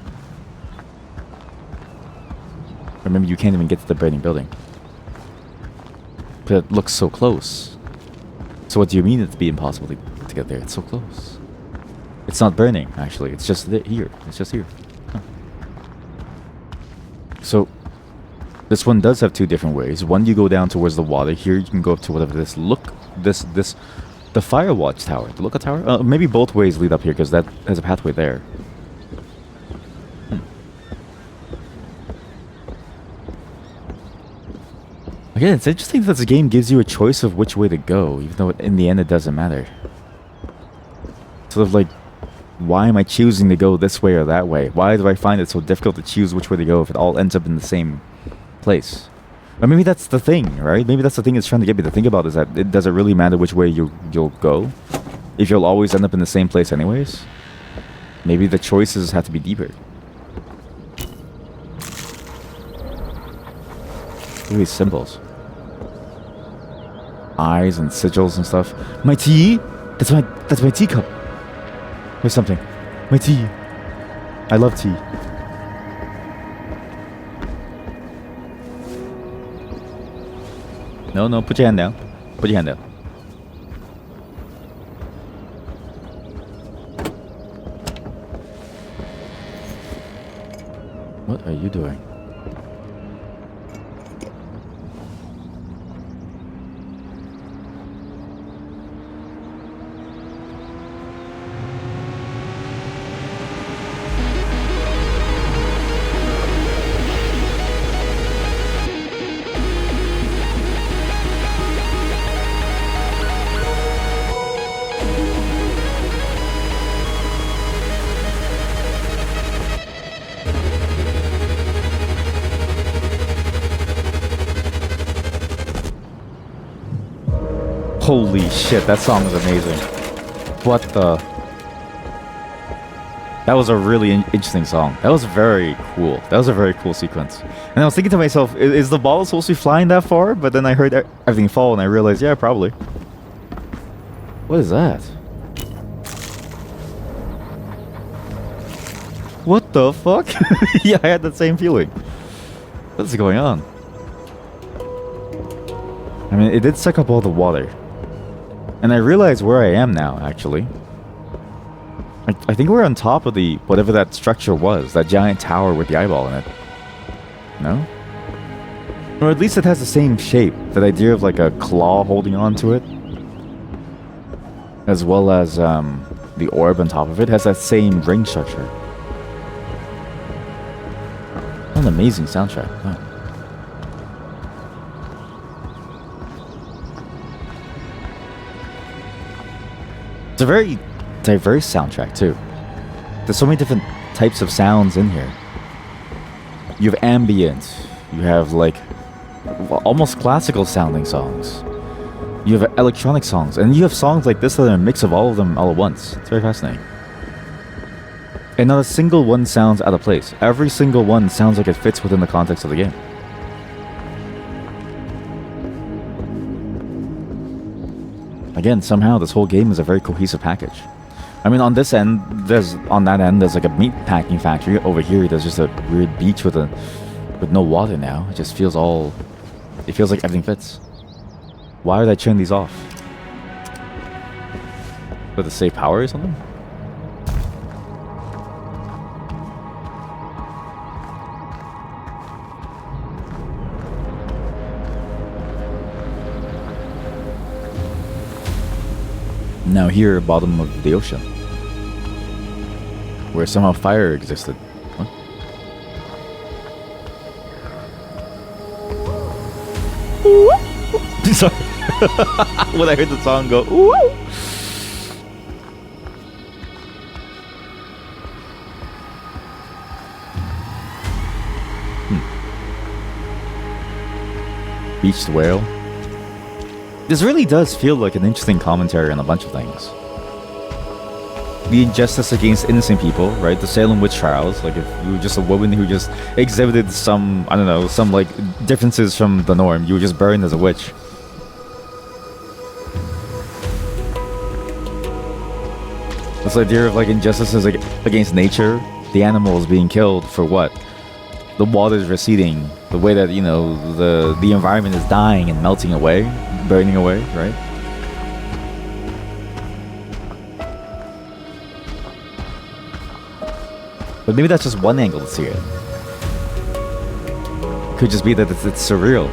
Remember, you can't even get to the burning building. But it looks so close. So what do you mean it'd be impossible to get there? It's so close. It's not burning, actually. It's just here. It's just here. Huh. So, this one does have two different ways. One, you go down towards the water. Here, you can go up to whatever the fire watch tower. The lookout tower? Maybe both ways lead up here, because that has a pathway there. Again, it's interesting that this game gives you a choice of which way to go, even though in the end it doesn't matter. Sort of like, why am I choosing to go this way or that way? Why do I find it so difficult to choose which way to go if it all ends up in the same place? Or maybe that's the thing, right? Maybe that's the thing it's trying to get me to think about, is that it doesn't really matter which way you'll go, if you'll always end up in the same place anyways. Maybe the choices have to be deeper. Look at these symbols. Eyes and sigils and stuff. My tea? That's my teacup. There's something. My tea. I love tea. No, put your hand down. Put your hand down. What are you doing? Holy shit, that song is amazing. What the... That was a really interesting song. That was very cool. That was a very cool sequence. And I was thinking to myself, is the ball supposed to be flying that far? But then I heard everything fall and I realized, yeah, probably. What is that? What the fuck? Yeah, I had that same feeling. What's going on? I mean, it did suck up all the water. And I realize where I am now, actually. I think we're on top of the whatever that structure was, that giant tower with the eyeball in it. No? Or at least it has the same shape, that idea of like a claw holding on to it. As well as the orb on top of it has that same ring structure. What an amazing soundtrack. Oh. It's a very diverse soundtrack too. There's so many different types of sounds in here. You have ambient, you have like almost classical sounding songs. You have electronic songs, and you have songs like this that are a mix of all of them all at once. It's very fascinating. And not a single one sounds out of place. Every single one sounds like it fits within the context of the game. Again, somehow this whole game is a very cohesive package. I mean, on this end, there's like a meat packing factory. Over here, there's just a weird beach with no water now. It just feels all. It feels like everything fits. Why would I turn these off? With a save power or something? Now here, bottom of the ocean, where somehow fire existed. What? Sorry. When I heard the song go, ooh. Beached whale. This really does feel like an interesting commentary on a bunch of things. The injustice against innocent people, right? The Salem witch trials. Like, if you were just a woman who just exhibited some, I don't know, some like differences from the norm, you were just burned as a witch. This idea of like injustices against nature, the animals being killed for what? The water's receding, the way that, you know, the environment is dying and melting away, burning away, right? But maybe that's just one angle to see it. Could just be that it's surreal.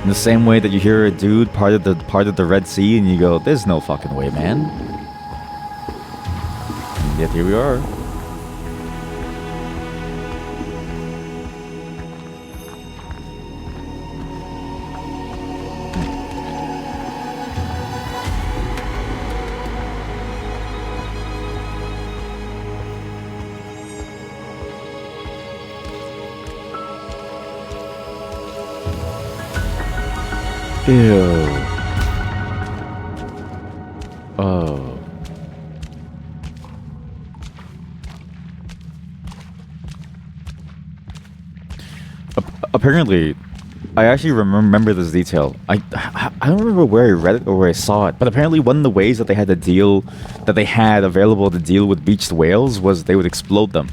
In the same way that you hear a dude part of the Red Sea and you go, there's no fucking way, man. And yet here we are. Ew. Oh. Apparently, I actually remember this detail. I don't remember where I read it or where I saw it, but apparently one of the ways that they had available to deal with beached whales was they would explode them.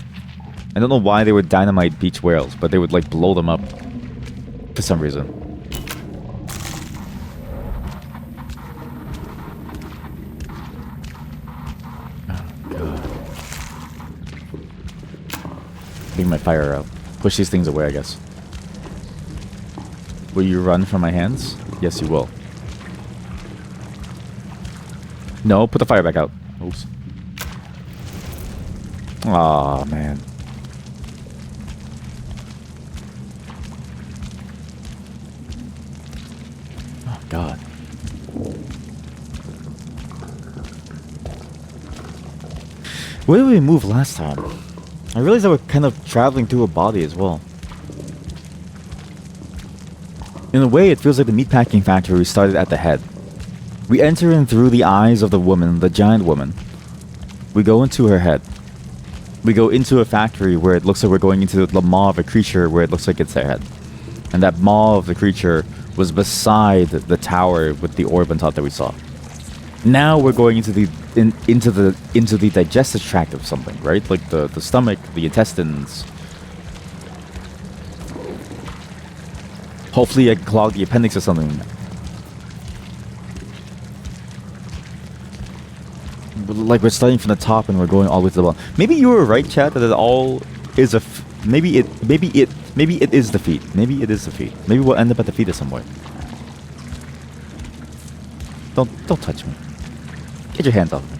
I don't know why they would dynamite beached whales, but they would like blow them up for some reason. My fire out. Push these things away, I guess. Will you run from my hands? Yes, you will. No, put the fire back out. Oops. Aw, man. Oh, God. Where did we move last time? I realized that we're kind of traveling through a body as well. In a way, it feels like the meatpacking factory started at the head. We enter in through the eyes of the woman, the giant woman. We go into her head. We go into a factory where it looks like we're going into the maw of a creature where it looks like it's their head. And that maw of the creature was beside the tower with the orb on top that we saw. Now we're going into the digestive tract of something, right? Like the stomach, the intestines. Hopefully I can clog the appendix or something. like we're starting from the top and we're going all the way to the bottom. Maybe you were right, Chad, that it all is a. Maybe it is the feet. Maybe it is the feet. Maybe we'll end up at the feet at some point. Don't touch me. Get your hands off me.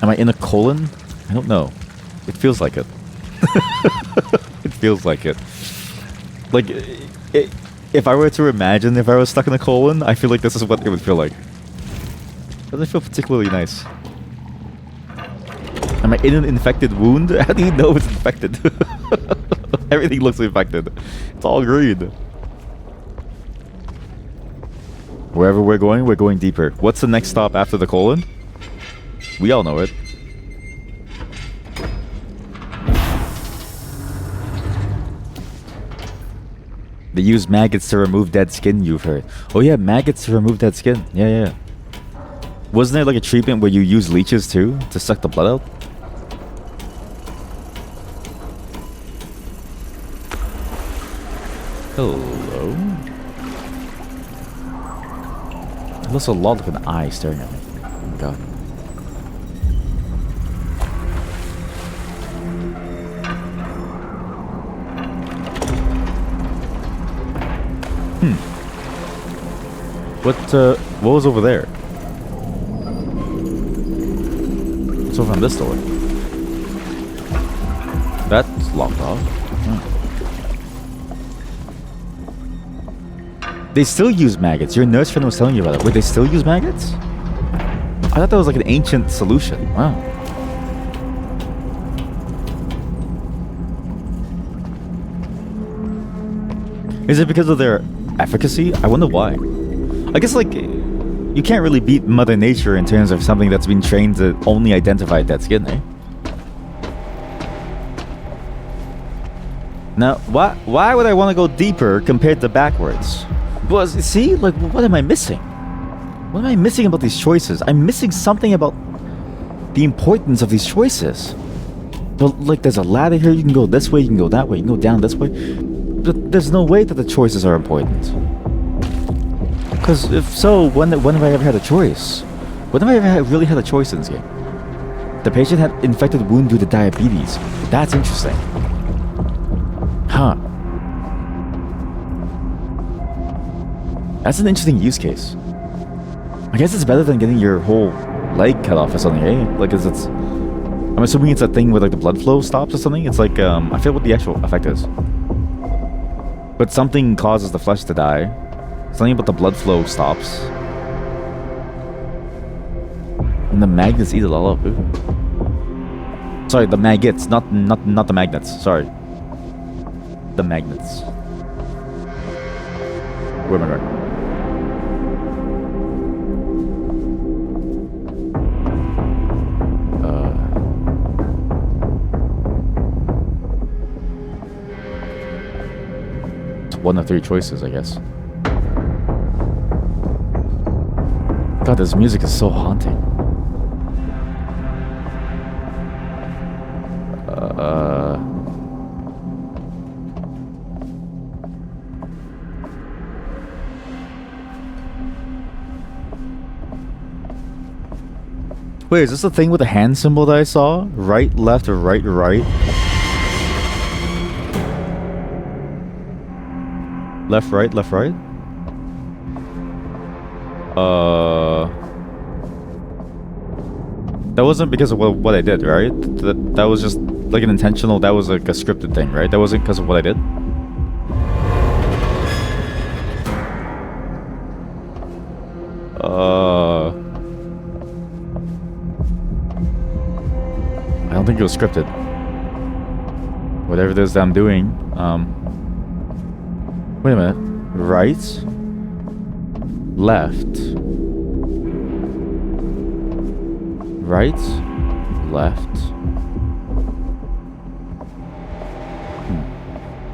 Am I in a colon? I don't know. It feels like it. It feels like it. Like, if I were to imagine if I was stuck in a colon, I feel like this is what it would feel like. Doesn't feel particularly nice. Am I in an infected wound? How do you know it's infected? Everything looks infected. It's all green. Wherever we're going deeper. What's the next stop after the colon? We all know it. They use maggots to remove dead skin, you've heard. Oh yeah, maggots to remove dead skin. Yeah. Wasn't there like a treatment where you use leeches too? To suck the blood out? Hello? It looks a lot like an eye staring at me. Oh my god. What was over there? What's over on this door? That's locked off. They still use maggots. Your nurse friend was telling you about it. Wait, they still use maggots? I thought that was like an ancient solution. Wow. Is it because of their efficacy? I wonder why. I guess, like, you can't really beat Mother Nature in terms of something that's been trained to only identify dead skin, eh? Now, why would I want to go deeper compared to backwards? Well, see? Like, what am I missing? What am I missing about these choices? I'm missing something about the importance of these choices. But, like, there's a ladder here. You can go this way, you can go that way, you can go down this way. But there's no way that the choices are important. Because if so, when have I ever had a choice? When have I ever really had a choice in this game? The patient had infected wound due to diabetes. That's interesting. Huh. That's an interesting use case. I guess it's better than getting your whole leg cut off or something, eh? Like, it's... I'm assuming it's a thing where, like, the blood flow stops or something? It's like, I forget what the actual effect is. But something causes the flesh to die. Something about the blood flow stops. And the magnets eat it all up. Ooh. Sorry, the maggots, not the magnets. Sorry. The magnets. Where am I going? It's one of 3 choices, I guess. God, this music is so haunting. Wait, is this the thing with the hand symbol that I saw? Right, left, or right, right? Left, right, left, right? That wasn't because of what I did, right? That was just like an intentional, that was like a scripted thing, right? That wasn't because of what I did? I don't think it was scripted. Whatever it is that I'm doing, wait a minute. Right? Left. Right, left.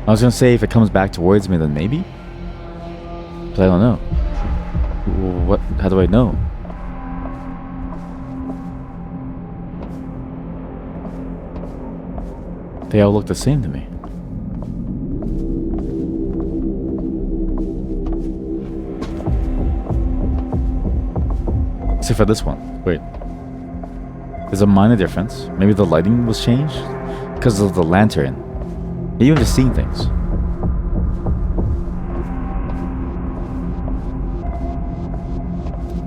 I was gonna say if it comes back towards me, then maybe. But I don't know. What? How do I know? They all look the same to me. Except for this one. Wait. There's a minor difference. Maybe the lighting was changed? Because of the lantern. Maybe I'm just seeing things.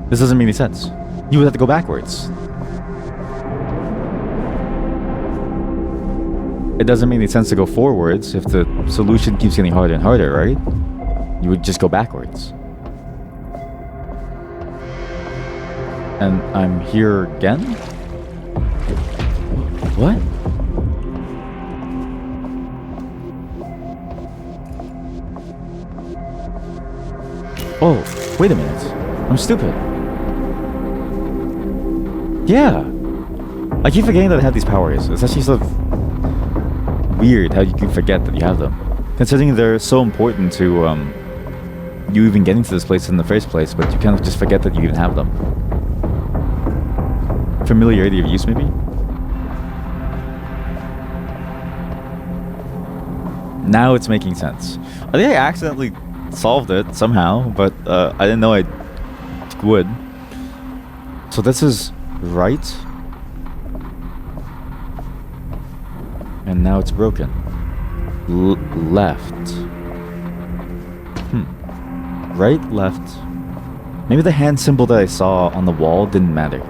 This doesn't make any sense. You would have to go backwards. It doesn't make any sense to go forwards if the solution keeps getting harder and harder, right? You would just go backwards. And I'm here again? What? Oh, wait a minute. I'm stupid. Yeah. I keep forgetting that I have these powers. It's actually sort of weird how you can forget that you have them. Considering they're so important to you even getting to this place in the first place, but you kind of just forget that you even have them. Familiarity of use, maybe? Now it's making sense. I think I accidentally solved it somehow, but I didn't know I would. So this is right. And now it's broken. Left. Right, left. Maybe the hand symbol that I saw on the wall didn't matter.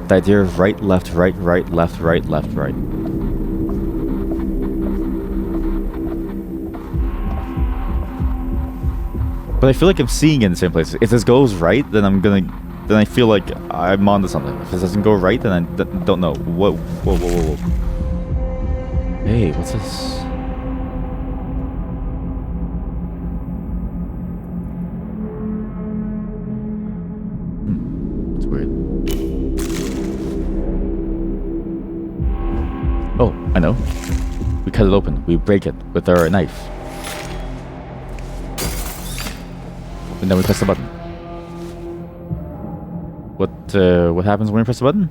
The idea of right, left, right, right, left, right, left, right. But I feel like I'm seeing it in the same places. If this goes right, then then I feel like I'm onto something. If this doesn't go right, then I don't know. Whoa, whoa, whoa, whoa, whoa. Hey, what's this? It's weird. Oh, I know. We cut it open. We break it with our knife. And then we press the button. What happens when we press the button?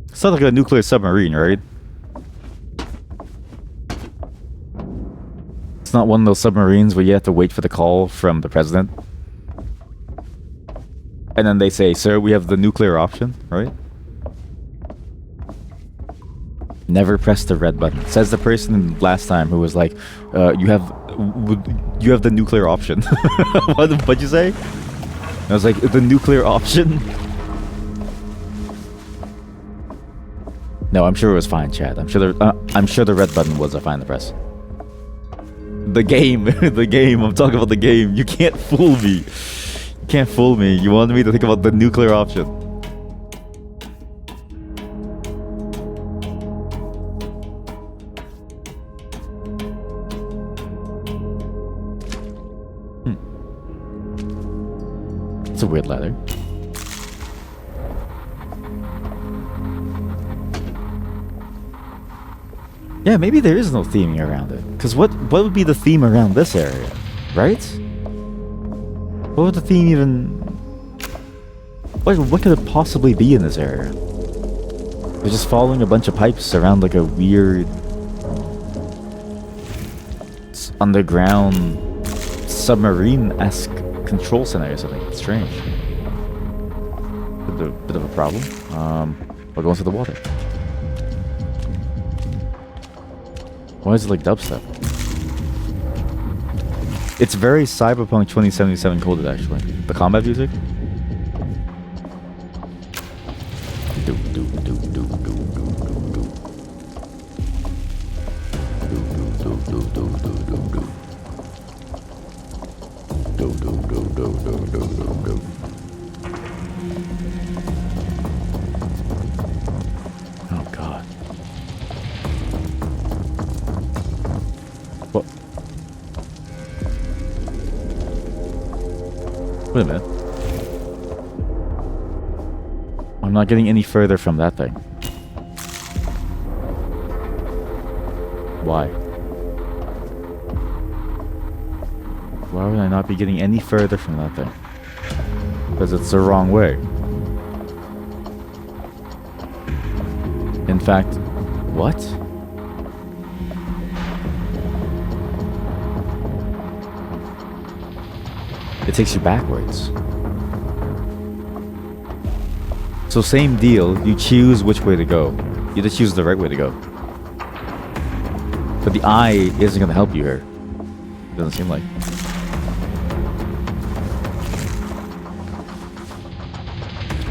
It's not like a nuclear submarine, right? It's not one of those submarines where you have to wait for the call from the president. And then they say, sir, we have the nuclear option, right? Never press the red button. Says the person last time who was like, you have the nuclear option. What'd you say? I was like, the nuclear option? No, I'm sure it was fine, Chad. I'm sure the red button was fine to press. The game. The game. I'm talking about the game. You can't fool me. You can't fool me. You wanted me to think about the nuclear option. It's a weird ladder. Yeah, maybe there is no theming around it. Because what would be the theme around this area? Right? What would the theme even... What could it possibly be in this area? They're just following a bunch of pipes around like a weird... underground... submarine-esque control center or something. It's strange. Bit of a problem. We're going through the water. Why is it like dubstep? It's very Cyberpunk 2077 coded, actually. The combat music. Oh god. What? Wait a minute. I'm not getting any further from that thing. Why? Why would I not be getting any further from that thing? Because it's the wrong way. In fact, what? it takes you backwards. So same deal, you choose which way to go. You just choose the right way to go. But the eye isn't gonna help you here. Doesn't seem like.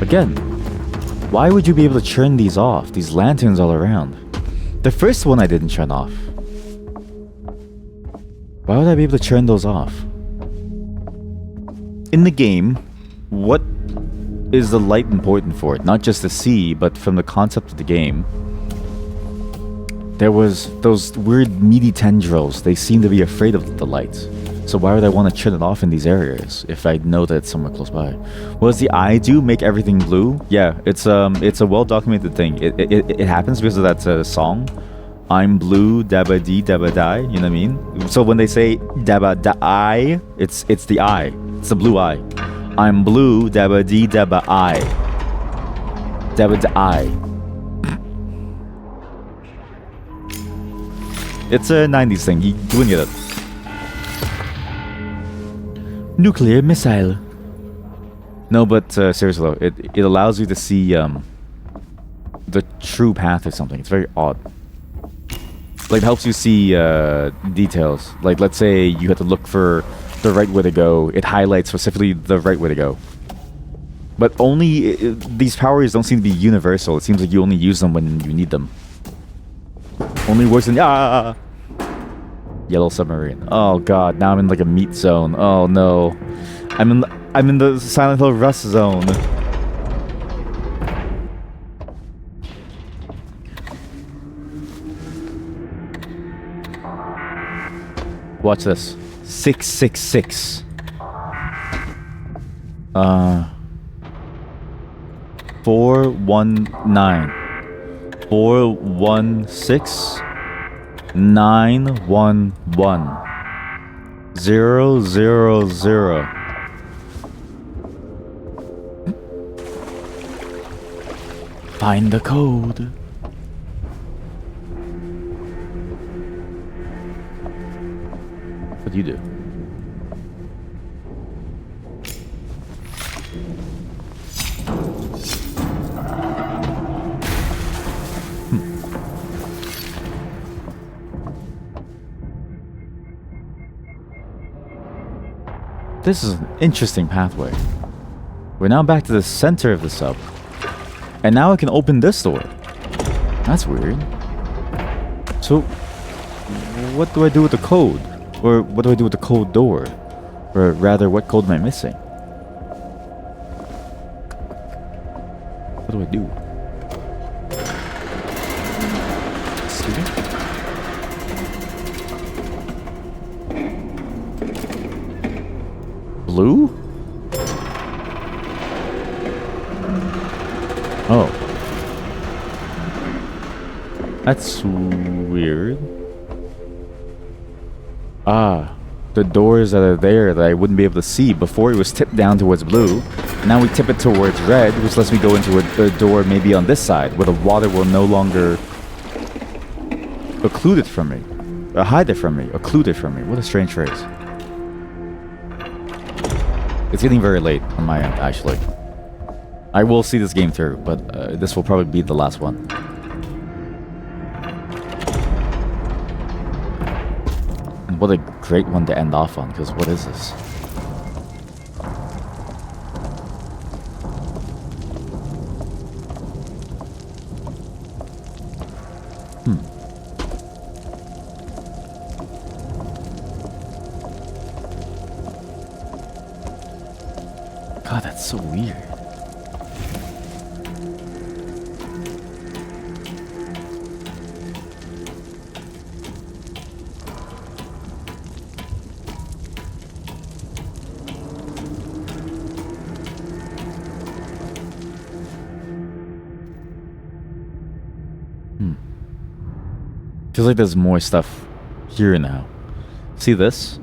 Again, why would you be able to turn these off? These lanterns all around. The first one I didn't turn off. Why would I be able to turn those off? In the game, what is the light important for it? Not just to see, but from the concept of the game. There was those weird meaty tendrils. They seem to be afraid of the light. So why would I want to turn it off in these areas if I know that it's somewhere close by? What does the eye do? Make everything blue? Yeah, it's a well-documented thing. It happens because of that song. I'm blue, dabba dee, dabba die. You know what I mean? So when they say dabba da eye, it's the eye. It's the blue eye. I'm blue, dabba dee, dabba eye. Dabba da eye. It's a 90s thing. You wouldn't get it. Nuclear missile. No, but seriously though, it allows you to see the true path or something. It's very odd. Like, it helps you see details. Like, let's say you had to look for the right way to go. It highlights specifically the right way to go. But only these powers don't seem to be universal. It seems like you only use them when you need them. Only works in Yellow submarine. Oh god, now I'm in like a meat zone. Oh no. I'm in the Silent Hill Rust zone. Watch this. 666. 419. 416. 911 000. Find the code. What do you do? This is an interesting pathway. We're now back to the center of the sub. And now I can open this door. That's weird. So, what do I do with the code? Or what do I do with the code door? Or rather, what code am I missing? What do I do? Excuse me? Blue? Oh. That's weird. Ah, the doors that are there that I wouldn't be able to see. Before it was tipped down towards blue. And now we tip it towards red, which lets me go into a door maybe on this side, where the water will no longer occlude it from me. Hide it from me. Occlude it from me. What a strange phrase. It's getting very late on my end, actually. I will see this game through, but this will probably be the last one. And what a great one to end off on, because what is this? God, that's so weird. Feels like there's more stuff here now. See this?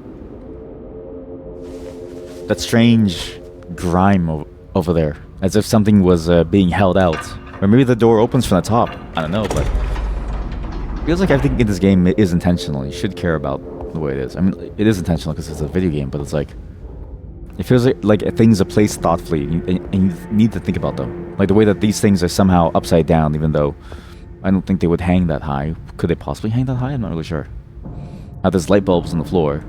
That strange grime over there, as if something was being held out, or maybe the door opens from the top. I don't know, but it feels like everything in this game is intentional. You should care about the way it is. I mean, it is intentional because it's a video game, but it's like It feels like things are placed thoughtfully, and you need to think about them. Like the way that these things are somehow upside down, even though I don't think they would hang that high. Could they possibly hang that high? I'm not really sure. Now there's light bulbs on the floor.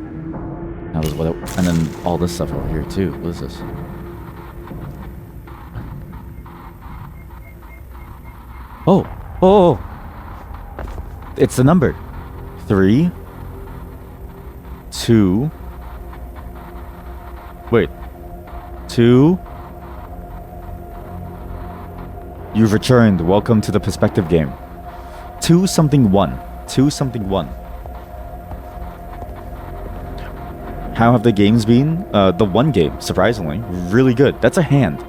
Now there's and then all this stuff over here too. What is this? Oh, oh, it's the number 3, 2. Wait, 2. You've returned. Welcome to the perspective game. 2 something 1. 2 something 1. How have the games been? The one game, surprisingly, really good. That's a hand.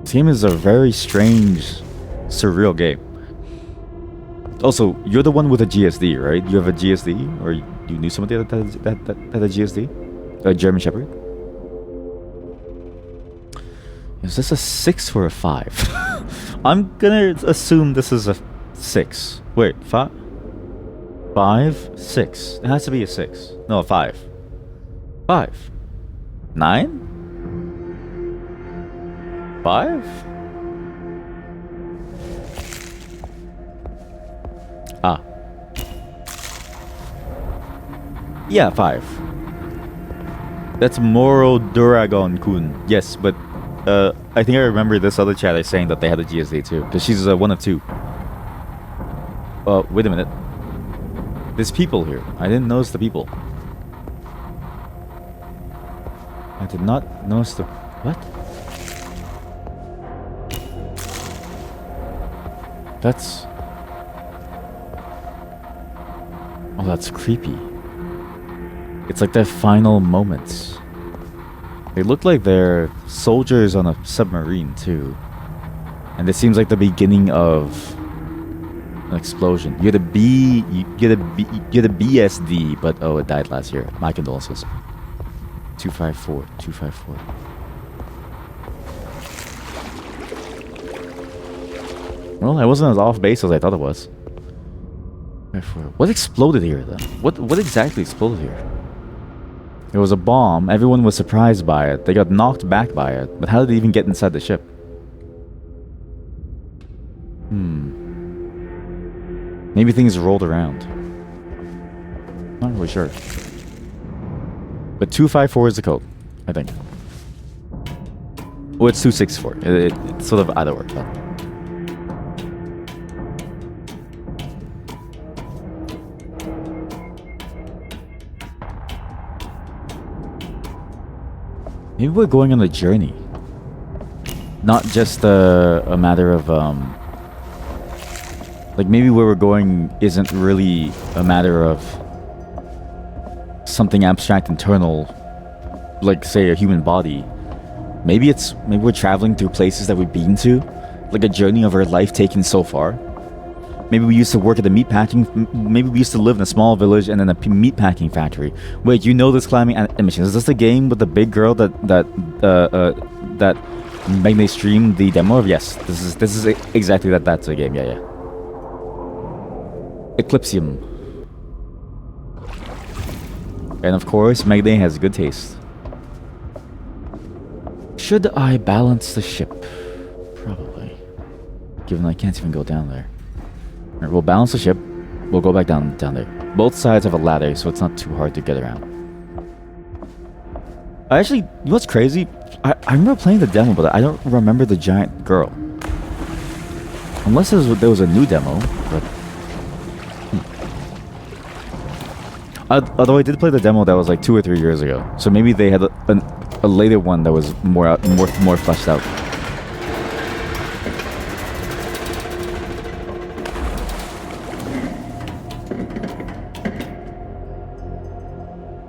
This game is a very strange, surreal game. Also, you're the one with a GSD, right? You have a GSD, or you knew somebody that had a GSD, a German Shepherd. Is this a 6 or a 5? I'm gonna assume this is a 6. Wait, 5? 5? 6. It has to be a 6. No, a 5. 5. 9? 5? Ah. Yeah, 5. That's Moro Duragon-kun. Yes, but I think I remember this other chatter saying that they had a GSD too, because she's one of 2. Wait a minute. There's people here. I didn't notice the people. I did not notice the... What? That's... Oh, that's creepy. It's like their final moments. They look like they're soldiers on a submarine too. And it seems like the beginning of an explosion. You get a BSD, but oh, it died last year. My condolences. 254, 254. Well, I wasn't as off base as I thought it was. What exploded here then? What exactly exploded here? It was a bomb. Everyone was surprised by it. They got knocked back by it. But how did they even get inside the ship? Maybe things rolled around. Not really sure. But 254 is the code, I think. Oh, it's 264. It's sort of either way. Maybe we're going on a journey. Not just a matter of, like maybe where we're going isn't really a matter of something abstract internal, like say a human body. Maybe we're traveling through places that we've been to, like a journey of our life taken so far. Maybe we used to work at a meatpacking. Maybe we used to live in a small village and then a meatpacking factory. Wait, you know this climbing animation? Is this the game with the big girl that Magne streamed the demo of? Yes, this is exactly that. That's the game. Yeah. Eclipsium. And of course, Magne has good taste. Should I balance the ship? Probably. Given I can't even go down there. Alright, we'll balance the ship. We'll go back down there. Both sides have a ladder, so it's not too hard to get around. I actually, you know what's crazy? I remember playing the demo, but I don't remember the giant girl. Unless there was a new demo, but... Although I did play the demo that was like 2 or 3 years ago, so maybe they had a later one that was more fleshed out.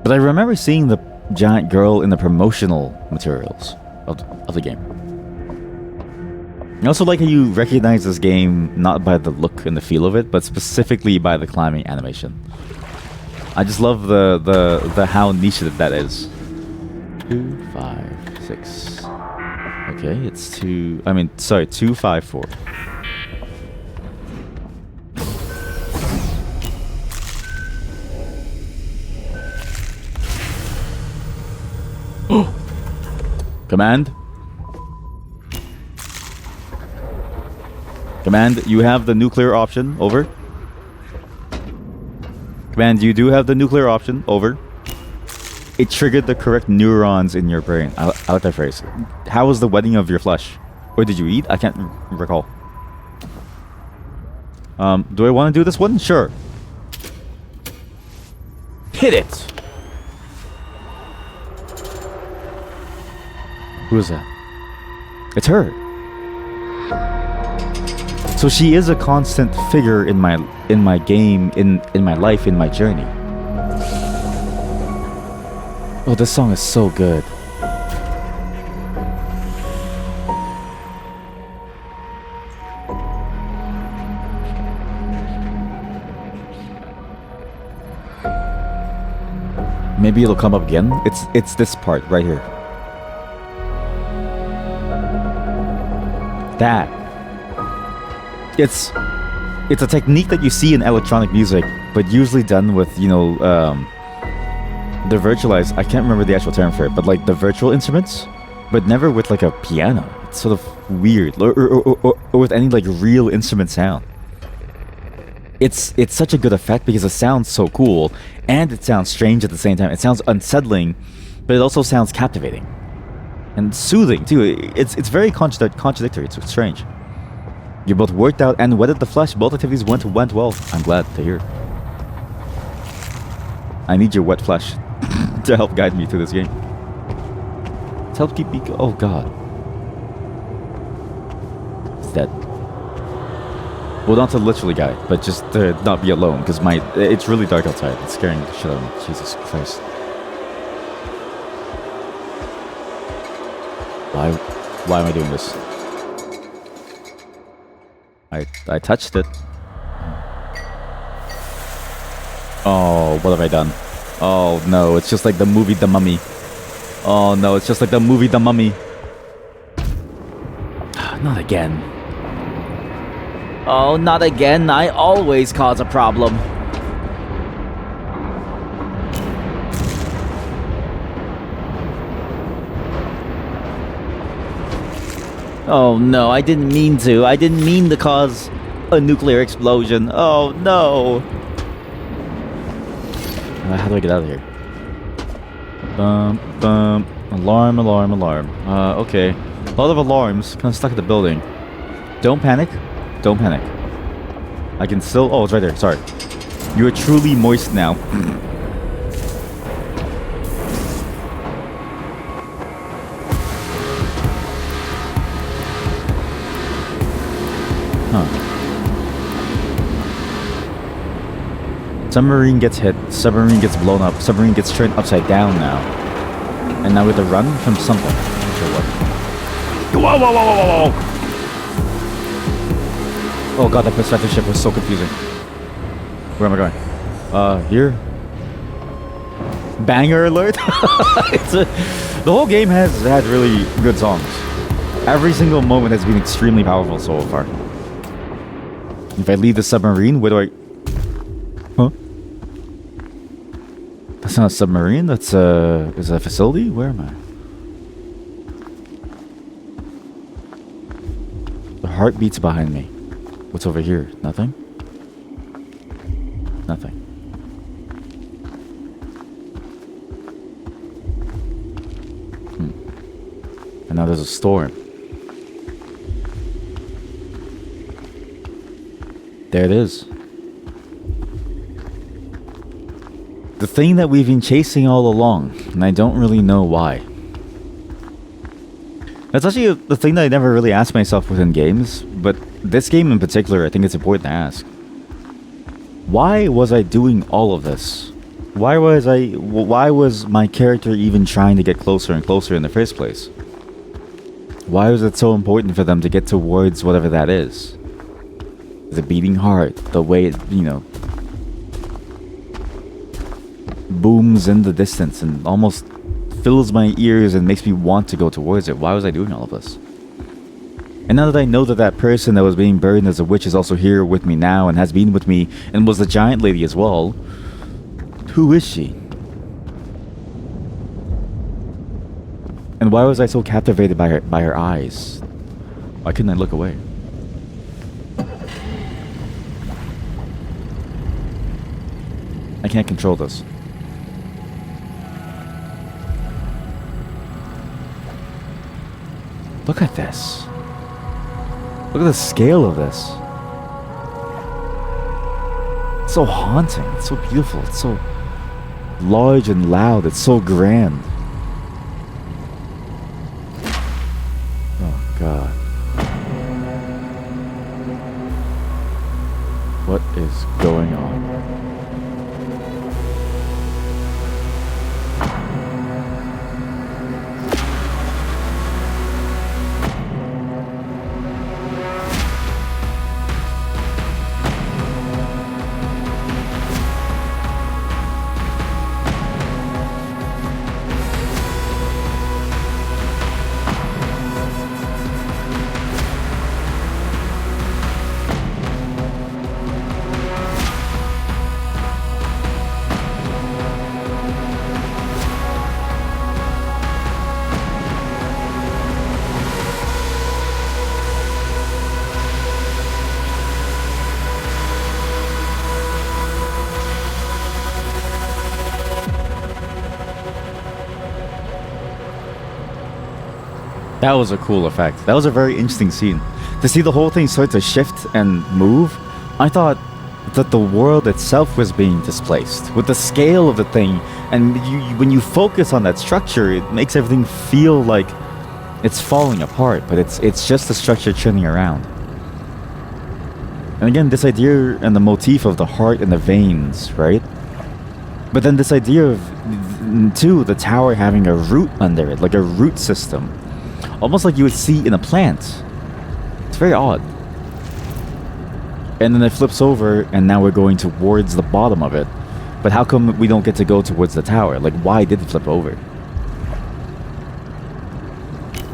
But I remember seeing the giant girl in the promotional materials of the game. I also like how you recognize this game not by the look and the feel of it, but specifically by the climbing animation. I just love the how niche that is. 2, 5, 6. Okay, it's 254. Command. Command, you have the nuclear option. Over. Command, you do have the nuclear option. Over. It triggered the correct neurons in your brain. I like that phrase. How was the wetting of your flesh? Or did you eat? I can't recall. Do I want to do this one? Sure. Hit it! Who is that? It's her. So she is a constant figure in my game, in my life, in my journey. Oh, this song is so good. Maybe it'll come up again. It's this part right here. That. It's a technique that you see in electronic music, but usually done with, you know, the virtualized, I can't remember the actual term for it, but like the virtual instruments, but never with like a piano. It's sort of weird, or with any like real instrument sound. It's such a good effect because it sounds so cool, and it sounds strange at the same time. It sounds unsettling, but it also sounds captivating and soothing too. It's very contradictory. It's strange. You both worked out and wetted the flesh. Both activities went well. I'm glad to hear. I need your wet flesh to help guide me through this game. To help keep me... Oh god. It's dead. Well, not to literally guide, but just to not be alone, because it's really dark outside. It's scaring the shit out of me. Jesus Christ. Why am I doing this? I touched it. Oh, what have I done? Oh no, it's just like the movie The Mummy. Oh no, it's just like the movie The Mummy. Not again. Oh, not again. I always cause a problem. Oh no, I didn't mean to. I didn't mean to cause a nuclear explosion. Oh no. How do I get out of here? Alarm. Okay. A lot of alarms. Kind of stuck at the building. Don't panic. Don't panic. I can still... Oh, it's right there. Sorry. You are truly moist now. Submarine gets hit, submarine gets blown up, submarine gets turned upside down now. And now we have to run from something. Not sure what. Whoa! Oh god, that perspective shift was so confusing. Where am I going? Here? Banger alert? The whole game has had really good songs. Every single moment has been extremely powerful so far. If I leave the submarine, where do I... Huh? That's not a submarine, that's a... Is that a facility? Where am I? The heart beats behind me. What's over here? Nothing? Nothing. And now there's a storm. There it is. The thing that we've been chasing all along, and I don't really know why. That's actually the thing that I never really asked myself within games, but this game in particular, I think it's important to ask. Why was I doing all of this? Why was my character even trying to get closer and closer in the first place? Why was it so important for them to get towards whatever that is? The beating heart, the way it, you know, booms in the distance and almost fills my ears and makes me want to go towards it. Why was I doing all of this? And now that I know that that person that was being burned as a witch is also here with me now and has been with me and was the giant lady as well, who is she? And And why was I so captivated by her eyes? Why couldn't I look away? I can't control this. Look at this. Look at the scale of this. It's so haunting. It's so beautiful. It's so large and loud. It's so grand. Oh, God. What is going on? That was a cool effect. That was a very interesting scene. To see the whole thing start to shift and move, I thought that the world itself was being displaced. With the scale of the thing, and when you focus on that structure, it makes everything feel like it's falling apart, but it's just the structure turning around. And again, this idea and the motif of the heart and the veins, right? But then this idea of, too, the tower having a root under it, like a root system. Almost like you would see in a plant. It's very odd. And then it flips over, and now we're going towards the bottom of it. But how come we don't get to go towards the tower? Like, why did it flip over?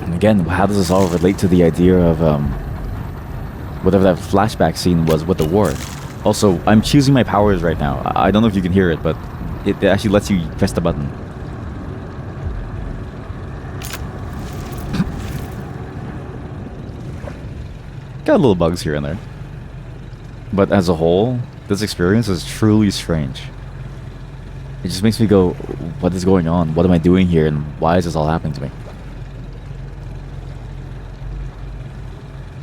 And again, how does this all relate to the idea of whatever that flashback scene was with the war? Also, I'm choosing my powers right now. I don't know if you can hear it, but it actually lets you press the button. Got little bugs here and there. But as a whole, this experience is truly strange. It just makes me go, what is going on? What am I doing here? And why is this all happening to me?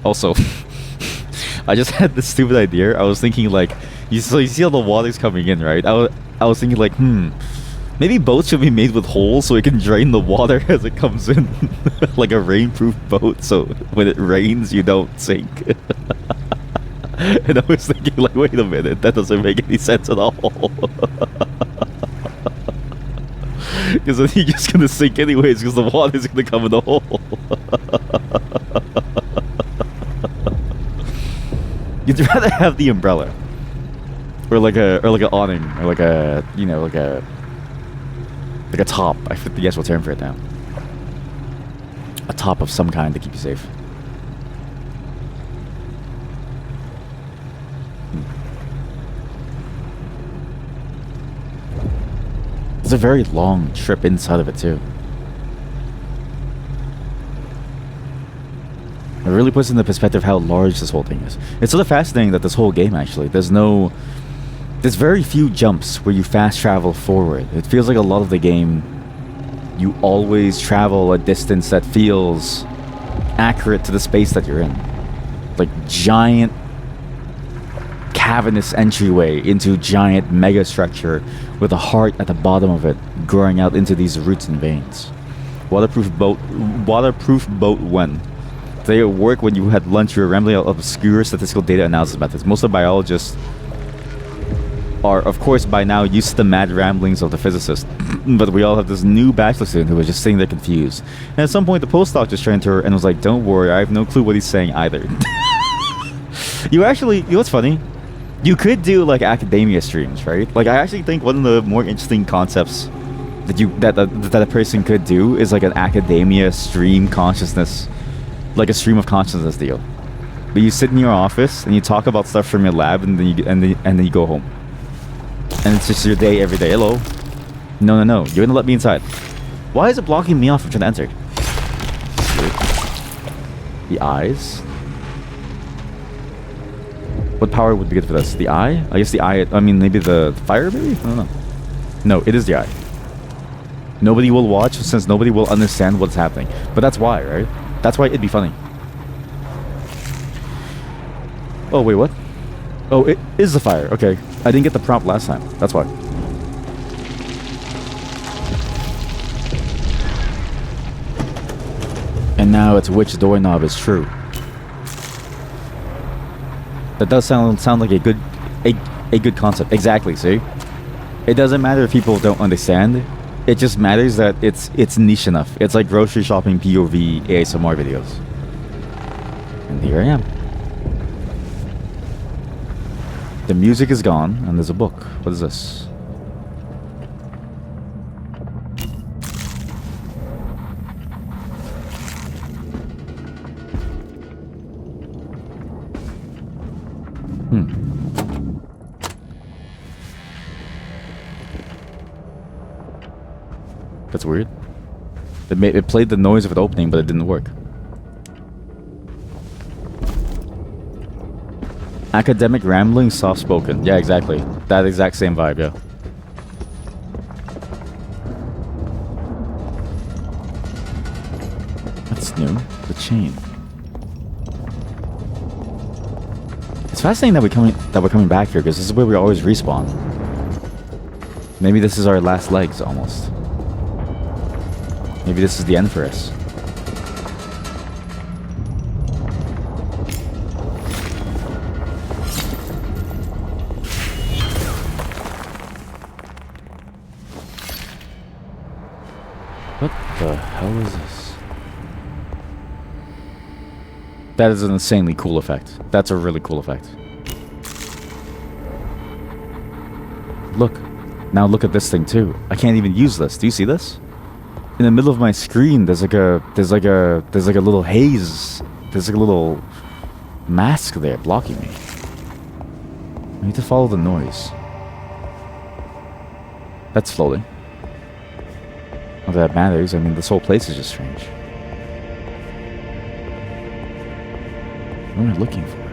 Also, I just had this stupid idea. I was thinking like, you see how the water's coming in, right? I was thinking like, maybe boats should be made with holes so it can drain the water as it comes in. Like a rainproof boat, so when it rains, you don't sink. And I was thinking like, wait a minute, that doesn't make any sense at all. Because then you're just gonna sink anyways, because the water's gonna come in the hole. You'd rather have the umbrella. Or like an awning, or like a, you know, like a top. I forget the actual term for it now. A top of some kind to keep you safe. It's a very long trip inside of it too. It really puts into perspective how large this whole thing is. It's sort of fascinating that this whole game actually, there's very few jumps where you fast travel forward. It feels like a lot of the game, you always travel a distance that feels accurate to the space that you're in. Like giant cavernous entryway into giant mega structure with a heart at the bottom of it growing out into these roots and veins. Waterproof boat when? Today at work when you had lunch, you were rambling out obscure statistical data analysis methods. Most of the biologists are, of course, by now used to the mad ramblings of the physicist. But we all have this new bachelor student who was just sitting there confused. And at some point, the postdoc just turned to her and was like, "Don't worry, I have no clue what he's saying either." You know what's funny? You could do like academia streams, right? Like I actually think one of the more interesting concepts that a person could do is like an academia stream consciousness, like a stream of consciousness deal. But you sit in your office and you talk about stuff from your lab, and then you go home. And it's just your day every day. Hello? No. You're gonna let me inside. Why is it blocking me off from trying to enter? The eyes? What power would be good for this? The eye? I guess the eye... I mean, maybe the fire, maybe? I don't know. No, it is the eye. Nobody will watch since nobody will understand what's happening. But that's why, right? That's why it'd be funny. Oh, wait, what? Oh, it is the fire. Okay. I didn't get the prompt last time. That's why. And now it's which doorknob is true. That does sound like a good concept. Exactly, see? It doesn't matter if people don't understand. It just matters that it's niche enough. It's like grocery shopping POV ASMR videos. And here I am. The music is gone, and there's a book. What is this? That's weird. It played the noise of it opening, but it didn't work. Academic rambling, soft-spoken. Yeah, exactly. That exact same vibe, yeah. That's new. The chain. It's fascinating that we're coming back here, because this is where we always respawn. Maybe this is our last legs, almost. Maybe this is the end for us. What the hell is this? That is an insanely cool effect. That's a really cool effect. Look. Now look at this thing too. I can't even use this. Do you see this? In the middle of my screen, there's like a little haze. There's like a little mask there blocking me. I need to follow the noise. That's floating. Not that matters. I mean, this whole place is just strange. What am I looking for?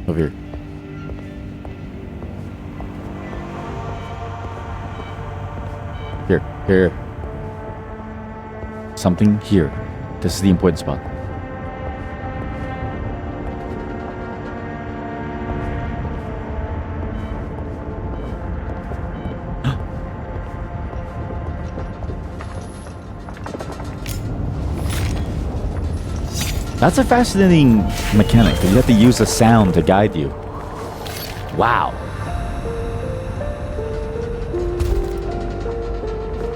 Over here. Here. Something here. This is the important spot. That's a fascinating mechanic, because you have to use a sound to guide you. Wow.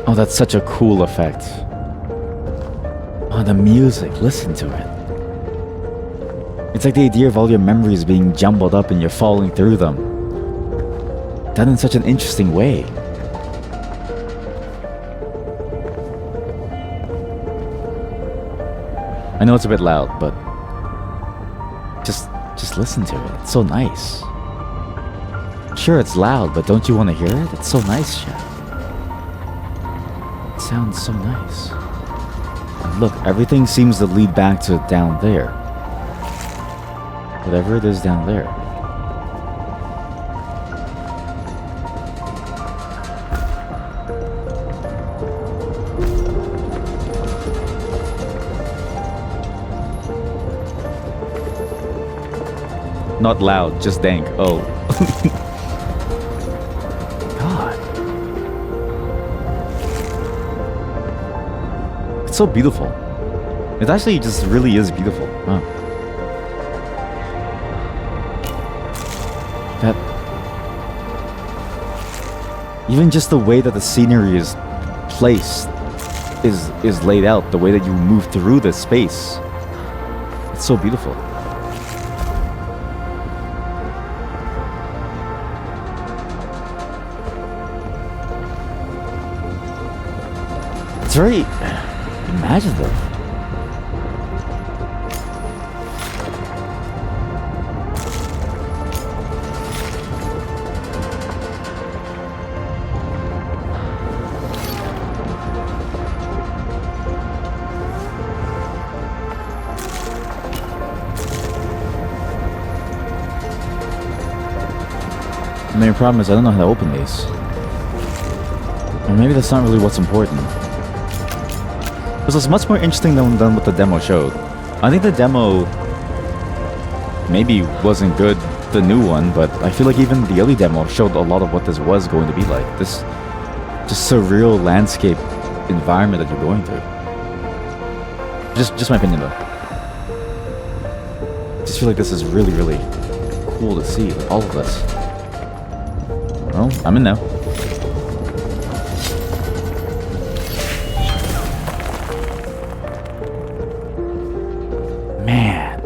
Oh, that's such a cool effect. Oh, the music. Listen to it. It's like the idea of all your memories being jumbled up and you're falling through them. Done in such an interesting way. I know it's a bit loud, but just listen to it. It's so nice. Sure, it's loud, but don't you want to hear it? It's so nice, Chad. It sounds so nice. And look, everything seems to lead back to down there. Whatever it is down there. Not loud, just dank. Oh. God. It's so beautiful. It actually just really is beautiful. Wow. That... Even just the way that the scenery is placed is laid out, the way that you move through this space. It's so beautiful. It's very imaginative. main problem is I don't know how to open these. Or maybe that's not really what's important. This was much more interesting than what the demo showed. I think the demo maybe wasn't good, the new one, but I feel like even the early demo showed a lot of what this was going to be like. This just surreal landscape environment that you're going through. Just my opinion though. I just feel like this is really, really cool to see, like, all of this. Well, I'm in now. Man,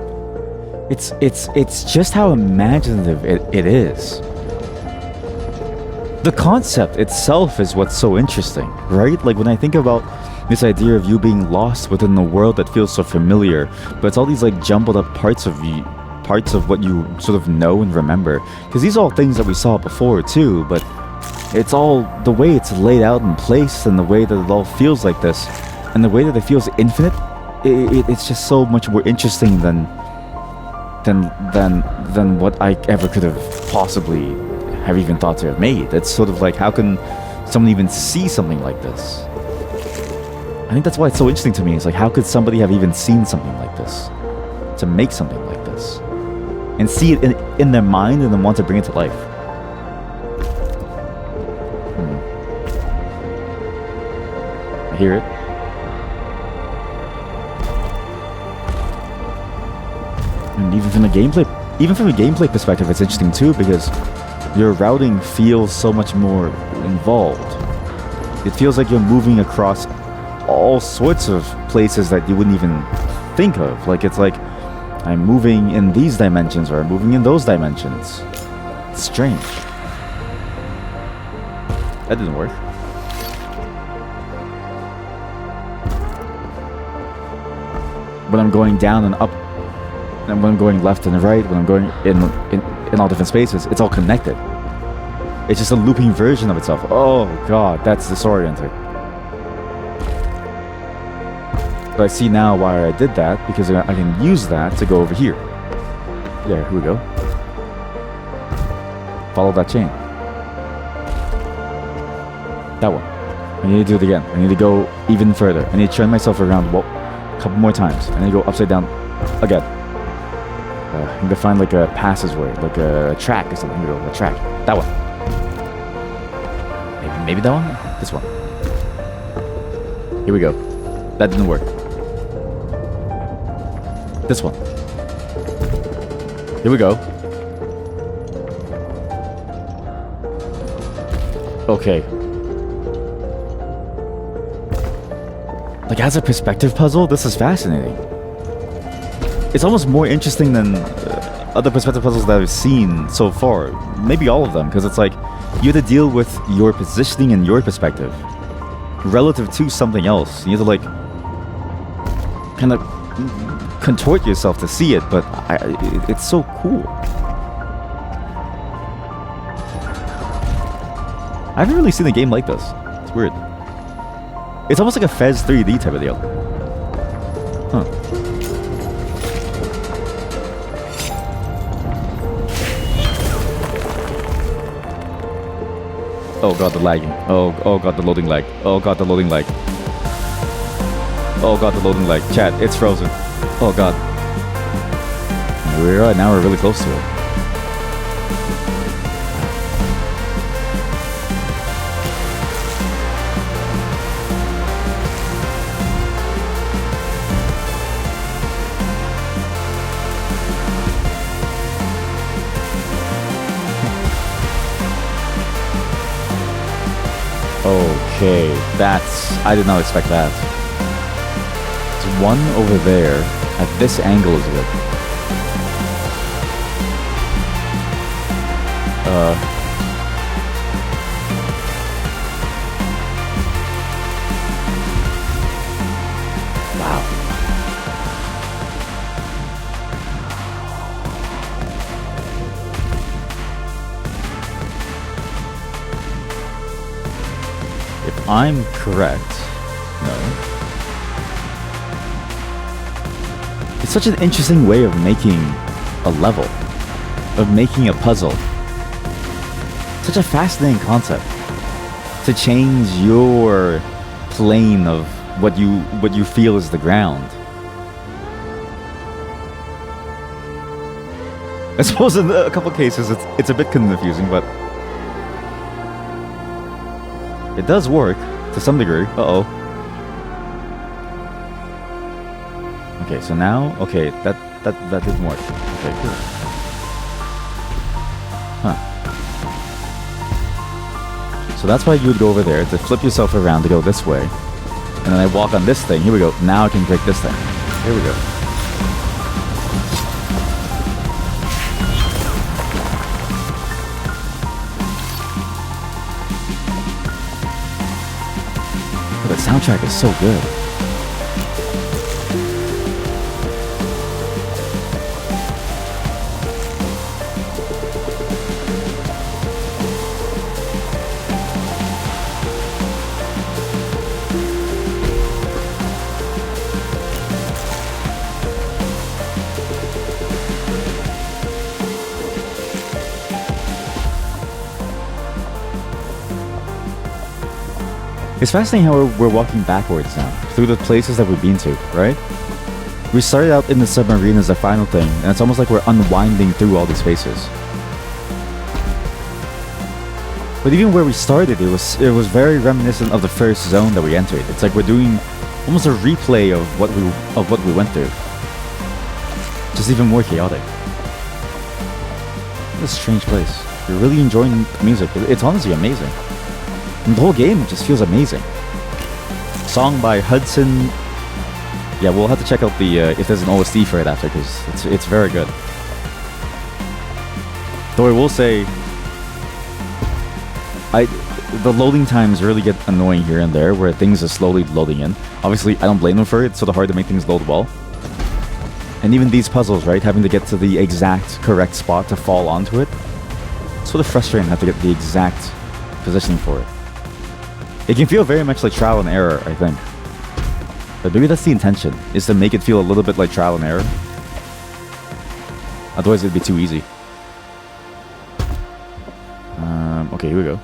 it's just how imaginative it is. The concept itself is what's so interesting, right? Like when I think about this idea of you being lost within a world that feels so familiar, but it's all these like jumbled up parts of you, parts of what you sort of know and remember. Because these are all things that we saw before too, but it's all the way it's laid out and placed, and the way that it all feels like this, and the way that it feels infinite. It's just so much more interesting than what I ever could have possibly have even thought to have made. It's sort of like, how can someone even see something like this? I think that's why it's so interesting to me. It's like, how could somebody have even seen something like this, to make something like this, and see it in their mind and then want to bring it to life? I hear it. And even from a gameplay perspective, it's interesting too, because your routing feels so much more involved. It feels like you're moving across all sorts of places that you wouldn't even think of. Like, it's like, I'm moving in these dimensions, or I'm moving in those dimensions. It's strange. That didn't work. When I'm going down and up, and when I'm going left and right, when I'm going in all different spaces, it's all connected. It's just a looping version of itself. Oh god, that's disorienting. But I see now why I did that, because I can use that to go over here. There, here we go. Follow that chain. That one. I need to do it again. I need to go even further. I need to turn myself around a couple more times. I need to go upside down again. I need to find like a passageway, like a track or something. Here we go, a track. That one. Maybe that one? This one. Here we go. That didn't work. This one. Here we go. Okay. Like, as a perspective puzzle, this is fascinating. It's almost more interesting than other perspective puzzles that I've seen so far. Maybe all of them, because it's like, you have to deal with your positioning and your perspective relative to something else. You have to, like, kind of contort yourself to see it, but it's so cool. I haven't really seen a game like this. It's weird. It's almost like a Fez 3D type of deal. Huh. Oh god, the lagging. Oh god, the loading lag. Oh god, the loading lag. Oh god, the loading lag. Chat, it's frozen. Oh god. We're now we're really close to it. Okay, I did not expect that. There's one over there. At this angle is good. Wow. If I'm correct, no. It's such an interesting way of making a level, of making a puzzle. Such a fascinating concept to change your plane of what you feel is the ground. I suppose in a couple cases it's a bit confusing, but it does work to some degree. Uh-oh. Okay, so now, okay, that didn't work. Okay, cool. Huh. So that's why you would go over there to flip yourself around to go this way. And then I walk on this thing. Here we go. Now I can break this thing. Here we go. Oh, the soundtrack is so good. It's fascinating how we're walking backwards now, through the places that we've been to, right? We started out in the submarine as the final thing, and it's almost like we're unwinding through all these spaces. But even where we started, it was very reminiscent of the first zone that we entered. It's like we're doing almost a replay of what we went through. Just even more chaotic. What a strange place. You're really enjoying the music. It's honestly amazing. And the whole game just feels amazing. Song by Hudson. Yeah, we'll have to check out the if there's an OST for it after, because it's very good. Though I will say, the loading times really get annoying here and there, where things are slowly loading in. Obviously, I don't blame them for it. It's sort of hard to make things load well. And even these puzzles, right, having to get to the exact correct spot to fall onto it, it's sort of frustrating to have to get the exact positioning for it. It can feel very much like trial and error, I think. But maybe that's the intention, is to make it feel a little bit like trial and error. Otherwise it'd be too easy. Okay, here we go.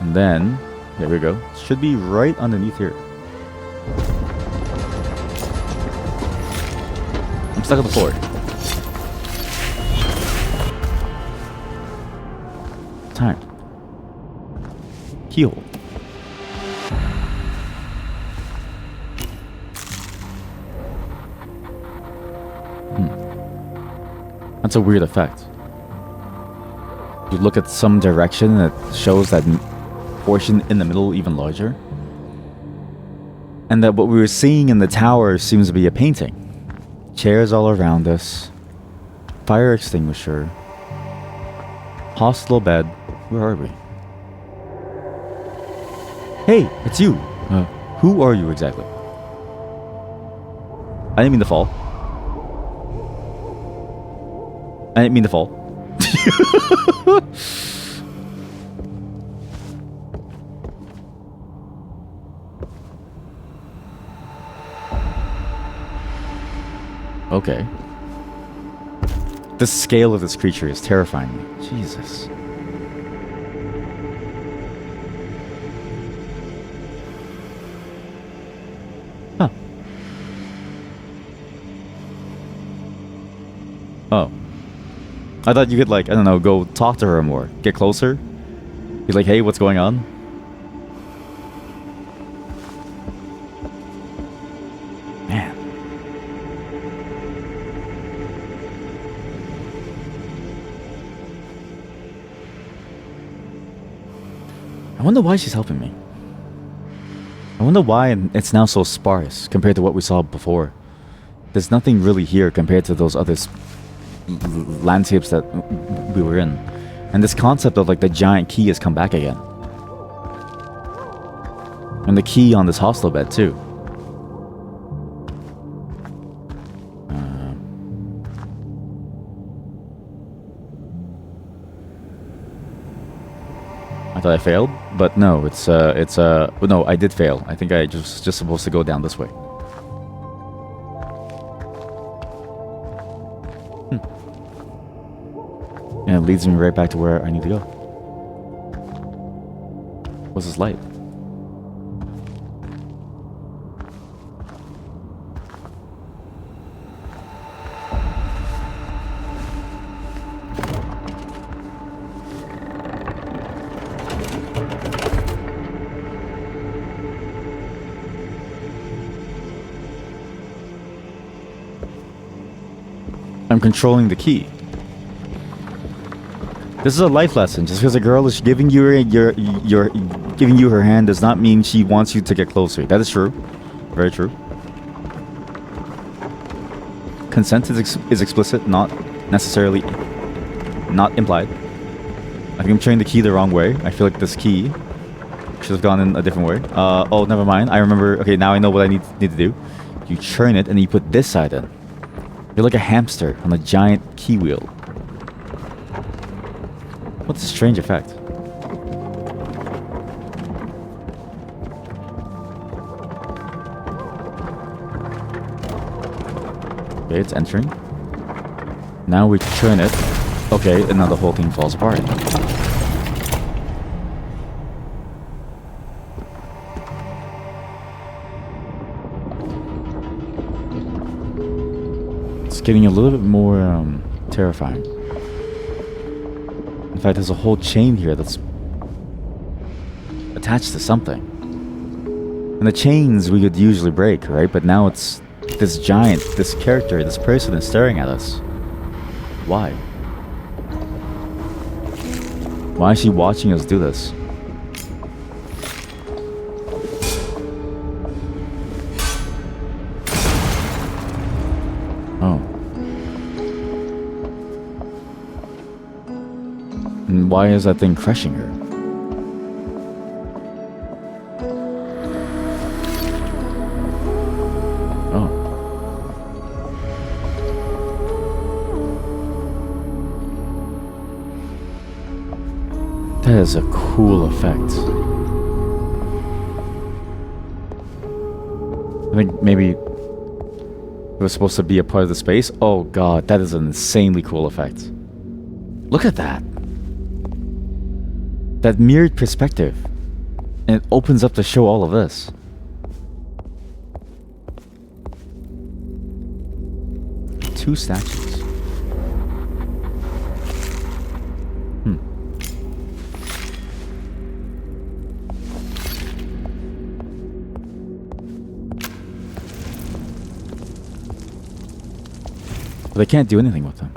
And then, here we go. Should be right underneath here. I'm stuck on the floor. Time. Keyhole. That's a weird effect. You look at some direction and it shows that portion in the middle even larger. And that what we were seeing in the tower seems to be a painting. Chairs all around us. Fire extinguisher. Hospital bed. Where are we? Hey, it's you. Who are you exactly? I didn't mean to fall. I didn't mean to fall. Okay. The scale of this creature is terrifying me. Jesus. Huh. Oh. I thought you could, like, I don't know, go talk to her more. Get closer. Be like, hey, what's going on? Man. I wonder why she's helping me. I wonder why it's now so sparse compared to what we saw before. There's nothing really here compared to those other landscapes that we were in. And this concept of, like, the giant key has come back again. And the key on this hostel bed too. I thought I failed, but no, no, I did fail. I think I just supposed to go down this way. And it leads me right back to where I need to go. What's this light? I'm controlling the key. This is a life lesson. Just because a girl is giving you giving you her hand does not mean she wants you to get closer. That is true. Very true. Consent is explicit, not necessarily not implied. I think I'm turning the key the wrong way. I feel like this key should have gone in a different way. Oh, never mind. I remember. Okay, now I know what I need to do. You turn it and you put this side in. You're like a hamster on a giant key wheel. What's a strange effect? Okay, it's entering. Now we turn it. Okay, and now the whole thing falls apart. It's getting a little bit more terrifying. In fact, there's a whole chain here that's attached to something. And the chains we could usually break, right? But now it's this giant, this character, this person is staring at us. Why? Why is she watching us do this? Oh. And why is that thing crushing her? Oh. That is a cool effect. I think maybe it was supposed to be a part of the space. Oh god, that is an insanely cool effect. Look at that. That mirrored perspective. And it opens up to show all of this. Two statues. But they can't do anything with them.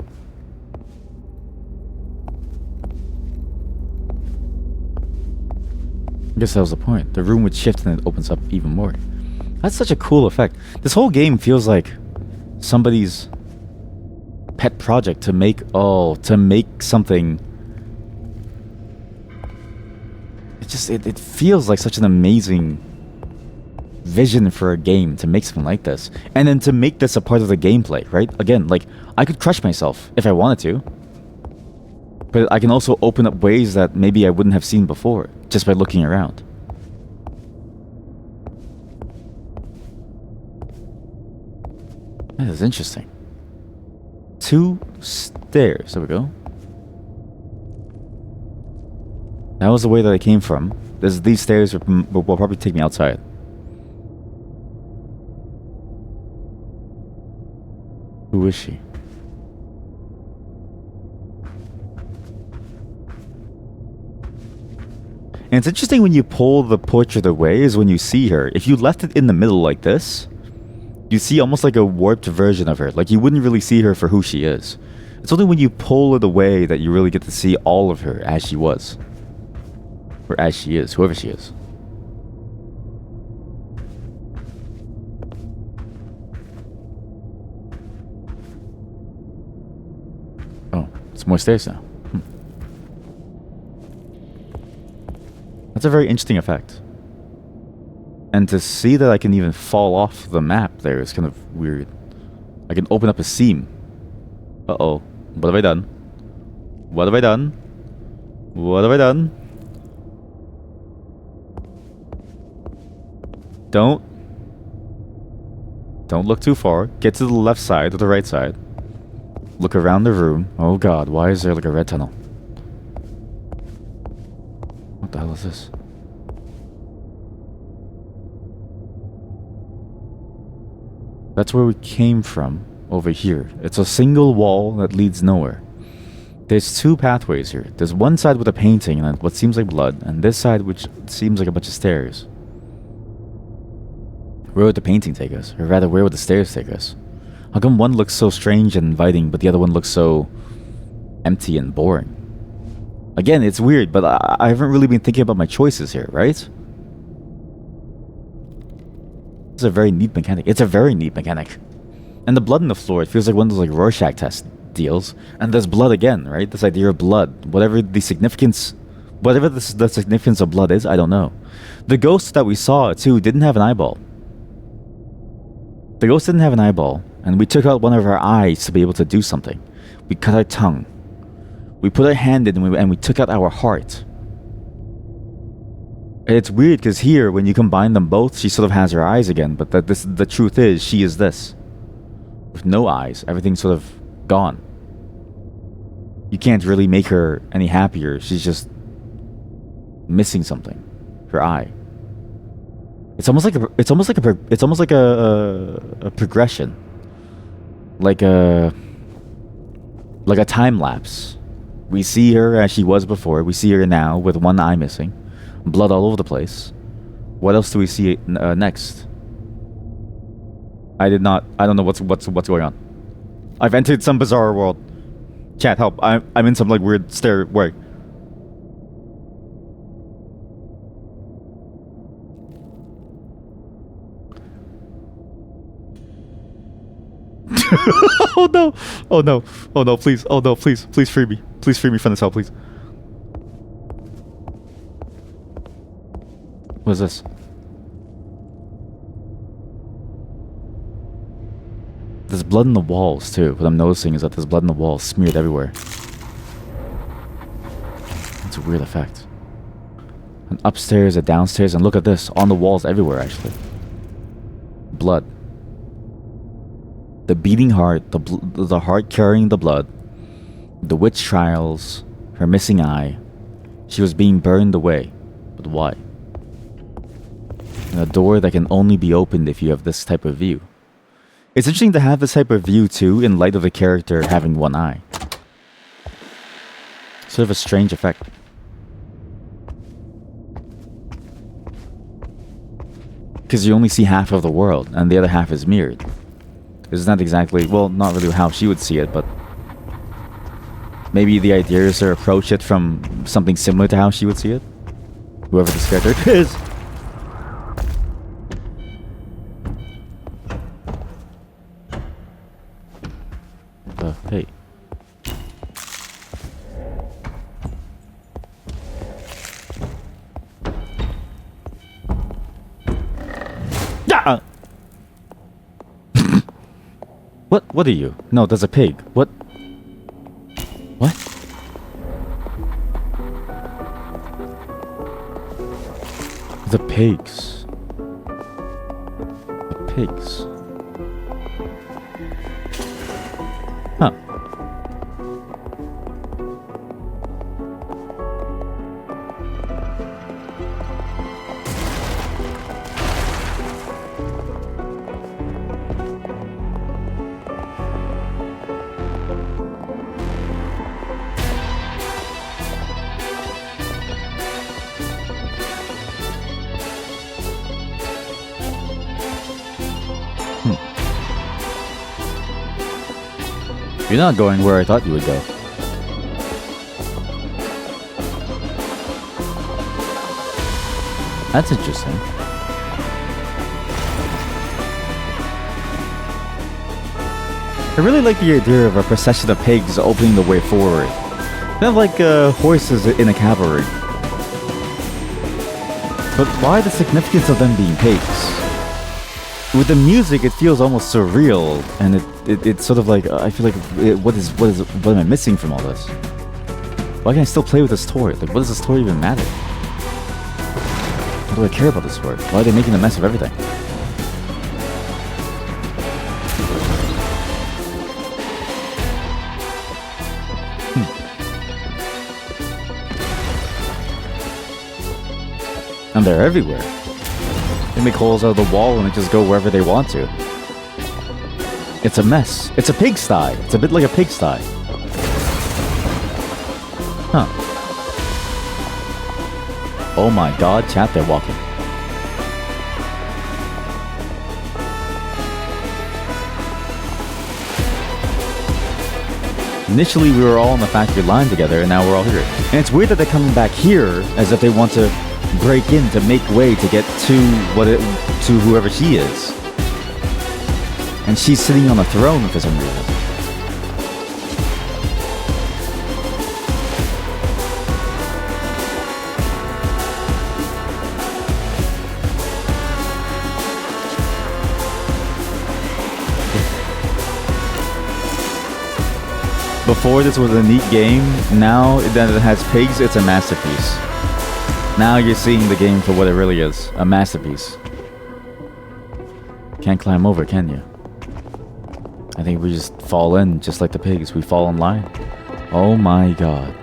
I guess that was the point. The room would shift and it opens up even more. That's such a cool effect. This whole game feels like somebody's pet project to make something. It feels like such an amazing vision for a game to make something like this. And then to make this a part of the gameplay, right? Again, like, I could crush myself if I wanted to. But I can also open up ways that maybe I wouldn't have seen before, just by looking around. That is interesting. Two stairs. There we go. That was the way that I came from. These stairs will probably take me outside. Who is she? And it's interesting when you pull the portrait away is when you see her. If you left it in the middle like this, you see almost like a warped version of her. Like you wouldn't really see her for who she is. It's only when you pull it away that you really get to see all of her as she was. Or as she is, whoever she is. Oh, it's more stairs now. That's a very interesting effect. And to see that I can even fall off the map there is kind of weird. I can open up a seam. Uh-oh. What have I done? What have I done? What have I done? Don't look too far. Get to the left side or the right side. Look around the room. Oh god, why is there like a red tunnel? What the hell is this? That's where we came from, over here. It's a single wall that leads nowhere. There's two pathways here. There's one side with a painting and what seems like blood, and this side which seems like a bunch of stairs. Where would the painting take us? Or rather, where would the stairs take us? How come one looks so strange and inviting, but the other one looks so empty and boring? Again, it's weird, but I haven't really been thinking about my choices here, right? It's a very neat mechanic. It's a very neat mechanic. And the blood on the floor, it feels like one of those like Rorschach test deals. And there's blood again, right? This idea of blood. Whatever the significance of blood is, I don't know. The ghost that we saw, too, didn't have an eyeball. The ghost didn't have an eyeball, and we took out one of our eyes to be able to do something. We cut our tongue. We put our hand in and we took out our heart. It's weird because here, when you combine them both, she sort of has her eyes again, but the truth is, she is this. With no eyes, everything's sort of gone. You can't really make her any happier. She's just missing something. Her eye. It's almost like a progression. Like a time lapse. We see her as she was before. We see her now with one eye missing. Blood all over the place. What else do we see next? I don't know what's going on. I've entered some bizarre world. Chat, help. I'm in some like weird stair way. Oh no! Oh no! Oh no! Please! Oh no! Please! Please free me! Please free me from this hell, please. What is this? There's blood in the walls too. What I'm noticing is that there's blood in the walls smeared everywhere. That's a weird effect. And upstairs and downstairs, and look at this. On the walls everywhere, actually. Blood. The beating heart, the heart carrying the blood, the witch trials, her missing eye. She was being burned away. But why? And a door that can only be opened if you have this type of view. It's interesting to have this type of view too, in light of the character having one eye. Sort of a strange effect. Because you only see half of the world, and the other half is mirrored. It's not exactly, well, not really how she would see it, but maybe the idea is to approach it from something similar to how she would see it. Whoever this character is. Hey. Ah! What are you? No, there's a pig. What? What? The pigs. The pigs. Huh. You're not going where I thought you would go. That's interesting. I really like the idea of a procession of pigs opening the way forward. Kind of like horses in a cavalry. But why the significance of them being pigs? With the music, it feels almost surreal, and it's sort of like I feel like what am I missing from all this? Why can I still play with this toy? Like, what does this toy even matter? Why do I care about this toy? Why are they making a mess of everything? And they're everywhere. They make holes out of the wall and they just go wherever they want to. It's a mess. It's a pigsty. It's a bit like a pigsty. Huh. Oh my god, chat, they're walking. Initially, we were all on the factory line together, and now we're all here. And it's weird that they're coming back here as if they want to break in to make way to get to whoever she is. And she's sitting on a throne for some reason. Before this was a neat game, now that it has pigs, it's a masterpiece. Now you're seeing the game for what it really is, a masterpiece. Can't climb over, can you? I think we just fall in, just like the pigs. We fall in line. Oh my god.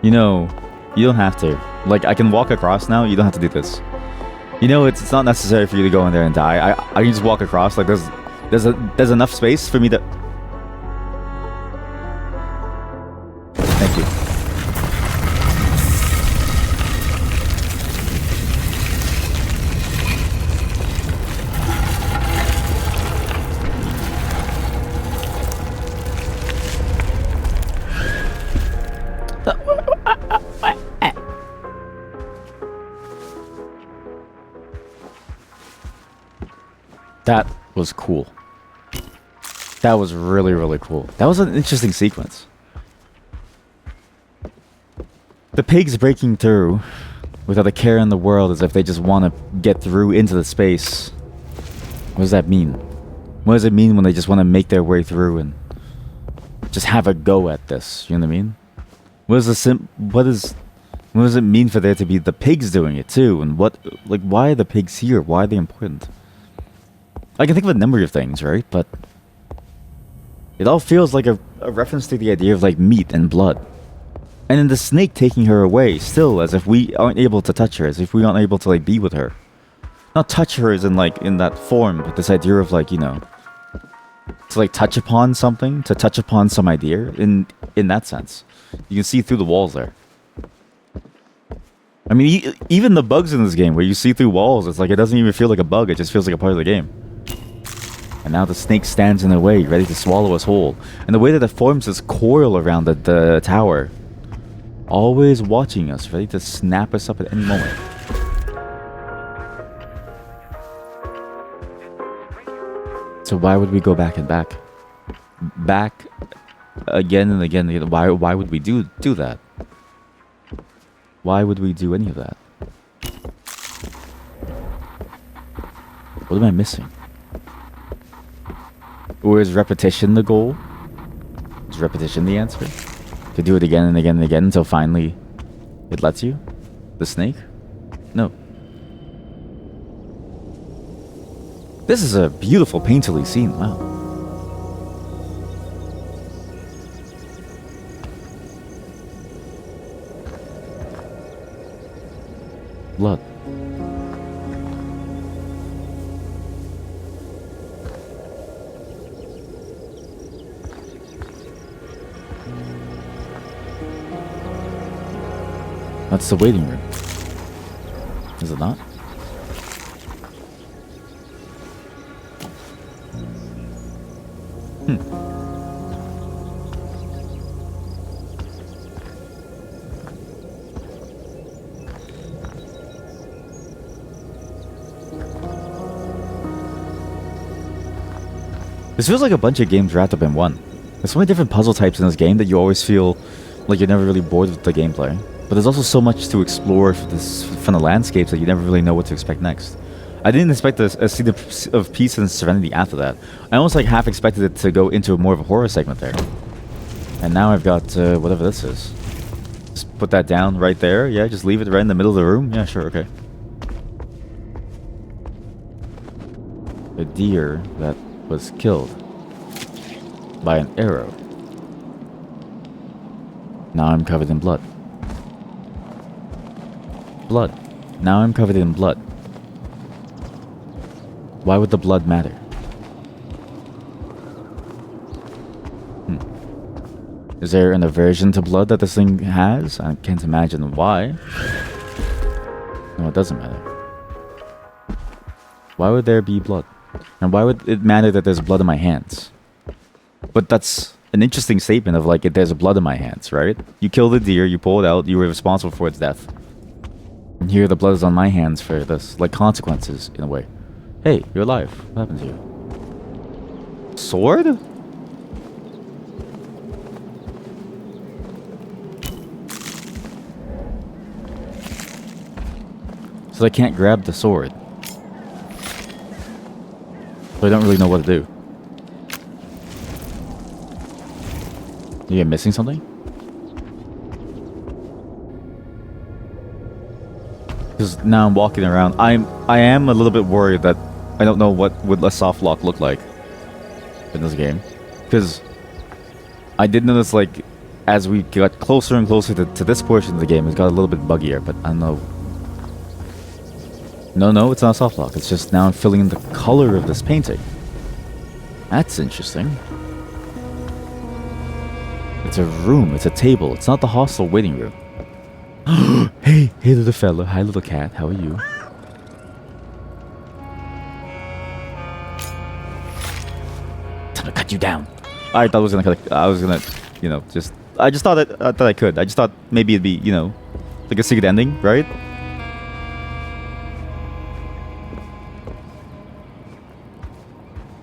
You know, you don't have to. Like, I can walk across now, you don't have to do this. You know, it's not necessary for you to go in there and die. I can just walk across, like, there's enough space for me to... Thank you. That was cool. That was really, really cool. That was an interesting sequence. The pigs breaking through without a care in the world, as if they just want to get through into the space. What does that mean? What does it mean when they just want to make their way through and just have a go at this? You know what I mean? What does it mean for there to be the pigs doing it too? And why are the pigs here? Why are they important? I can think of a number of things, right? But it all feels like a reference to the idea of like meat and blood. And then the snake taking her away, still as if we aren't able to touch her, as if we aren't able to like be with her. Not touch her as in like in that form, but this idea of like, you know, to like touch upon something, to touch upon some idea in that sense. You can see through the walls there. I mean, even the bugs in this game where you see through walls, it's like it doesn't even feel like a bug, it just feels like a part of the game. And now the snake stands in the way, ready to swallow us whole. And the way that it forms this coil around the tower, always watching us, ready to snap us up at any moment. So why would we go back and back? Back again and again and again. Why would we do that? Why would we do any of that? What am I missing? Or is repetition the goal? Is repetition the answer? To do it again and again and again until finally it lets you? The snake? No. This is a beautiful painterly scene. Wow. Blood. That's the waiting room. Is it not? This feels like a bunch of games wrapped up in one. There's so many different puzzle types in this game that you always feel like you're never really bored with the gameplay. But there's also so much to explore from the landscapes that you never really know what to expect next. I didn't expect a scene of peace and serenity after that. I almost like half expected it to go into more of a horror segment there. And now I've got whatever this is. Just put that down right there. Yeah, just leave it right in the middle of the room. Yeah, sure, okay. A deer that was killed by an arrow. Now I'm covered in blood. Blood. Now I'm covered in blood. Why would the blood matter? Is there an aversion to blood that this thing has? I can't imagine why. No, it doesn't matter. Why would there be blood? And why would it matter that there's blood in my hands? But that's an interesting statement of like, there's blood in my hands, right? You killed a deer, you pull it out, you were responsible for its death. And here the blood is on my hands for this, like consequences in a way. Hey, you're alive. What happened to you? Sword? So I can't grab the sword. So I don't really know what to do. Maybe I'm missing something? Because now I'm walking around. I am a little bit worried that I don't know what would a soft lock look like in this game. Because I did notice, like, as we got closer and closer to this portion of the game, it got a little bit buggier, but I don't know. No, it's not a soft lock. It's just now I'm filling in the color of this painting. That's interesting. It's a room. It's a table. It's not the hostel waiting room. Hey little fella. Hi little cat. How are you? Time to cut you down. I thought I was gonna cut. I was gonna, you know, just. I just thought that I could. I just thought maybe it'd be, you know, like a secret ending, right?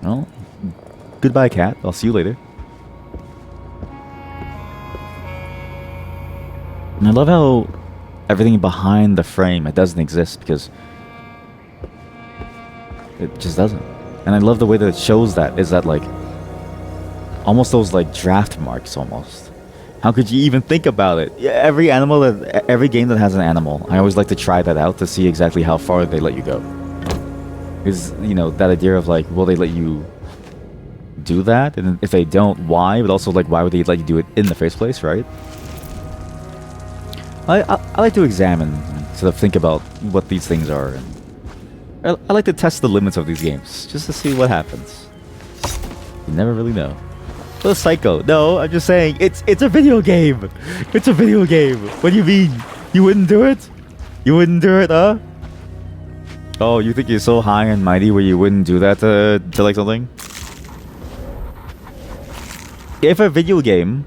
Well, goodbye, cat. I'll see you later. And I love how everything behind the frame, it doesn't exist because it just doesn't. And I love the way that it shows that, is that like almost those like draft marks almost. How could you even think about it? Yeah, every game that has an animal, I always like to try that out to see exactly how far they let you go. Is, you know, that idea of like, will they let you do that? And if they don't, why? But also like, why would they let you do it in the first place, right? I like to examine, sort of think about what these things are. And I like to test the limits of these games, just to see what happens. You never really know. Well, Psycho. No, I'm just saying, it's a video game. It's a video game. What do you mean? You wouldn't do it? You wouldn't do it, huh? Oh, you think you're so high and mighty where you wouldn't do that to like something? If a video game...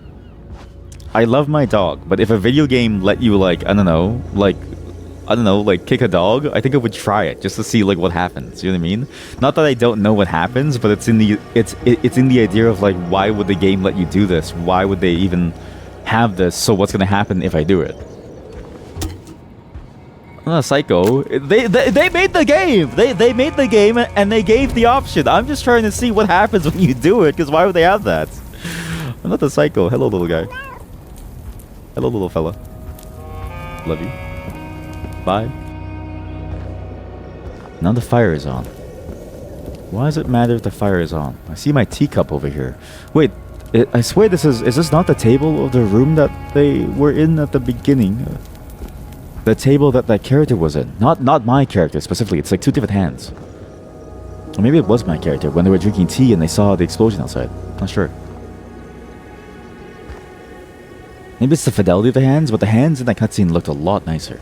I love my dog, but if a video game let you like, I don't know, like kick a dog, I think I would try it just to see like what happens. You know what I mean? Not that I don't know what happens, but it's in the idea of like, why would the game let you do this? Why would they even have this? So what's gonna happen if I do it? Psycho. They made the game. They made the game and they gave the option. I'm just trying to see what happens when you do it, because why would they have that? I'm not the Psycho. Hello, little guy. Hello, little fella. Love you. Bye. Now the fire is on. Why does it matter if the fire is on? I see my teacup over here. Wait, I swear is this not the table of the room that they were in at the beginning? The table that character was in. Not my character specifically. It's like two different hands. Or maybe it was my character when they were drinking tea and they saw the explosion outside. Not sure. Maybe it's the fidelity of the hands, but the hands in that cutscene looked a lot nicer.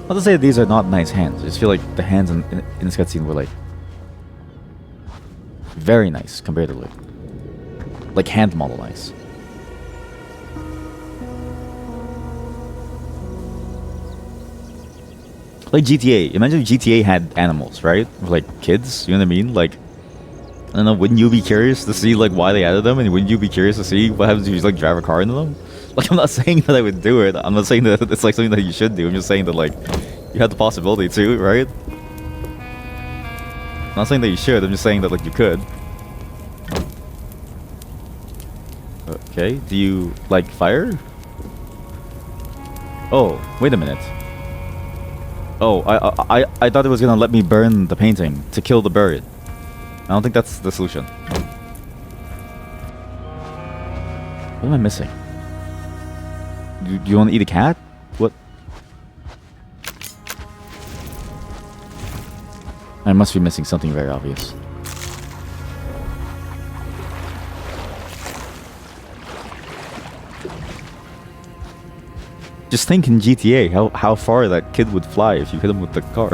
Not to say that these are not nice hands. I just feel like the hands in this cutscene were like very nice comparatively. Like hand model nice. Like GTA. Imagine if GTA had animals, right? Or like kids, you know what I mean? Like, I don't know, wouldn't you be curious to see like why they added them? And wouldn't you be curious to see what happens if you just like drive a car into them? Like, I'm not saying that I would do it. I'm not saying that it's like something that you should do. I'm just saying that like, you have the possibility to, right? I'm not saying that you should, I'm just saying that like you could. Okay, do you like fire? Oh, wait a minute. Oh, I thought it was gonna let me burn the painting to kill the bird. I don't think that's the solution. What am I missing? Do you want to eat a cat? What? I must be missing something very obvious. Just think in GTA how far that kid would fly if you hit him with the car.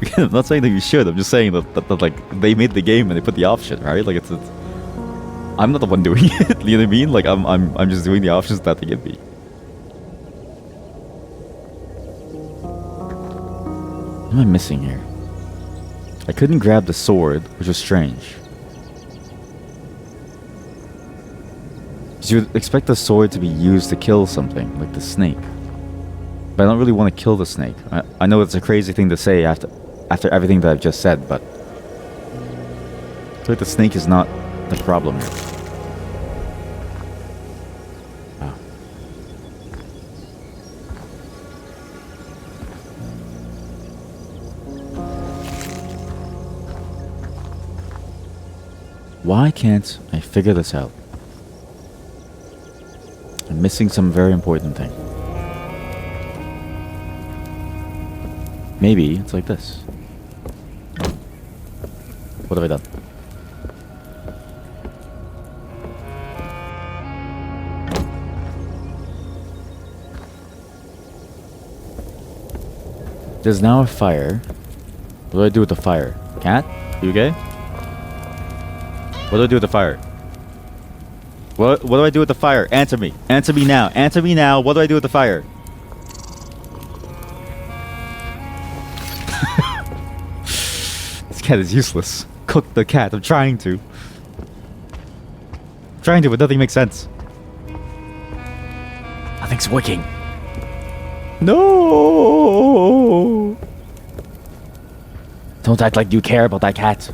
Again, I'm not saying that you should. I'm just saying that like they made the game and they put the option, right? Like it's I'm not the one doing it. You know what I mean? Like I'm just doing the options that they give me. What am I missing here? I couldn't grab the sword, which was strange. Because you would expect the sword to be used to kill something, like the snake. But I don't really want to kill the snake. I know it's a crazy thing to say after everything that I've just said, but I feel like the snake is not the problem here. Wow. Why can't I figure this out? I'm missing some very important thing. Maybe it's like this. What have I done? There's now a fire. What do I do with the fire? Cat? You okay? What do I do with the fire? What do I do with the fire? Answer me. Answer me now. Answer me now. What do I do with the fire? This cat is useless. Cook the cat. I'm trying to. But nothing makes sense. Nothing's working. No. Don't act like you care about that cat.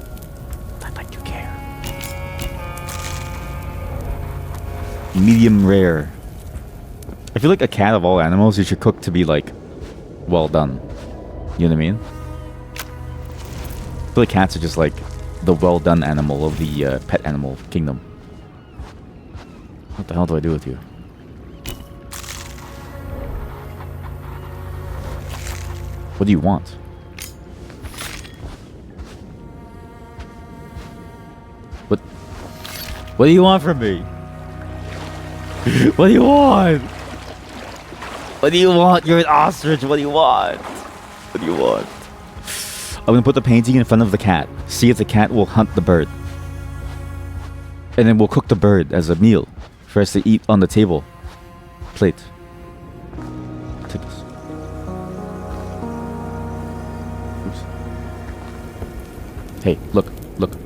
Medium rare. I feel like a cat of all animals you should cook to be like well done. You know what I mean? I feel like cats are just like the well done animal of the pet animal kingdom. What the hell do I do with you? What do you want? What do you want from me? What do you want? What do you want? You're an ostrich. What do you want? What do you want? I'm gonna put the painting in front of the cat. See if the cat will hunt the bird. And then we'll cook the bird as a meal for us to eat on the table. Plate. Take this. Oops. Hey, look. Look.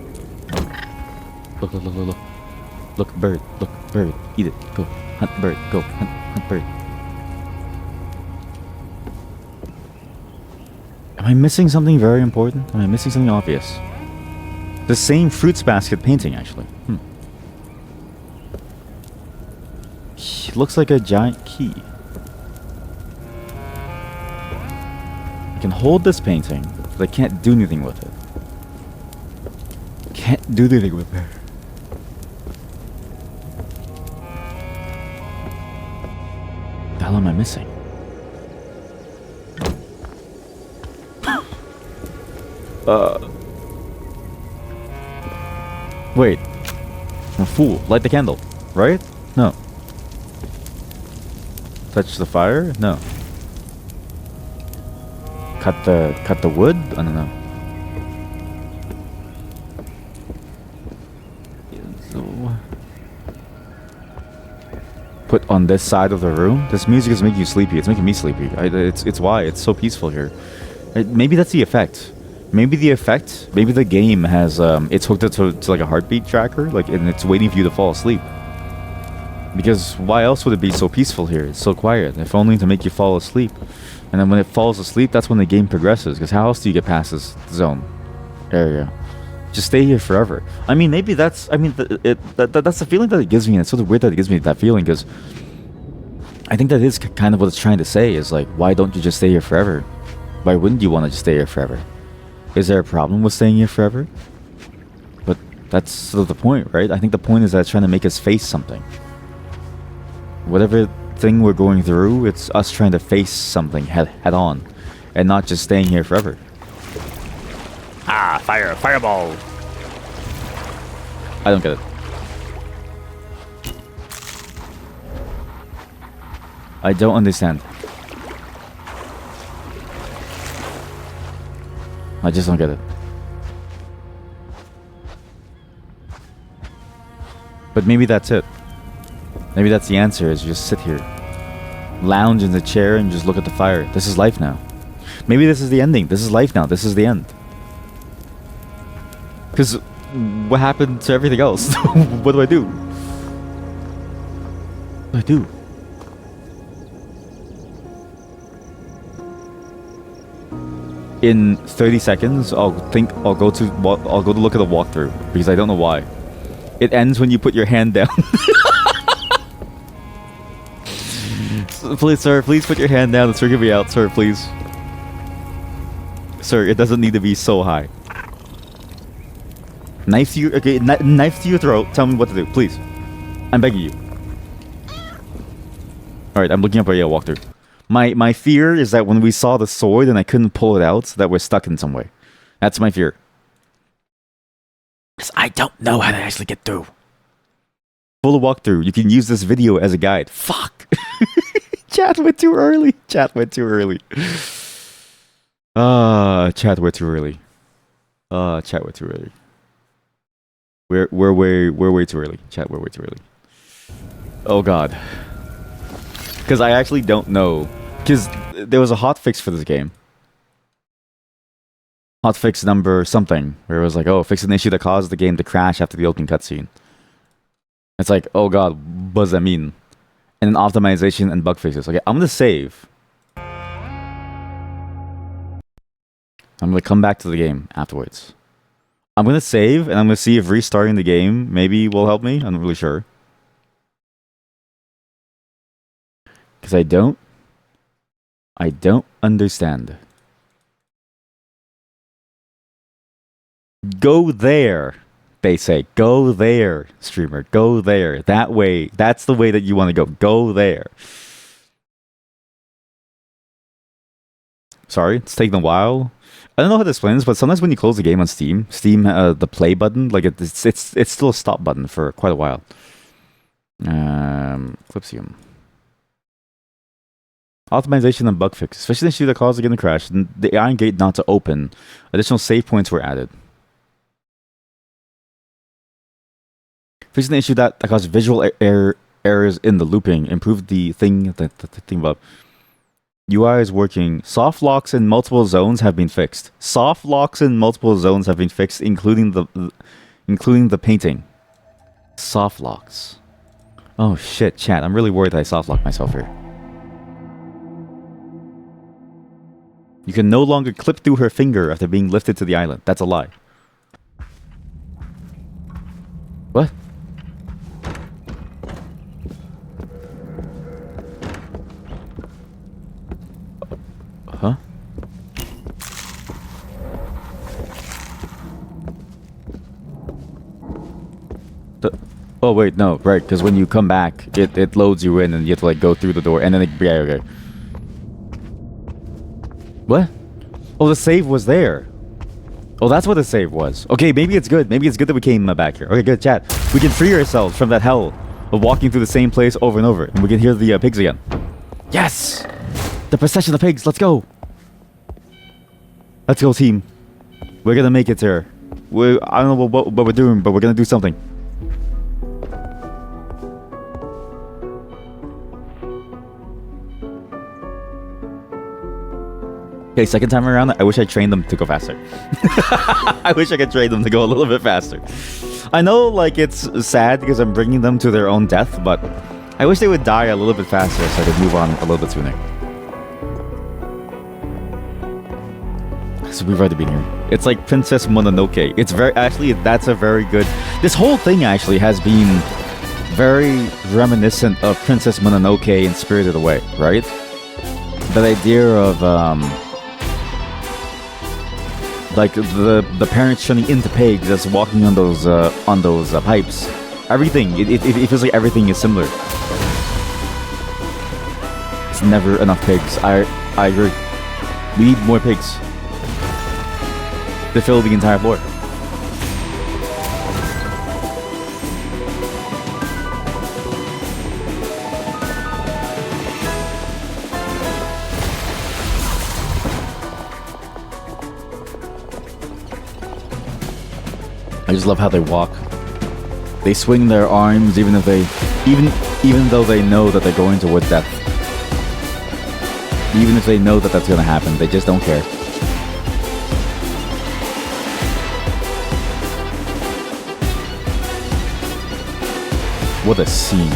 Look, bird. Look, bird. Eat it. Go. Hunt bird. Go. Hunt bird. Am I missing something very important? Am I missing something obvious? The same fruits basket painting, actually. It looks like a giant key. I can hold this painting, but I can't do anything with it. Can't do anything with it. What the hell am I missing? Wait. I'm a fool. Light the candle, right? No. Touch the fire? No. Cut the wood? I don't know. So, put on this side of the room. This music is making you sleepy. It's making me sleepy. It's why it's so peaceful here. Maybe that's the effect. Maybe the game has it's hooked up to like a heartbeat tracker, like, and it's waiting for you to fall asleep. Because why else would it be so peaceful here? It's so quiet. If only to make you fall asleep. And then when it falls asleep, that's when the game progresses. Because how else do you get past this zone area? Just stay here forever. I mean, maybe that's. I mean, that's the feeling that it gives me, and it's sort of weird that it gives me that feeling, because I think that is kind of what it's trying to say. Is like, why don't you just stay here forever? Why wouldn't you want to just stay here forever? Is there a problem with staying here forever? But That's sort of the point, right? I think the point is that it's trying to make us face something. Whatever thing we're going through, it's us trying to face something head on, and not just staying here forever. Ah, fireball! I don't get it. I don't understand. I just don't get it. But maybe that's it. Maybe that's the answer, is just sit here. Lounge in the chair and just look at the fire. This is life now. Maybe this is the ending. This is life now. This is the end. Because what happened to everything else? What do I do? What do I do? In 30 seconds, I'll go to look at the walkthrough because I don't know why. It ends when you put your hand down. Please, sir, please put your hand down and trigger me out, sir, please. Sir, it doesn't need to be so high. Knife to your, okay, knife to your throat. Tell me what to do, please. I'm begging you. Alright, I'm looking up a walkthrough. My fear is that when we saw the sword and I couldn't pull it out, that we're stuck in some way. That's my fear. Because I don't know how to actually get through. Full walkthrough. You can use this video as a guide. Fuck! Chat went too early. Chat went too early. Chat went too early. Chat went too early. We're way too early. Chat, we're way too early. Oh god. Because I actually don't know. Because there was a hotfix for this game. Hotfix number something. Where it was like, oh, fix an issue that caused the game to crash after the opening cutscene. It's like, oh god, what does that mean? And then optimization and bug fixes. Okay, I'm gonna save. I'm gonna come back to the game afterwards. I'm gonna save, and I'm gonna see if restarting the game maybe will help me. I'm not really sure. Because I don't understand. Go there, they say. Go there, streamer. Go there. That way. That's the way that you want to go. Go there. Sorry, it's taking a while. I don't know how to explain this, but sometimes when you close the game on Steam, the play button, like it's still a stop button for quite a while. Eclipsium. Optimization and bug fix. Especially the issue that caused the game to crash. And the iron gate not to open. Additional save points were added. Fixing the issue that caused visual errors in the looping. Improved the thing above. UI is working. Soft locks in multiple zones have been fixed. Soft locks in multiple zones have been fixed, including the painting. Soft locks. Oh shit, chat. I'm really worried that I soft locked myself here. You can no longer clip through her finger after being lifted to the island. That's a lie. What? Huh? Oh wait, no, right, because when you come back, it loads you in and you have to like go through the door and then yeah, okay. What? Oh, the save was there. Oh, that's what the save was. Okay, maybe it's good. Maybe it's good that we came back here. Okay, good, chat. We can free ourselves from that hell of walking through the same place over and over. And we can hear the pigs again. Yes! The procession of pigs. Let's go. Let's go, team. We're gonna make it there. I don't know what we're doing, but we're gonna do something. Okay, second time around, I wish I trained them to go faster. I wish I could train them to go a little bit faster. I know, like, it's sad because I'm bringing them to their own death, but I wish they would die a little bit faster so I could move on a little bit sooner. So we've already been here. It's like Princess Mononoke. It's actually, that's a very good... This whole thing actually has been very reminiscent of Princess Mononoke and Spirited Away, right? That idea of, Like the parents turning into pigs, that's walking on those pipes. Everything. It feels like everything is similar. It's never enough pigs. I agree. We need more pigs to fill the entire floor. I just love how they walk. They swing their arms even though they know that they're going towards death. Even if they know that that's gonna happen, they just don't care. What a scene.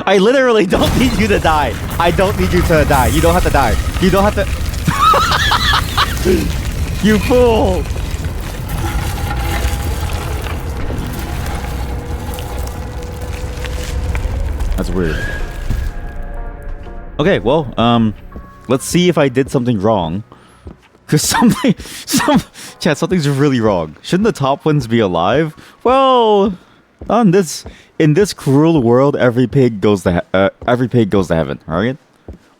I literally don't need you to die. I don't need you to die. You don't have to die. You don't have to... You fool! That's weird. Okay, well, let's see if I did something wrong. Cause something's really wrong. Shouldn't the top ones be alive? Well, in this cruel world, every pig goes to heaven. Right?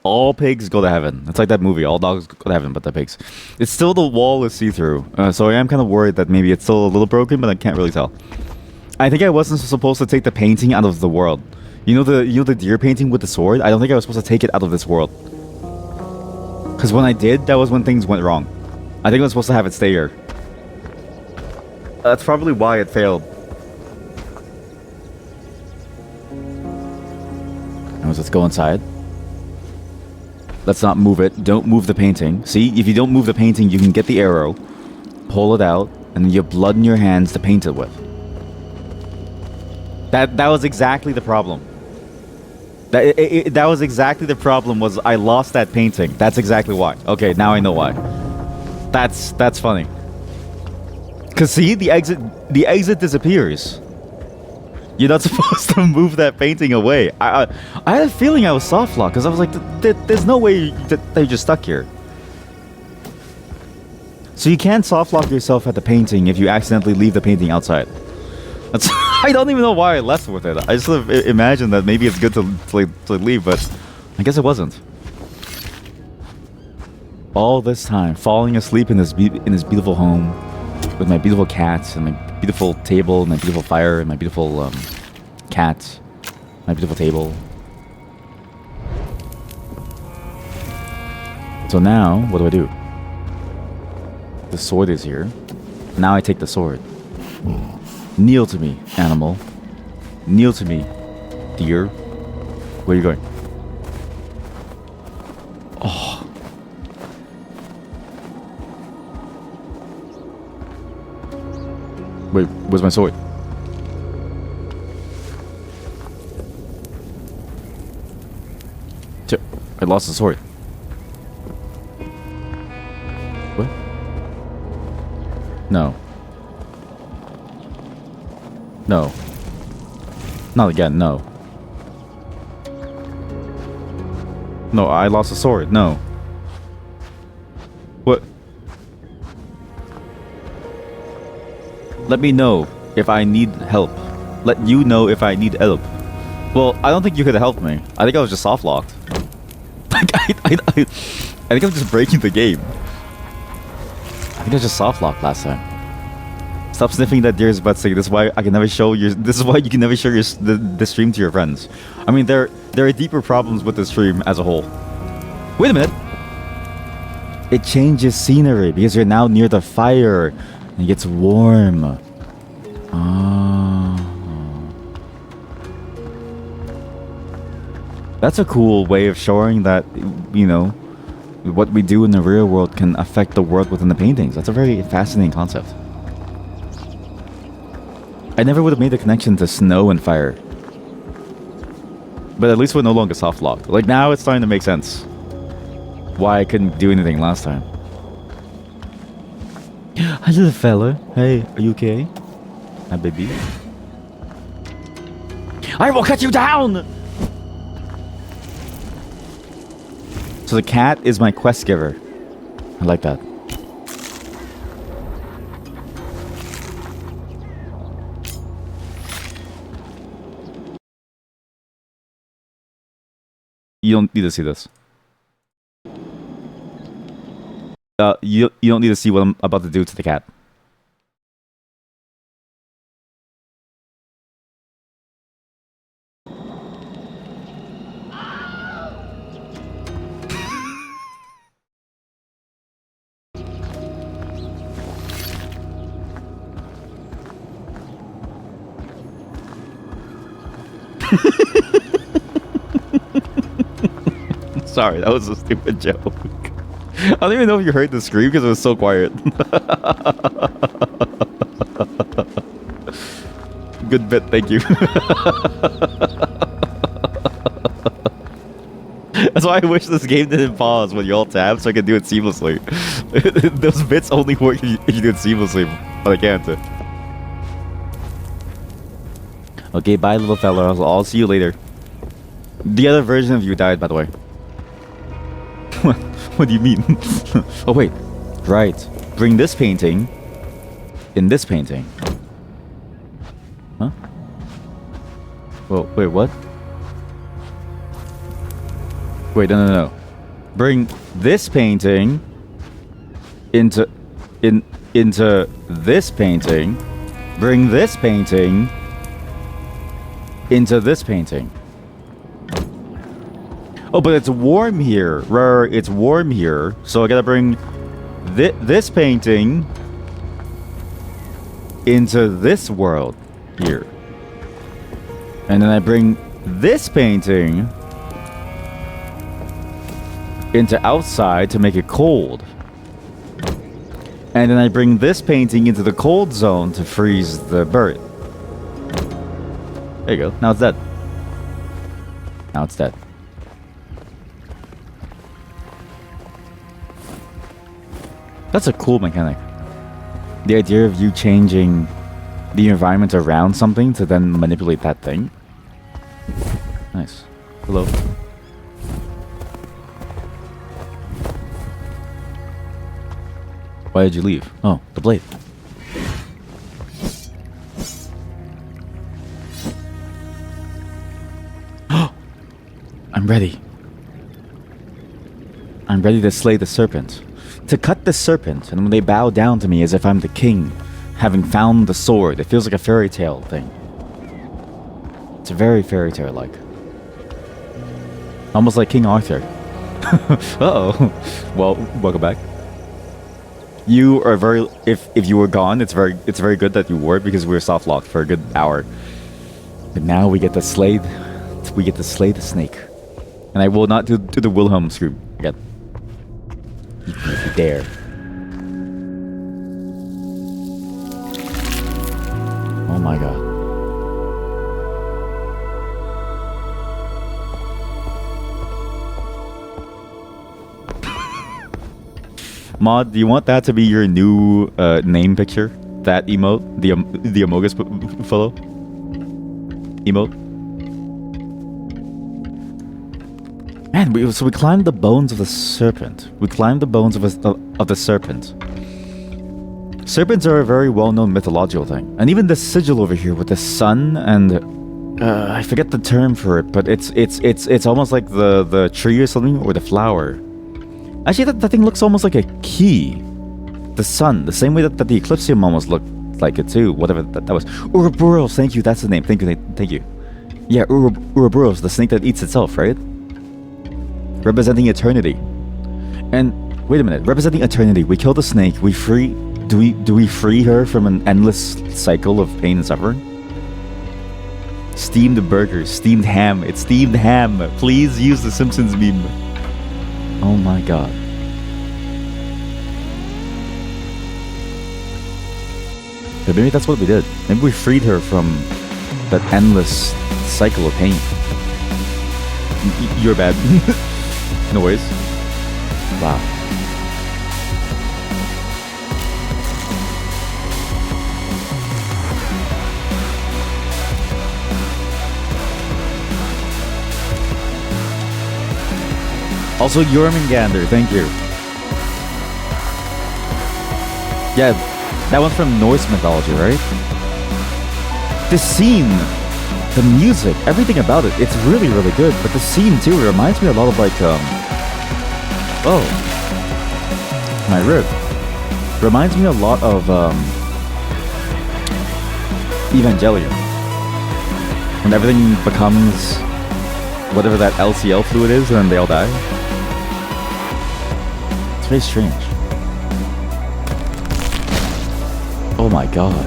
All pigs go to heaven. It's like that movie. All dogs go to heaven, but the pigs. It's still the wall is see-through, so I am kind of worried that maybe it's still a little broken, but I can't really tell. I think I wasn't supposed to take the painting out of the world. You know the deer painting with the sword? I don't think I was supposed to take it out of this world. Because when I did, that was when things went wrong. I think I was supposed to have it stay here. That's probably why it failed. Anyways, let's go inside. Let's not move it. Don't move the painting. See, if you don't move the painting, you can get the arrow, pull it out, and then you have blood in your hands to paint it with. That was exactly the problem. That was exactly the problem, was I lost that painting. That's exactly why. Okay, now I know why. That's funny. Cause see, the exit disappears. You're not supposed to move that painting away. I had a feeling I was soft locked, because I was like, there's no way that they're just stuck here. So you can't soft lock yourself at the painting if you accidentally leave the painting outside. That's I don't even know why I left with it. I just sort of imagined that maybe it's good to leave, but I guess it wasn't. All this time, falling asleep in this beautiful home, with my beautiful cats and my beautiful table, and my beautiful fire, and my beautiful cat, my beautiful table. So now, what do? The sword is here. Now I take the sword. Kneel to me, animal. Kneel to me, deer. Where are you going? Oh. Wait, where's my sword? I lost the sword. What? No. No. Not again, no. No, I lost the sword, no. What? Let me know if I need help. Let you know if I need help. Well, I don't think you could have helped me. I think I was just soft locked. I think I'm just breaking the game. I think I was just soft locked last time. Stop sniffing that deer's butt stick. This is why I can never show your. This is why you can never show the stream to your friends. I mean, there are deeper problems with the stream as a whole. Wait a minute. It changes scenery because you're now near the fire and it gets warm. That's a cool way of showing that, you know, what we do in the real world can affect the world within the paintings. That's a very fascinating concept. I never would have made the connection to snow and fire. But at least we're no longer soft locked. Like now it's starting to make sense why I couldn't do anything last time. Hi little fella. Hey, are you okay? Hi baby. I will cut you down! So the cat is my quest giver. I like that. You don't need to see this. You don't need to see what I'm about to do to the cat. Sorry, that was a stupid joke. I don't even know if you heard the scream because it was so quiet. Good bit, thank you. That's why I wish this game didn't pause when you all tab so I could do it seamlessly. Those bits only work if you do it seamlessly, but I can't. Okay, bye little fella. I'll see you later. The other version of you died, by the way. What do you mean? Oh wait, right. Bring this painting in this painting. Huh? Well, wait, what? Wait, no. Bring this painting into this painting. Bring this painting into this painting. Oh, but it's warm here. Right, it's warm here. So I gotta bring this painting into this world here. And then I bring this painting into outside to make it cold. And then I bring this painting into the cold zone to freeze the bird. There you go. Now it's dead. Now it's dead. That's a cool mechanic. The idea of you changing the environment around something to then manipulate that thing. Nice. Hello. Why did you leave? Oh, the blade. I'm ready. I'm ready to slay the serpent. To cut the serpent, and when they bow down to me as if I'm the king, having found the sword. It feels like a fairy tale thing. It's very fairy tale like. Almost like King Arthur. Uh-oh. Well, welcome back. You are very... If you were gone, it's very good that you were, because we were soft locked for a good hour. But now we get to slay... We get to slay the snake. And I will not do the Wilhelm scream again. If you dare. Oh my god. Mod, do you want that to be your new name picture? That emote? The Amogus fellow? Emote? Man, so we climbed the bones of the serpent. We climbed the bones of the serpent. Serpents are a very well-known mythological thing. And even the sigil over here with the sun and... I forget the term for it, but it's almost like the tree or something, or the flower. Actually, that thing looks almost like a key. The sun, the same way that the Eclipsium almost looked like it too. Whatever that was. Ouroboros, thank you. That's the name. Thank you. Thank you. Yeah, Ouroboros, the snake that eats itself, right? Representing eternity. And wait a minute, representing eternity. We kill the snake. We free. Do we free her from an endless cycle of pain and suffering? Steamed burgers, steamed ham. It's steamed ham. Please use the Simpsons meme. Oh my god. But maybe that's what we did. Maybe we freed her from that endless cycle of pain. You're bad. No worries. Wow. Also, Jormungandr, thank you. Yeah, that one's from Norse mythology, right? The scene, the music, everything about it, it's really, really good. But the scene, too, it reminds me a lot of, like, oh. My rib. Reminds me a lot of, Evangelion. When everything becomes whatever that LCL fluid is, and then they all die. It's very strange. Oh my god.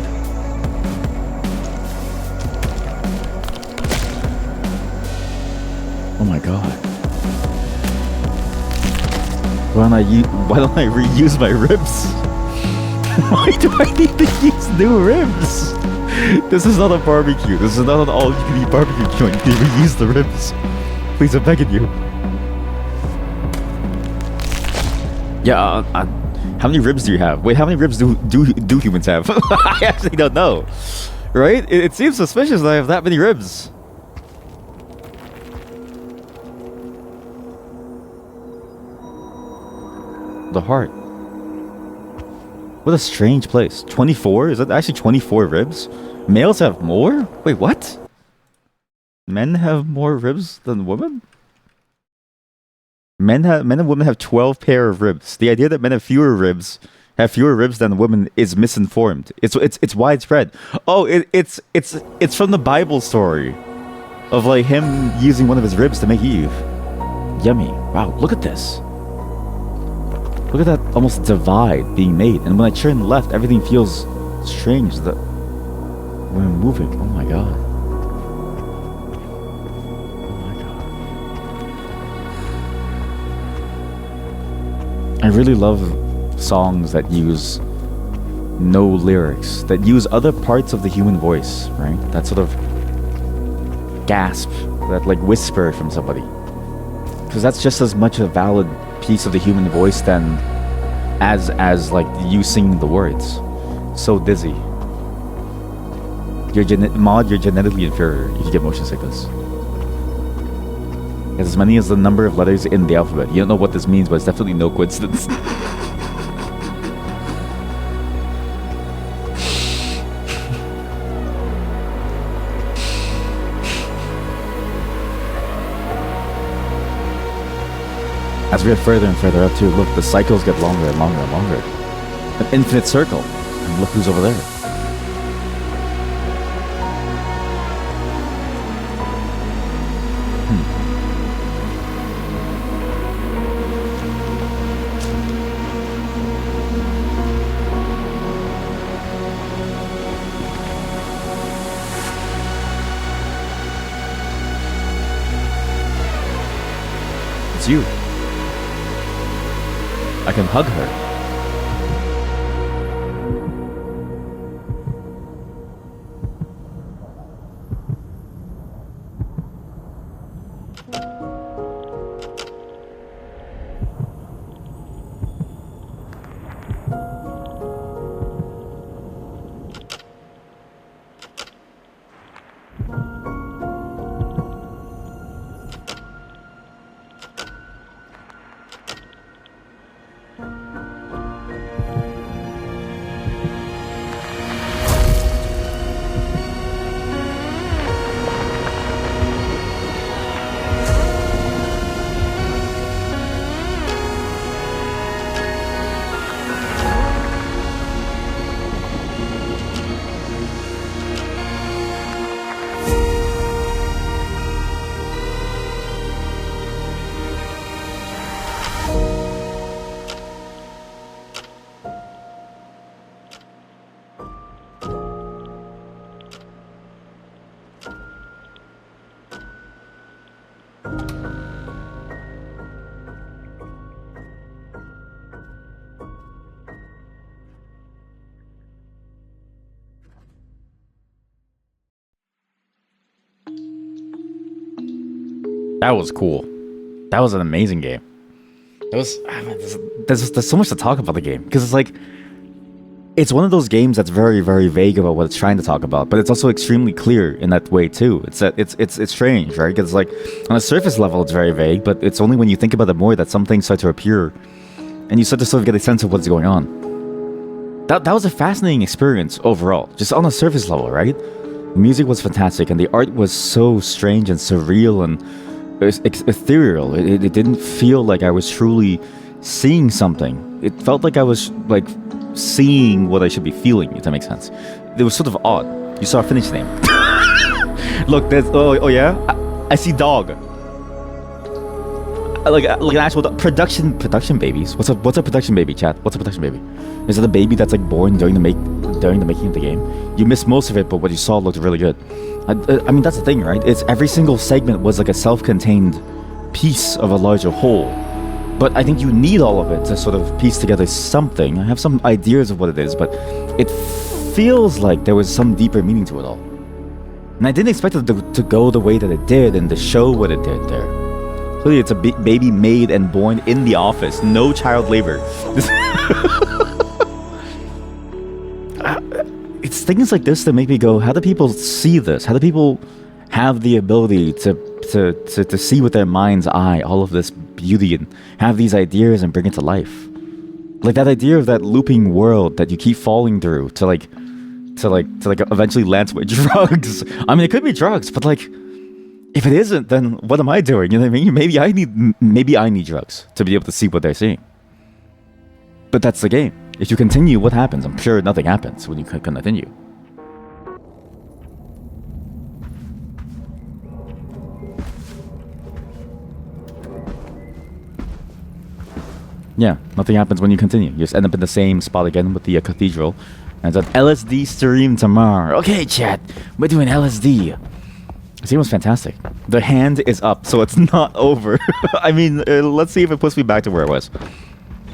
Oh my god. Why don't I reuse my ribs? Why do I need to use new ribs? This is not a barbecue. This is not an all-you-can-eat barbecue joint. They reuse the ribs. Please, I'm begging you. Yeah, how many ribs do you have? Wait, how many ribs do humans have? I actually don't know. Right? It seems suspicious that I have that many ribs. The heart. What a strange place. 24? Is that actually 24 ribs? Males have more? Wait, what? Men have more ribs than women? Men and women have 12 pair of ribs. The idea that men have fewer ribs than women is misinformed. It's widespread. Oh, it's from the Bible story of like him using one of his ribs to make Eve. Yummy. Wow, look at this. Look at that almost divide being made. And when I turn left, everything feels strange that we're moving. Oh my god. I really love songs that use no lyrics, that use other parts of the human voice, right? That sort of gasp, that like whisper from somebody. Because that's just as much a valid piece of the human voice than as like you singing the words. So dizzy. You're genetically inferior if you get motion sickness. As many as the number of letters in the alphabet. You don't know what this means, but it's definitely no coincidence. As we get further and further up too, look, the cycles get longer and longer and longer. An infinite circle. And look who's over there. It's you. I can hug her. That was cool. That was an amazing game. It was. I mean, there's so much to talk about the game because it's like it's one of those games that's very, very vague about what it's trying to talk about, but it's also extremely clear in that way too. It's strange, right? Because like on a surface level, it's very vague, but it's only when you think about it more that some things start to appear, and you start to sort of get a sense of what's going on. That was a fascinating experience overall, just on a surface level, right? The music was fantastic, and the art was so strange and surreal and ethereal. It didn't feel like I was truly seeing something. It felt like I was like seeing what I should be feeling, if that makes sense. It was sort of odd. You saw a Finnish name. Look, there's oh yeah, I see dog. Like an actual production babies. What's a production baby, chat? What's a production baby? Is it a baby that's like born during the making of the game? You missed most of it, but what you saw looked really good. I mean, that's the thing, right? It's every single segment was like a self-contained piece of a larger whole. But I think you need all of it to sort of piece together something. I have some ideas of what it is, but it feels like there was some deeper meaning to it all. And I didn't expect it to go the way that it did and to show what it did there. Clearly, it's a baby made and born in the office. No child labor. It's things like this that make me go, how do people see this? How do people have the ability to see with their mind's eye all of this beauty and have these ideas and bring it to life? Like that idea of that looping world that you keep falling through to eventually land with drugs. I mean, it could be drugs, but like, if it isn't, then what am I doing? You know what I mean? Maybe I need drugs to be able to see what they're seeing. But that's the game. If you continue, what happens? I'm sure nothing happens when you continue. Yeah, nothing happens when you continue. You just end up in the same spot again with the cathedral. And it's an LSD stream tomorrow. Okay, chat, we're doing LSD. The scene was fantastic. The hand is up, so it's not over. I mean, let's see if it puts me back to where it was.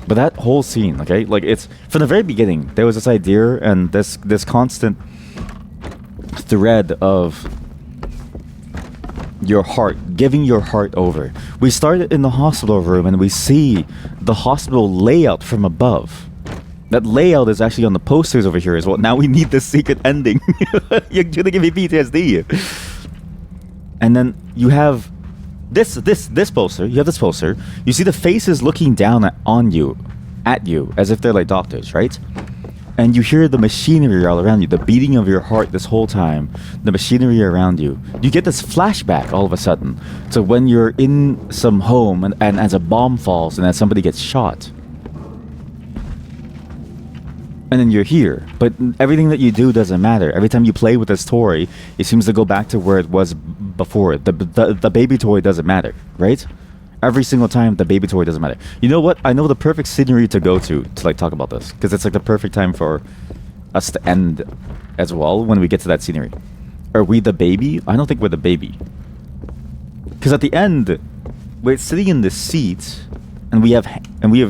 But that whole scene, okay, like it's from the very beginning. There was this idea and this constant thread of your heart, giving your heart over. We started in the hospital room and we see the hospital layout from above. That layout is actually on the posters over here as well. Now we need the secret ending. You're gonna give me PTSD. And then you have this poster. You have this poster. You see the faces looking down at you, as if they're like doctors, right? And you hear the machinery all around you, the beating of your heart this whole time, the machinery around you. You get this flashback all of a sudden to when you're in some home and as a bomb falls and as somebody gets shot. And then you're here, but everything that you do doesn't matter. Every time you play with this toy, it seems to go back to where it was before. The baby toy doesn't matter, right? Every single time, the baby toy doesn't matter. You know what? I know the perfect scenery to go to like talk about this, because it's like the perfect time for us to end as well when we get to that scenery. Are we the baby? I don't think we're the baby. Because at the end, we're sitting in the seat, and we have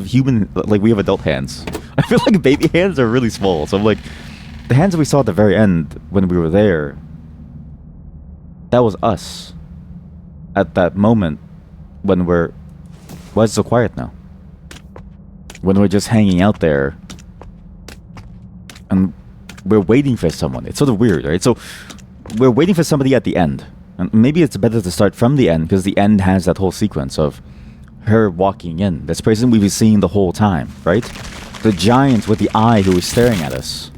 human, like we have adult hands. I feel like baby hands are really small, so I'm like, the hands that we saw at the very end when we were there, that was us at that moment when we're, why is it so quiet now? When we're just hanging out there and we're waiting for someone. It's sort of weird, right? So we're waiting for somebody at the end, and maybe it's better to start from the end because the end has that whole sequence of her walking in. This person we've been seeing the whole time, right? The giant with the eye who was staring at us.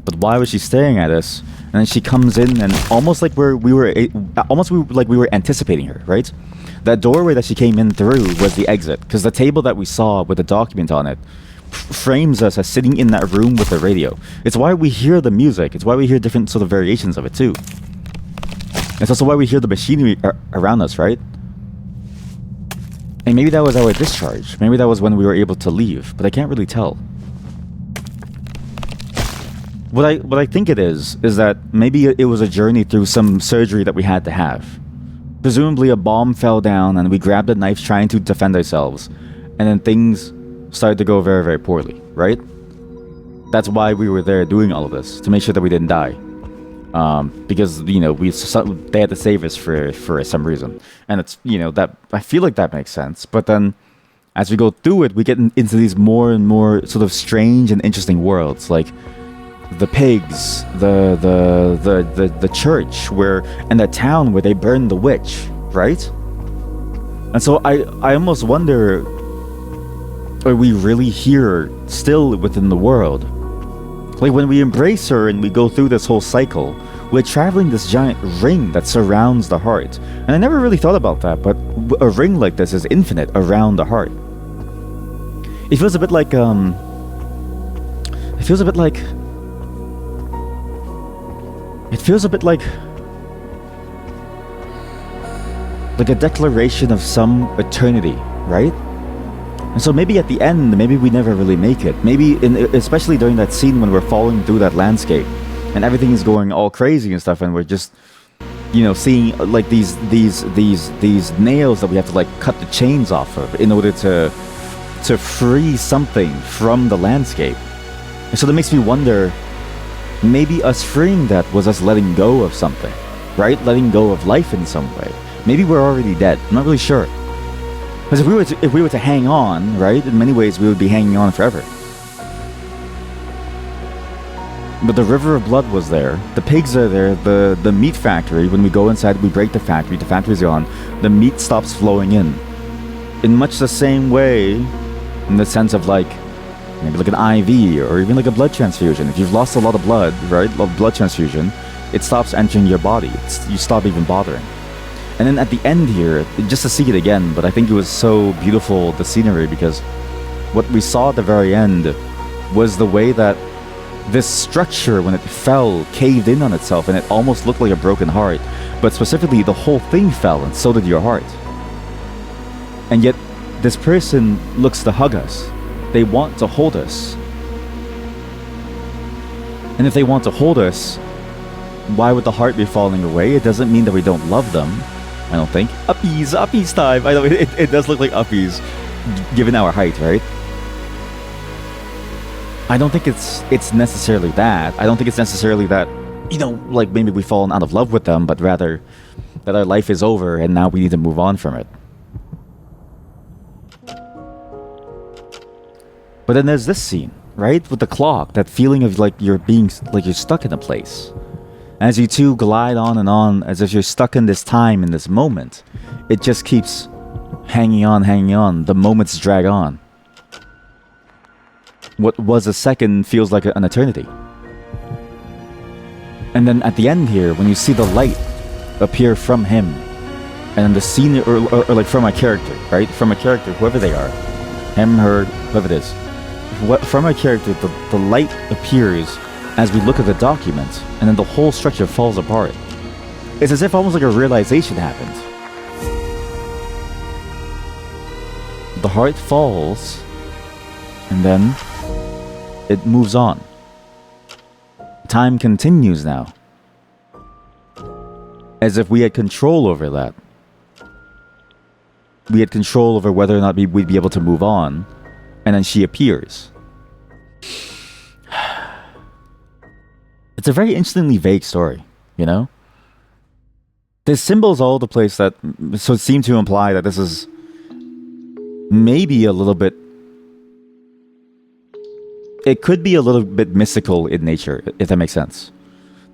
But why was she staring at us? And then she comes in and almost like we were anticipating her, right? That doorway that she came in through was the exit, because the table that we saw with the document on it frames us as sitting in that room with the radio. It's why we hear the music. It's why we hear different sort of variations of it too. It's also why we hear the machinery around us, right? And maybe that was our discharge. Maybe that was when we were able to leave, but I can't really tell. What I think it is that maybe it was a journey through some surgery that we had to have. Presumably a bomb fell down and we grabbed a knife trying to defend ourselves, and then things started to go very, very poorly, right? That's why we were there doing all of this, to make sure that we didn't die. because they had to save us for some reason, and it's that I feel like that makes sense. But then, as we go through it, we get into these more and more sort of strange and interesting worlds, like the pigs, the church and the town where they burned the witch, right? And so I almost wonder, are we really here still within the world? Like when we embrace her and we go through this whole cycle, we're traveling this giant ring that surrounds the heart. And I never really thought about that, but a ring like this is infinite around the heart. It feels a bit like like a declaration of some eternity, right? And so maybe at the end, maybe we never really make it. Maybe, especially during that scene when we're falling through that landscape, and everything is going all crazy and stuff, and we're just, seeing like these nails that we have to like cut the chains off of in order to free something from the landscape. And so that makes me wonder, maybe us freeing that was us letting go of something, right? Letting go of life in some way. Maybe we're already dead. I'm not really sure. Because if we were to hang on, right, in many ways we would be hanging on forever. But the river of blood was there. The pigs are there. The meat factory, when we go inside, we break the factory's gone. The meat stops flowing in. In much the same way, in the sense of like, maybe like an IV or even like a blood transfusion. If you've lost a lot of blood, right, blood transfusion, it stops entering your body. You stop even bothering. And then at the end here, just to see it again, but I think it was so beautiful, the scenery, because what we saw at the very end was the way that this structure, when it fell, caved in on itself, and it almost looked like a broken heart. But specifically, the whole thing fell, and so did your heart. And yet, this person looks to hug us. They want to hold us. And if they want to hold us, why would the heart be falling away? It doesn't mean that we don't love them, I don't think. Uppies time! I know, it does look like uppies, given our height, right? I don't think it's necessarily that. I don't think it's necessarily that, like maybe we've fallen out of love with them, but rather that our life is over and now we need to move on from it. But then there's this scene, right? With the clock, that feeling of like you're stuck in a place. As you two glide on and on, as if you're stuck in this time, in this moment, it just keeps hanging on. The moments drag on. What was a second feels like an eternity. And then at the end here, when you see the light appear from him, and then the scene, or like from a character, right? From a character, whoever they are, him, her, whoever it is. From a character, the light appears as we look at the document, and then the whole structure falls apart. It's as if almost like a realization happened. The heart falls, and then it moves on. Time continues now. As if we had control over that. We had control over whether or not we'd be able to move on, and then she appears. It's a very interestingly vague story, There's symbols all over the place that seem to imply that this is maybe a little bit... It could be a little bit mystical in nature, if that makes sense.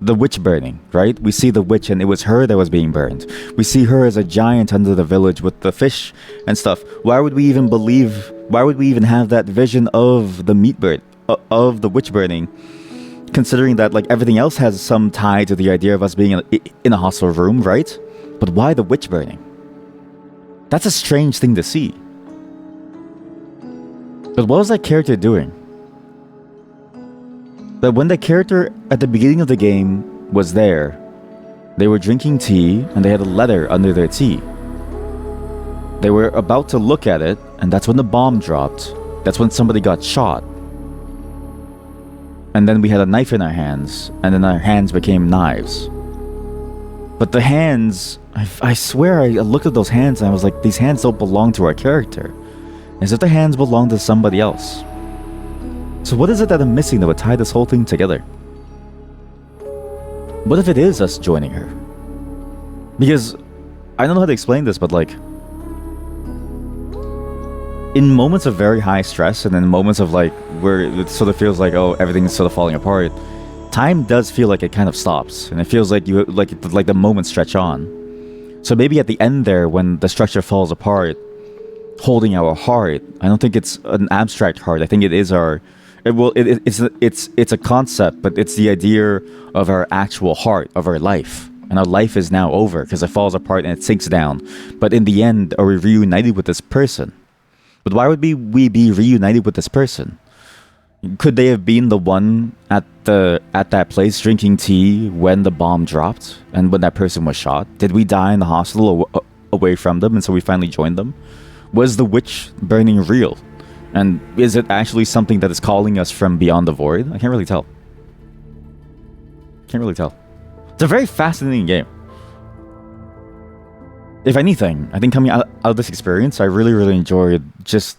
The witch burning, right? We see the witch and it was her that was being burned. We see her as a giant under the village with the fish and stuff. Why would we even have that vision of the meat burn, of the witch burning? Considering that like everything else has some tie to the idea of us being in a hostile room, right? But why the witch burning? That's a strange thing to see. But what was that character doing? That when the character at the beginning of the game was there, they were drinking tea and they had a letter under their tea. They were about to look at it, and that's when the bomb dropped. That's when somebody got shot. And then we had a knife in our hands, and then our hands became knives. But the hands, I swear I looked at those hands and I was like, these hands don't belong to our character. As if the hands belong to somebody else. So what is it that I'm missing that would tie this whole thing together? What if it is us joining her? Because I don't know how to explain this, but like in moments of very high stress and in moments of like where it sort of feels like, oh, everything's sort of falling apart, time does feel like it kind of stops, and it feels like you like the moments stretch on. So maybe at the end there, when the structure falls apart, holding our heart, I don't think it's an abstract heart. I think it is our, it's a concept, but it's the idea of our actual heart, of our life. And our life is now over because it falls apart and it sinks down. But in the end, are we reunited with this person? But why would we be reunited with this person? Could they have been the one at that place drinking tea when the bomb dropped and when that person was shot? Did we die in the hospital away from them, and so we finally joined them? Was the witch burning real? And is it actually something that is calling us from beyond the void? I can't really tell. It's a very fascinating game. If anything, I think coming out of this experience, I really enjoyed just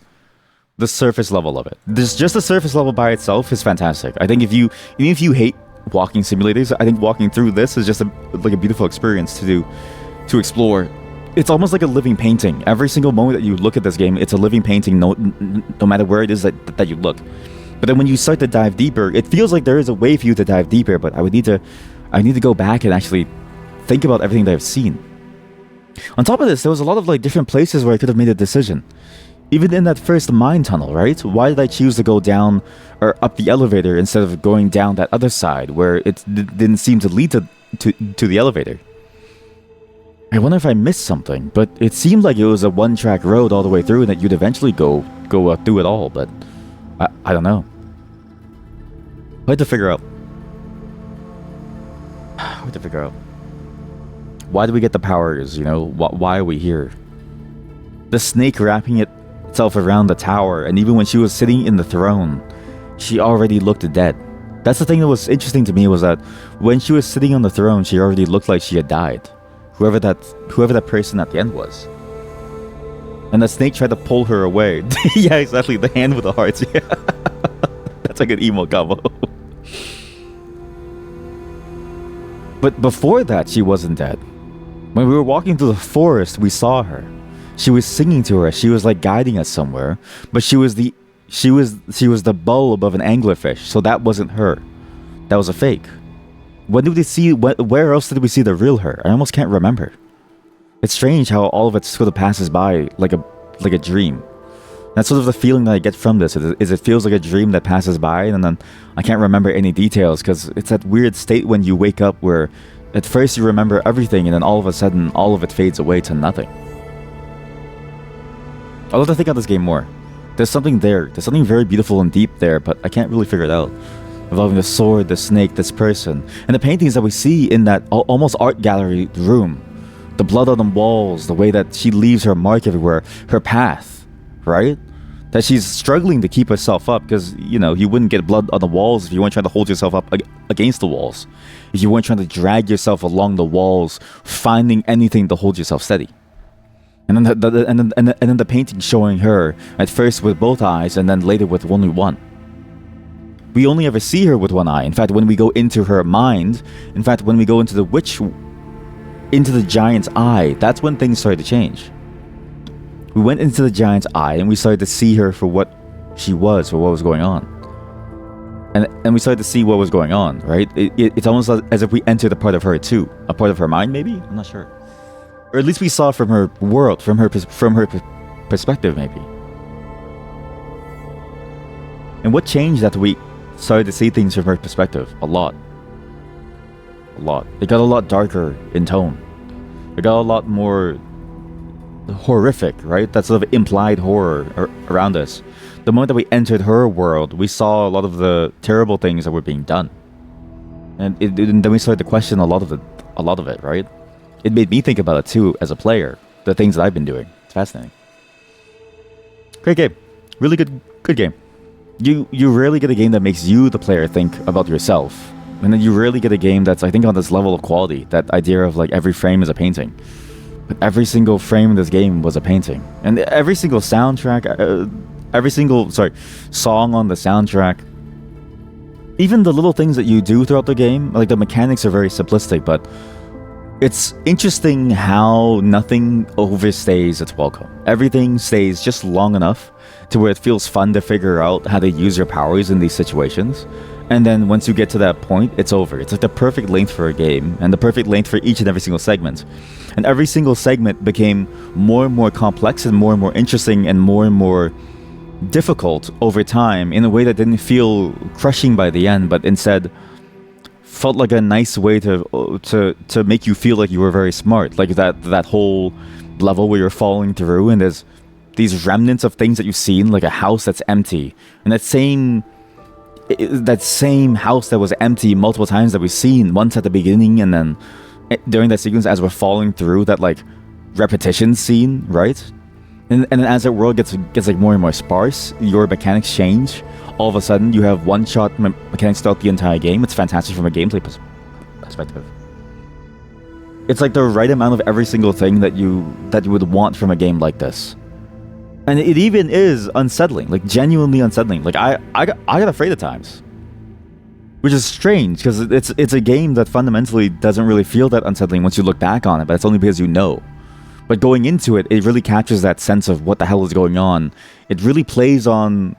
the surface level of it. Just the surface level by itself is fantastic. I think even if you hate walking simulators, I think walking through this is just a beautiful experience to explore. It's almost like a living painting. Every single moment that you look at this game, it's a living painting, no matter where it is that you look. But then when you start to dive deeper, it feels like there is a way for you to dive deeper, but I need to go back and actually think about everything that I've seen. On top of this, there was a lot of like different places where I could have made a decision. Even in that first mine tunnel, right? Why did I choose to go down or up the elevator instead of going down that other side where it didn't seem to lead to the elevator? I wonder if I missed something, but it seemed like it was a one-track road all the way through and that you'd eventually go through it all, but I don't know. I had to figure out. Why do we get the powers, you know? Why are we here? The snake wrapping itself around the tower, and even when she was sitting in the throne, she already looked dead. That's the thing that was interesting to me, was that when she was sitting on the throne, she already looked like she had died. Whoever that person at the end was. And the snake tried to pull her away. Yeah, exactly. The hand with the hearts. Yeah. That's like an emo combo. But before that, she wasn't dead. When we were walking through the forest, we saw her. She was singing to her. She was like guiding us somewhere. But she was the bulb of an anglerfish. So that wasn't her. That was a fake. When did we see? Where else did we see the real her? I almost can't remember. It's strange how all of it sort of passes by like a dream. That's sort of the feeling that I get from this. Is it feels like a dream that passes by, and then I can't remember any details because it's that weird state when you wake up where at first you remember everything, and then all of a sudden all of it fades away to nothing. I'll have to think on this game more. There's something there. There's something very beautiful and deep there, but I can't really figure it out. Involving the sword, the snake, this person, and the paintings that we see in that almost art gallery room. The blood on the walls, the way that she leaves her mark everywhere, her path, right? That she's struggling to keep herself up because, you know, you wouldn't get blood on the walls if you weren't trying to hold yourself up against the walls. If you weren't trying to drag yourself along the walls, finding anything to hold yourself steady. And then the painting showing her, at first with both eyes and then later with only one. We only ever see her with one eye. In fact, when we go into her mind, when we go into the giant's eye, that's when things started to change. We went into the giant's eye and we started to see her for what she was, for what was going on. And we started to see what was going on, right? It's almost as if we entered a part of her too. A part of her mind, maybe? I'm not sure. Or at least we saw it from her world, from her perspective, maybe. And what changed after we started to see things from her perspective? A lot. It got a lot darker in tone. It got a lot more horrific, right? That sort of implied horror around us. The moment that we entered her world, we saw a lot of the terrible things that were being done. And then we started to question a lot of it, right? It made me think about it too as a player, the things that I've been doing. It's fascinating. Great game. Really good game. You rarely get a game that makes you, the player, think about yourself. And then you rarely get a game that's, I think, on this level of quality. That idea of like every frame is a painting. But every single frame in this game was a painting. And every single soundtrack, song on the soundtrack even the little things that you do throughout the game, like the mechanics are very simplistic, but it's interesting how nothing overstays its welcome. Everything stays just long enough to where it feels fun to figure out how to use your powers in these situations. And then once you get to that point, it's over. It's like the perfect length for a game, and the perfect length for each and every single segment. And every single segment became more and more complex and more interesting and more difficult over time in a way that didn't feel crushing by the end, but instead felt like a nice way to make you feel like you were very smart. Like that whole level where you're falling through and there's these remnants of things that you've seen, like a house that's empty, and that same house that was empty multiple times that we've seen, once at the beginning and then during that sequence as we're falling through that like repetition scene, right? And then as that world gets like more and more sparse, your mechanics change. All of a sudden, you have one-shot mechanics throughout the entire game. It's fantastic from a gameplay perspective. It's like the right amount of every single thing that you would want from a game like this. And it even is unsettling, like genuinely unsettling. Like I got afraid at times, which is strange because it's a game that fundamentally doesn't really feel that unsettling once you look back on it. But it's only because you know. But going into it, it really captures that sense of what the hell is going on. It really plays it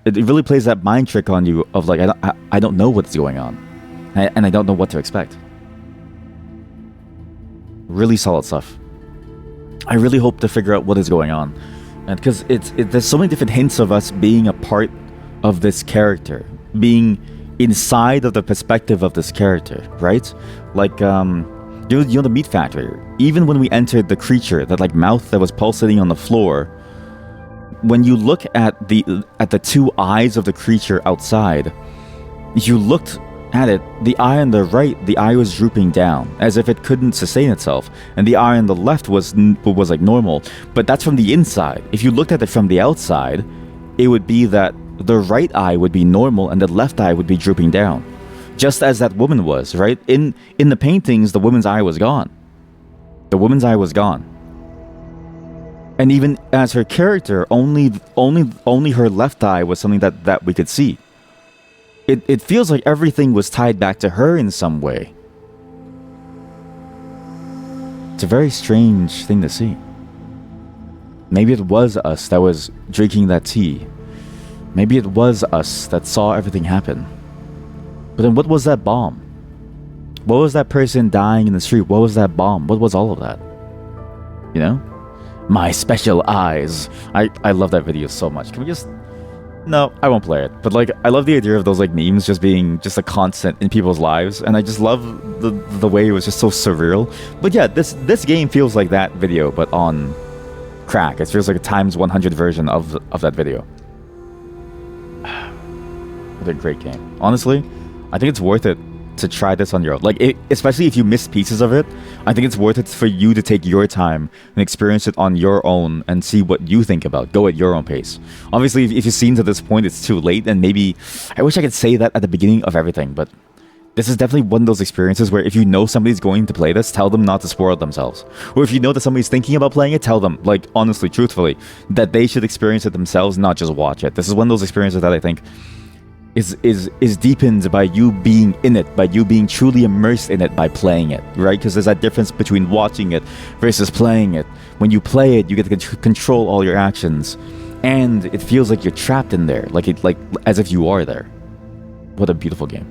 really plays that mind trick on you of like I don't know what's going on, and I don't know what to expect. Really solid stuff. I really hope to figure out what is going on, and because there's so many different hints of us being a part of this character, being inside of the perspective of this character, right? Like you know the meat factory. Even when we entered the creature, that like mouth that was pulsating on the floor, when you look at the two eyes of the creature outside, you looked at it, the eye on the right, the eye was drooping down, as if it couldn't sustain itself, and the eye on the left was like normal. But that's from the inside. If you looked at it from the outside, it would be that the right eye would be normal and the left eye would be drooping down, just as that woman was, right? In the paintings, the woman's eye was gone. The woman's eye was gone. And even as her character, only her left eye was something that we could see. It feels like everything was tied back to her in some way. It's a very strange thing to see. Maybe it was us that was drinking that tea. Maybe it was us that saw everything happen. But then what was that bomb? What was that person dying in the street? What was that bomb? What was all of that? You know? My special eyes. I love that video so much. Can we just... No, I won't play it. But like, I love the idea of those like memes just being just a constant in people's lives, and I just love the way it was just so surreal. But yeah, this game feels like that video, but on crack. It feels like a times 100 version of that video. What a great game. Honestly, I think it's worth it to try this on your own. Like, especially if you miss pieces of it, I think it's worth it for you to take your time and experience it on your own and see what you think about. Go at your own pace. Obviously, if you've seen to this point, it's too late, and maybe... I wish I could say that at the beginning of everything, but this is definitely one of those experiences where if you know somebody's going to play this, tell them not to spoil themselves. Or if you know that somebody's thinking about playing it, tell them, like, honestly, truthfully, that they should experience it themselves, not just watch it. This is one of those experiences that I think is deepened by you being in it, by you being truly immersed in it by playing it, right? Because there's that difference between watching it versus playing it. When you play it, you get to control all your actions, and it feels like you're trapped in there, like as if you are there. What a beautiful game.